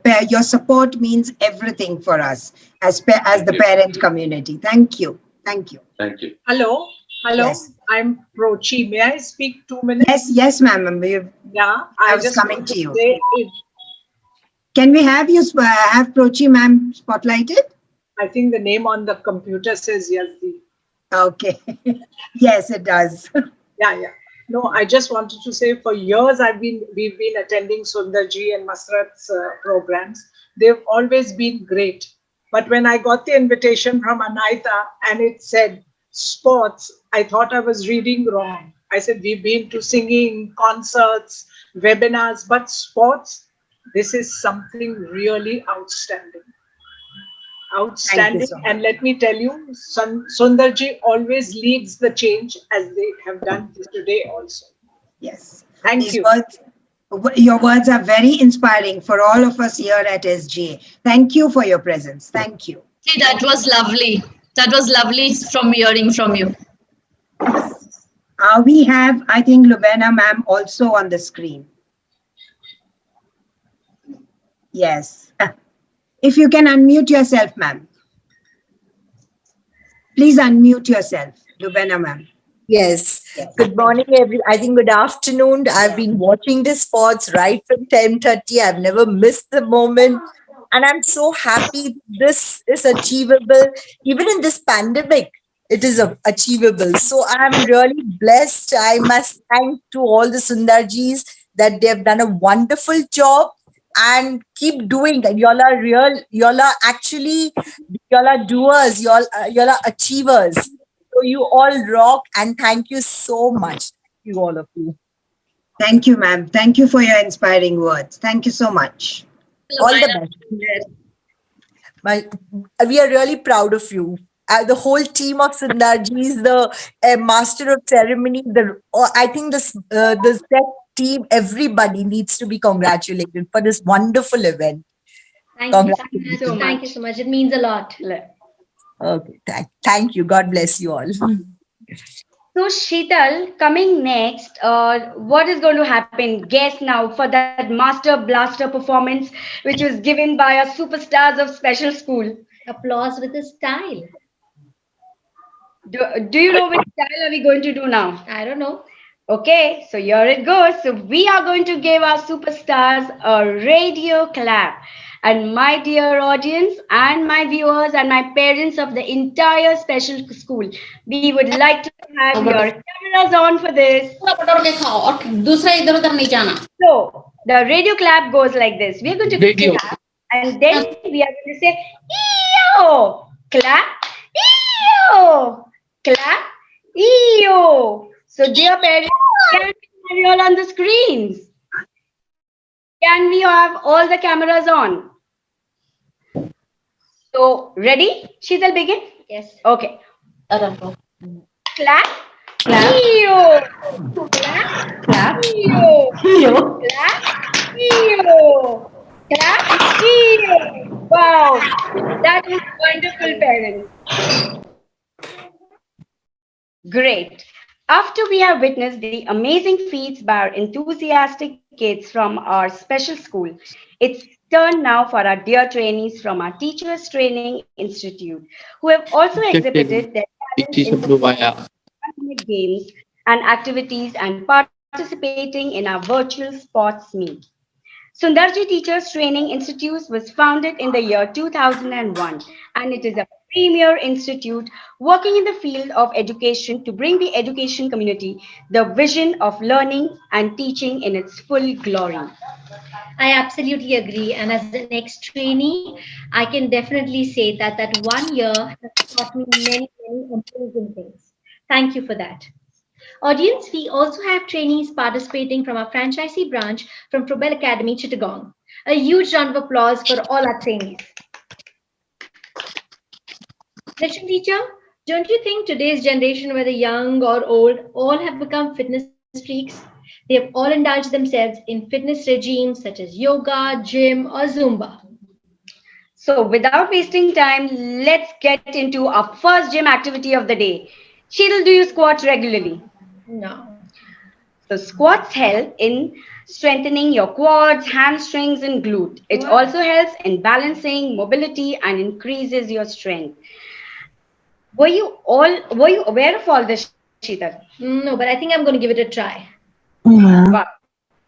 support means everything for us as Thank the you. parent community. Thank you. Thank you. Thank you. Hello, hello. Yes. I'm Prochi. May I speak 2 minutes? Yes, ma'am. Yeah, I I was just coming want to to you. say it. Can we have you have Prochi ma'am spotlighted? I think the name on the computer says Yazdi. Okay. Yes, it does. Yeah, yeah. No, I just wanted to say for years we've been attending Sundarji and Masrat's programs. They've always been great. But when I got the invitation from Anaita and it said sports, I thought I was reading wrong. I said we've been to singing, concerts, webinars, but sports, this is something really outstanding. Thank you Outstanding. so much. And let me tell you, Sundarji always leads the change as they have done today also. Yes. Thank These you. your words are very inspiring for all of us here at SGA. Thank you for your presence. Thank you. See, that was lovely. That was lovely from hearing from you. We have, I think, Lubena ma'am also on the screen. Yes. If you can unmute yourself, ma'am. Please unmute yourself, Lubena ma'am. Yes. Good morning, I think good afternoon. I've been watching the sports right from 10:30. I've never missed the moment. And I'm so happy this is achievable. Even in this pandemic, it is achievable. So I'm really blessed. I must thank to all the Sundarjis that they've done a wonderful job and keep doing. And y'all are actually, y'all are doers, y'all are achievers. So you all rock and thank you so much. Thank you, all of you. Thank you, ma'am. Thank you for your inspiring words. Thank you so much. All the best. My, we are really proud of you. The whole team of Sundarji is the master of ceremony. I think the set team, everybody needs to be congratulated for this wonderful event. Thank you so much. Congratulations. Thank you so much. It means a lot. Okay, thank you. God bless you all. So, Sheetal, coming next, what is going to happen? Guess now for that Master Blaster performance, which was given by our superstars of special school. Applause with a style. Do you know which style are we going to do now? I don't know. Okay, so here it goes. So we are going to give our superstars a radio clap. And my dear audience and my viewers and my parents of the entire special school, we would like to have your cameras on for this. So the radio clap goes like this. We are going to clap and then we are going to say, EO! Clap, EO! Clap, EO! So dear parents, can we have you all on the screens? Can we have all the cameras on? So ready? Sheetal, begin? Yes. Okay. Clap, EO! Clap, EO! Clap, EO! Clap, EO! Wow! That was wonderful, parents. Great. After we have witnessed the amazing feats by our enthusiastic kids from our special school, it's turn now for our dear trainees from our Teachers Training Institute, who have also exhibited their talent in the ultimate games and activities and participating in our virtual sports meet. Sundarji Teachers Training Institute was founded in the year 2001 and it is a premier institute working in the field of education to bring the education community the vision of learning and teaching in its full glory. I absolutely agree. And as an ex-trainee, I can definitely say that that 1 year has taught me many, many amazing things. Thank you for that. Audience, we also have trainees participating from our franchisee branch from Probel Academy, Chittagong. A huge round of applause for all our trainees. Lesson teacher, don't you think today's generation, whether young or old, all have become fitness freaks? They have all indulged themselves in fitness regimes such as yoga, gym, or Zumba. So without wasting time, let's get into our first gym activity of the day. Sheetal, do you squat regularly? No. So squats help in strengthening your quads, hamstrings, and glute. It also helps in balancing, mobility, and increases your strength. Were you aware of all this, Sheetal? No, but I think I'm going to give it a try. Wow.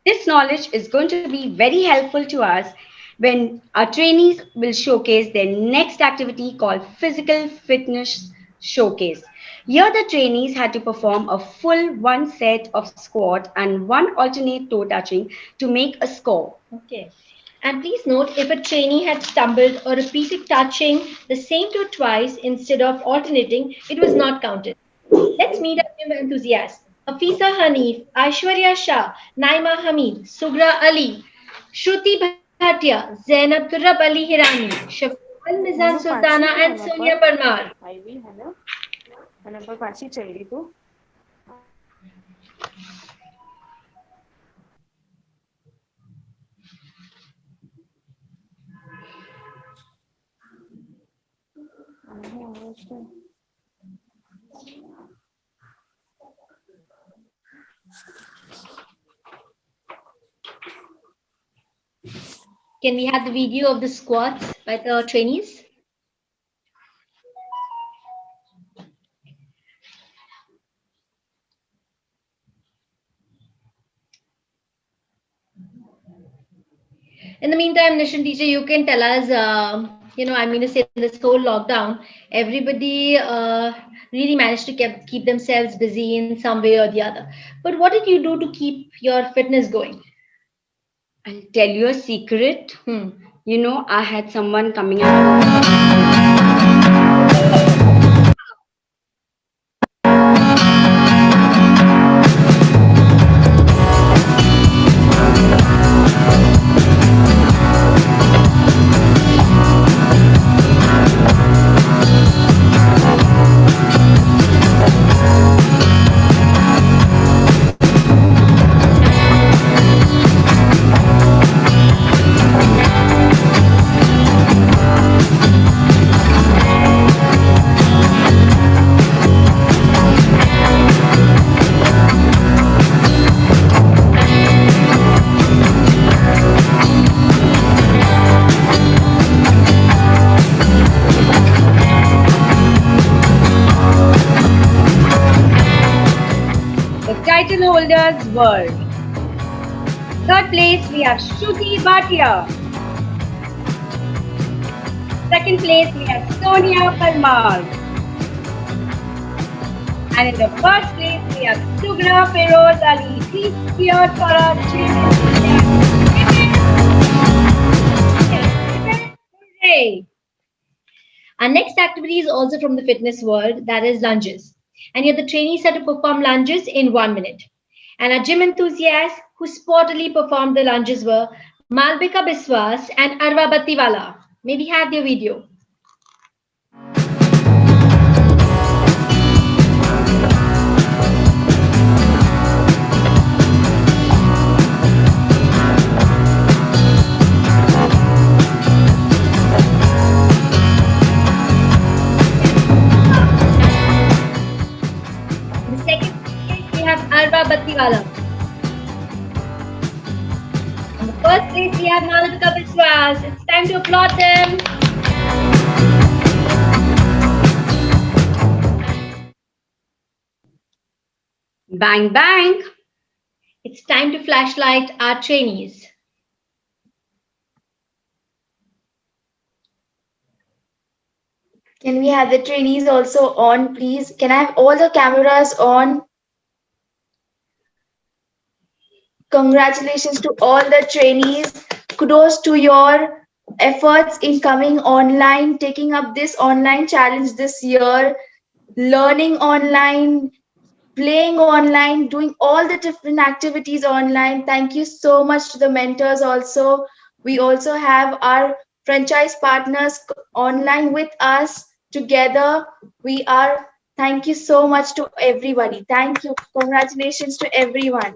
This knowledge is going to be very helpful to us when our trainees will showcase their next activity called Physical Fitness Showcase. Here, the trainees had to perform a full one set of squat and one alternate toe touching to make a score. Okay. And please note, if a trainee had stumbled or repeated touching the same toe twice instead of alternating, it was not counted. Let's meet our new enthusiasts. Afisa Hanif, Aishwarya Shah, Naima Hamid, Sugra Ali, Shruti Bhatia, Zainab Turab Ali Hirani, Shafal Mizan Sultana, and Sonia Parmar. Can we have the video of the squats by the trainees? In the meantime, Nishan teacher, you can tell us, I'm going to say this whole lockdown, everybody really managed to keep themselves busy in some way or the other. But what did you do to keep your fitness going? I'll tell you a secret. You know, I had someone coming out. shoulders world. Third place, we have Shruti Bhatia. Second place, we have Sonia Parmar. And in the first place, we have Sugra Feroz Ali. Please cheers for our Hooray! Our next activity is also from the fitness world, that is lunges. And here the trainees had to perform lunges in 1 minute. And our gym enthusiasts who sportily performed the lunges were Malvika Biswas and Arva Battiwala. May we have their video? In the second place, we have Arva Battiwala. In the first place, we have Malvika Biswas. It's time to applaud them. Bang, bang. It's time to flashlight our trainees. Can we have the trainees also on, please? Can I have all the cameras on? Congratulations to all the trainees. Kudos to your efforts in coming online, taking up this online challenge this year, learning online, playing online, doing all the different activities online. Thank you so much to the mentors also. We also have our franchise partners online with us together. Thank you so much to everybody. Thank you. Congratulations to everyone.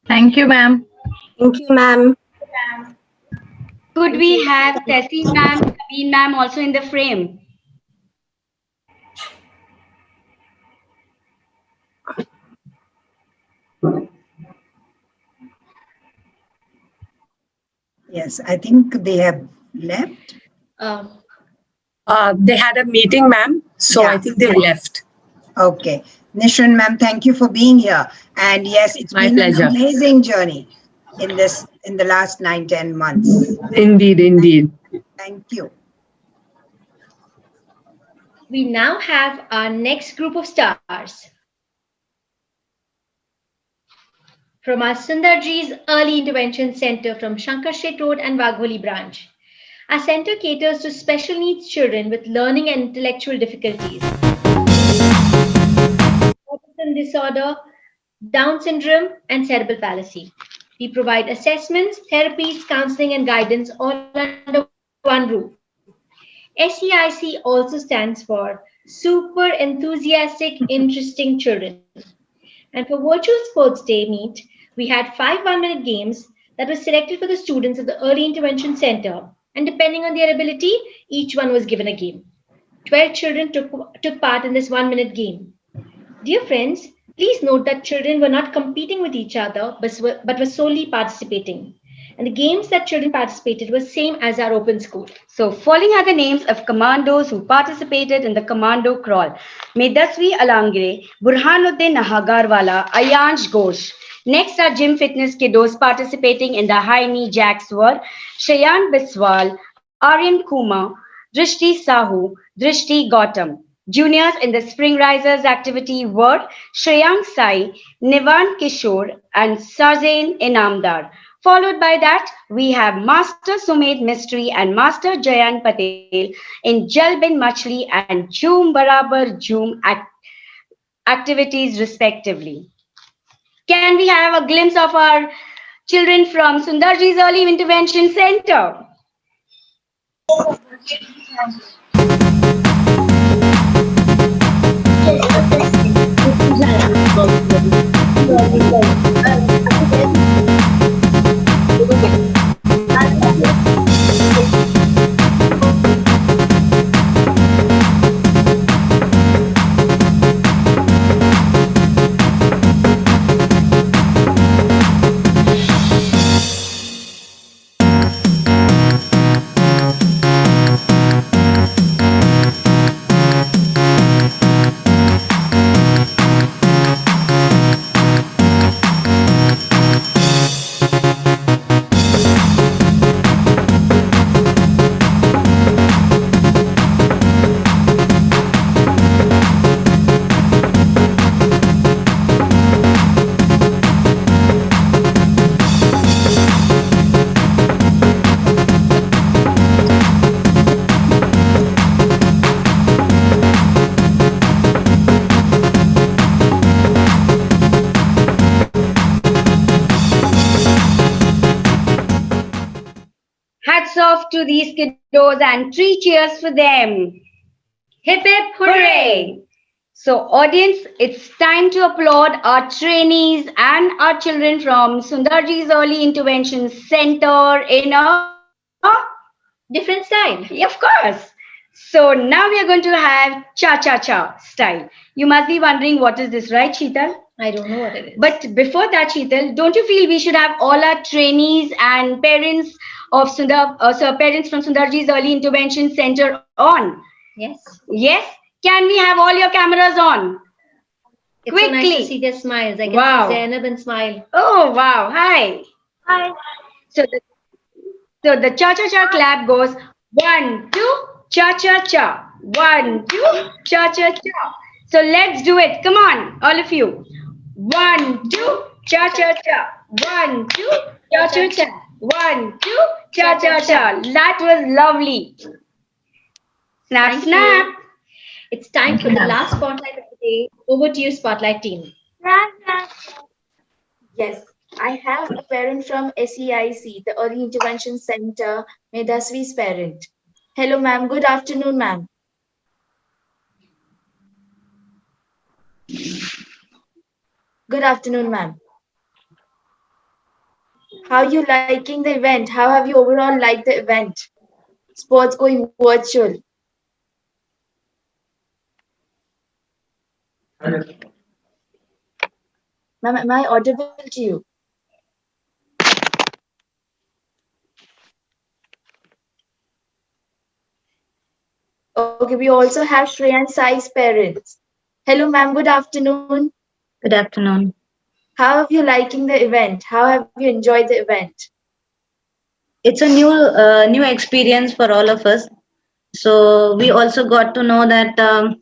Thank you, ma'am. Thank you, ma'am. Could we have Tessie ma'am, Kabeen ma'am also in the frame? Yes, I think they have left. They had a meeting, ma'am. So I think they left. Okay. Nishran, ma'am, thank you for being here. And yes, it's My been pleasure. an amazing journey in the last 9-10 months. Indeed, indeed. Thank you. We now have our next group of stars. From our Sundarji's Early Intervention Center from Shankar Shet Road and Wagholi branch. Our center caters to special needs children with learning and intellectual difficulties, autism disorder, Down syndrome, and cerebral palsy. We provide assessments, therapies, counseling, and guidance all under one roof. SEIC also stands for Super Enthusiastic Interesting Children. And for Virtual Sports Day meet, we had 5 1-minute games that were selected for the students at the Early Intervention Center. And depending on their ability, each one was given a game. 12 children took part in this 1-minute game. Dear friends, please note that children were not competing with each other, but were solely participating. And the games that children participated were same as our open school. So, following are the names of commandos who participated in the commando crawl. Medaswi Alangre, Burhanuddin Nahagarwala, Ayansh Ghosh. Next are gym fitness kiddos participating in the high knee jacks were Shayan Biswal, Aryan Kumar, Drishti Sahu, Drishti Gautam. Juniors in the Spring Risers activity were Shreyang Sai, Nivan Kishore, and Sarzain Inamdar. Followed by that, we have Master Sumit Mistry and Master Jayan Patel in Jal Bin Machli and Joom Barabar Joom activities respectively. Can we have a glimpse of our children from Sundarji's Early Intervention Center? Hats off to these kiddos and three cheers for them. Hip hip hooray! So, audience, it's time to applaud our trainees and our children from Sundarji's Early Intervention Center in a different style. Yeah, of course. So, now we are going to have cha cha cha style. You must be wondering what is this, right, Sheetal? I don't know what it is. But before that, Sheetal, don't you feel we should have all our trainees and parents of parents from Sundarji's Early Intervention Center on? Yes. Yes? Can we have all your cameras on? It's quickly. So nice to see their smiles. I can see Zainab and smile. Oh, wow. Hi. Hi. So the, so the cha-cha-cha clap goes 1, 2, cha-cha-cha. 1, 2, cha-cha-cha. So let's do it. Come on, all of you. 1, 2, cha-cha-cha. 1, 2, cha-cha-cha. 1, 2, cha-cha-cha. That was lovely. Snap, snap. It's time for the last spotlight of the day. Over to you, Spotlight team. Yes, I have a parent from SEIC, the Early Intervention Center, Medhasvi's parent. Hello, ma'am. Good afternoon, ma'am. Good afternoon, ma'am. How are you liking the event? How have you overall liked the event? Sports going virtual. Ma'am, am I audible to you? Okay, we also have Shreya and Sai's parents. Hello, ma'am. Good afternoon. Good afternoon. How have you liking the event? How have you enjoyed the event? It's a new experience for all of us. So we also got to know that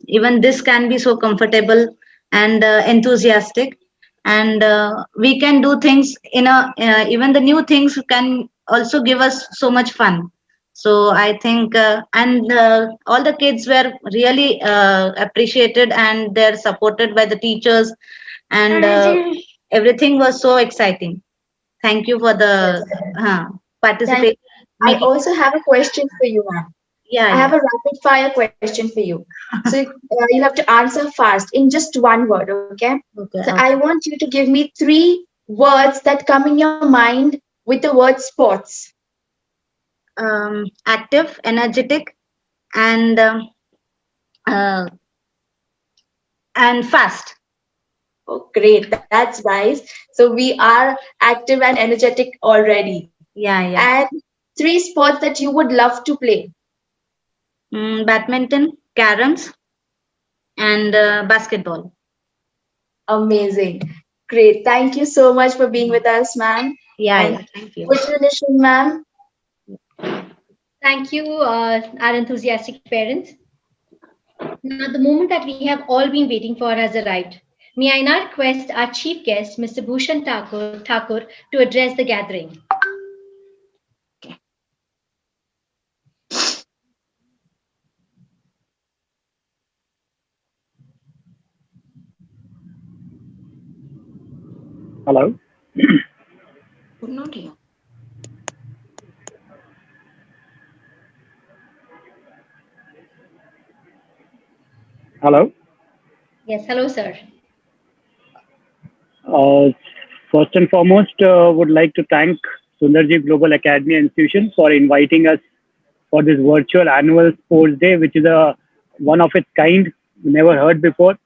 even this can be so comfortable and enthusiastic, and we can do things in a even the new things can also give us so much fun. So I think and all the kids were really appreciated and they're supported by the teachers, and everything was so exciting. Thank you for the participation. I also have a question for you, ma'am. Yeah, I have a rapid fire question for you. So you'll have to answer fast in just one word, okay? Okay. So I want you to give me three words that come in your mind with the word sports. Active, energetic, and uh, and fast. Oh, great. That's nice. So we are active and energetic already. Yeah, yeah. And three sports that you would love to play. Badminton, caroms, and basketball. Amazing. Great. Thank you so much for being with us, ma'am. Yeah, and yeah. Thank you. Good tradition, ma'am. Thank you, our enthusiastic parents. Now, the moment that we have all been waiting for has arrived. May I now request our chief guest, Mr. Bhushan Thakur, to address the gathering. Hello. Not here. Hello. Yes, hello, sir. Uh, First and foremost, would like to thank Sundarji Global Academy Institution for inviting us for this virtual annual sports day, which is a one of its kind, never heard before,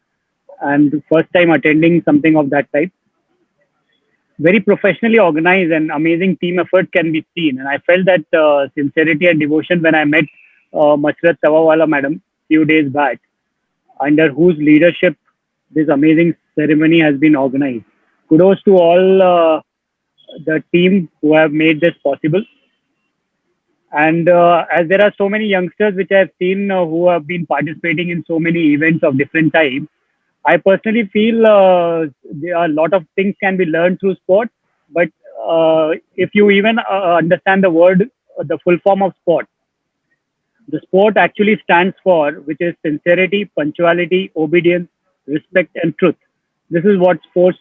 and first time attending something of that type. Very professionally organized and amazing team effort can be seen, and I felt that sincerity and devotion when I met Masrat Tawawala madam few days back, under whose leadership this amazing ceremony has been organized. Kudos to all the team who have made this possible. And as there are so many youngsters which I have seen who have been participating in so many events of different types, I personally feel there are a lot of things can be learned through sport. But if you even understand the word, the full form of sport, the sport actually stands for, which is sincerity, punctuality, obedience, respect, and truth. This is what sports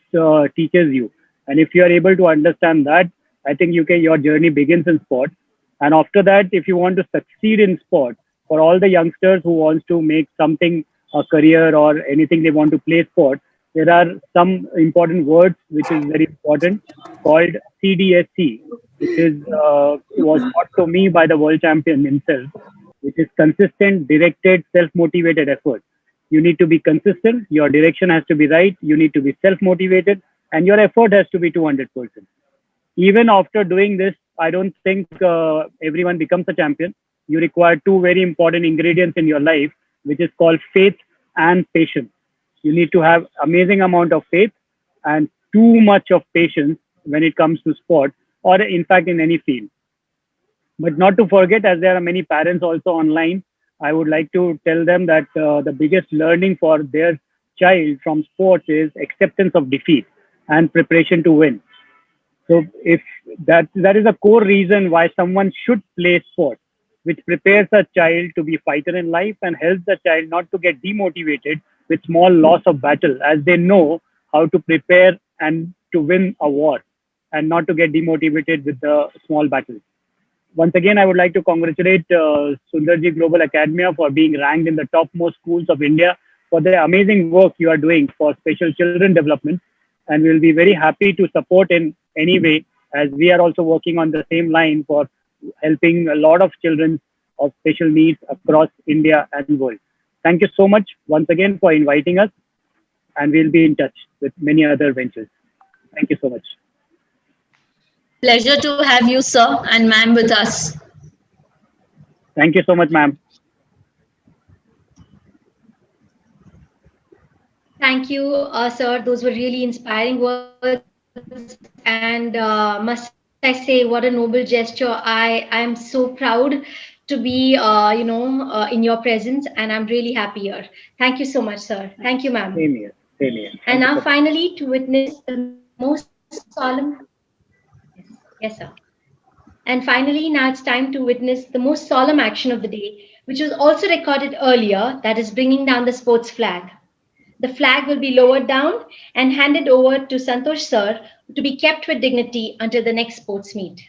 teaches you. And if you are able to understand that, I think your journey begins in sport. And after that, if you want to succeed in sport, for all the youngsters who wants to make something a career or anything they want to play sport, there are some important words which is very important called CDSC, which is was taught to me by the world champion himself, which is consistent, directed, self-motivated effort. You need to be consistent. Your direction has to be right. You need to be self-motivated, and your effort has to be 200%. Even after doing this, I don't think everyone becomes a champion. You require two very important ingredients in your life, which is called faith and patience. You need to have amazing amount of faith and too much of patience when it comes to sport or in fact in any field. But not to forget, as there are many parents also online, I would like to tell them that the biggest learning for their child from sports is acceptance of defeat and preparation to win. So if that is a core reason why someone should play sport, which prepares a child to be a fighter in life and helps the child not to get demotivated with small loss of battle, as they know how to prepare and to win a war, and not to get demotivated with the small battles. Once again, I would like to congratulate Sundarji Global Academia for being ranked in the topmost schools of India for the amazing work you are doing for special children development. And we will be very happy to support in any way, as we are also working on the same line for helping a lot of children of special needs across India and world. Thank you so much once again for inviting us, and we'll be in touch with many other ventures. Thank you so much. Pleasure to have you, sir, and ma'am with us. Thank you so much, ma'am. Thank you, sir. Those were really inspiring words. And must I say, what a noble gesture. I am so proud to be, in your presence, and I'm really happy here. Thank you so much, sir. Thank you, ma'am. Same here. Same here. And Thank now, you so much. finally, to witness the most solemn. Yes, sir. And finally, now it's time to witness the most solemn action of the day, which was also recorded earlier, that is bringing down the sports flag. The flag will be lowered down and handed over to Santosh sir to be kept with dignity until the next sports meet.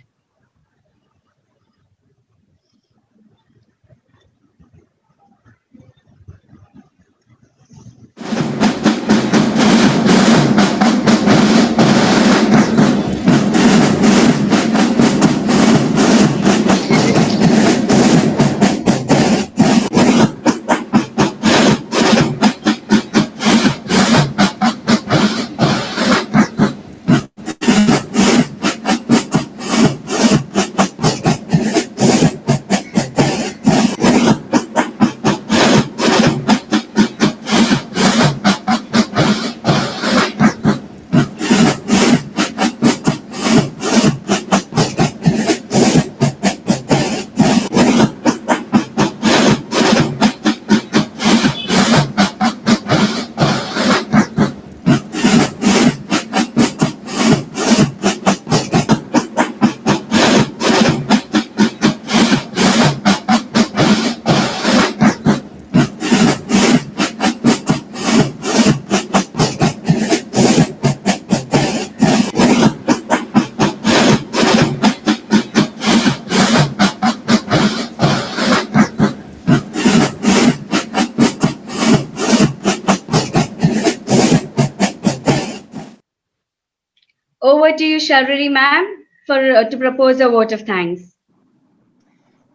Over to you, Sharvari ma'am, for to propose a vote of thanks.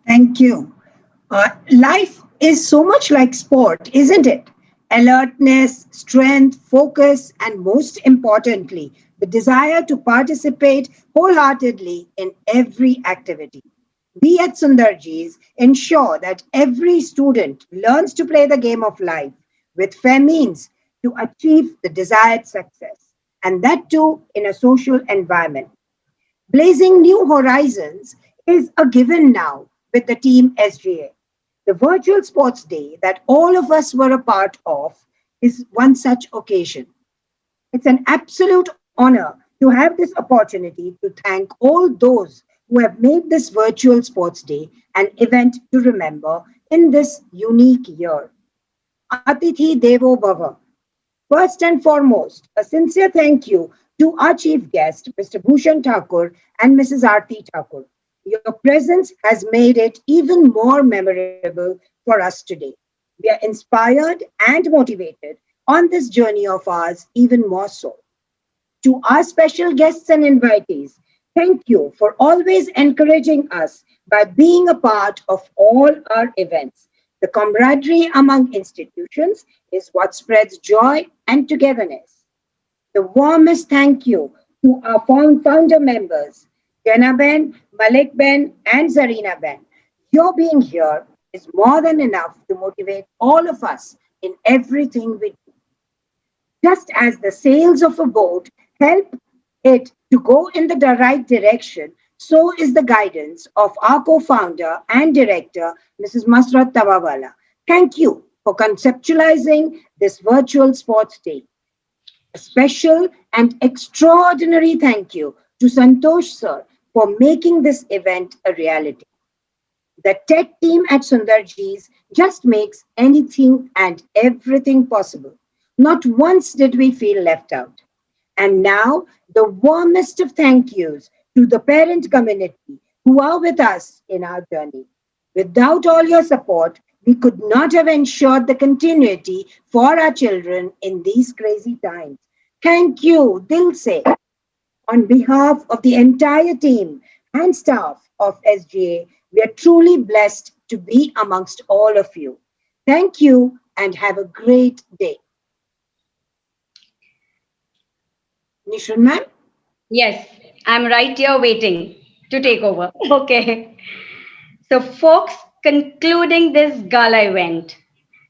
Thank you. Life is so much like sport, isn't it? Alertness, strength, focus, and most importantly, the desire to participate wholeheartedly in every activity. We at Sundarjis ensure that every student learns to play the game of life with fair means to achieve the desired success, and that too in a social environment. Blazing new horizons is a given now with the team SGA. The virtual sports day that all of us were a part of is one such occasion. It's an absolute honor to have this opportunity to thank all those who have made this virtual sports day an event to remember in this unique year. Atithi Devo Bhava. First and foremost, a sincere thank you to our chief guest, Mr. Bhushan Thakur and Mrs. Aarti Thakur. Your presence has made it even more memorable for us today. We are inspired and motivated on this journey of ours even more so. To our special guests and invitees, thank you for always encouraging us by being a part of all our events. The camaraderie among institutions is what spreads joy and togetherness. The warmest thank you to our founder members, Jana Ben, Malik Ben, and Zarina Ben. Your being here is more than enough to motivate all of us in everything we do. Just as the sails of a boat help it to go in the right direction, so is the guidance of our co founder and director, Mrs. Masrat Tawawala. Thank you for conceptualizing this virtual sports day. A special and extraordinary thank you to Santosh sir for making this event a reality. The tech team at Sundarji's just makes anything and everything possible. Not once did we feel left out. And now, the warmest of thank yous to the parent community who are with us in our journey. Without all your support, we could not have ensured the continuity for our children in these crazy times. Thank you, Dil se. On behalf of the entire team and staff of SGA, we are truly blessed to be amongst all of you. Thank you and have a great day. Nishran ma'am? Yes, I'm right here waiting to take over. Okay. So, folks, concluding this gala event,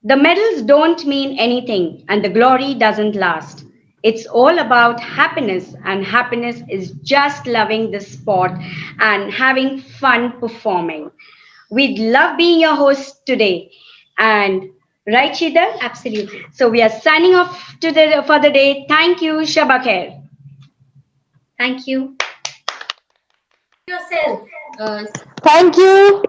the medals don't mean anything and the glory doesn't last. It's all about happiness, and happiness is just loving the sport and having fun performing. We'd love being your host today. And right, Shidal? Absolutely. So we are signing off for the day. Thank you. Shabba khair. Thank you. Yourself. Thank you.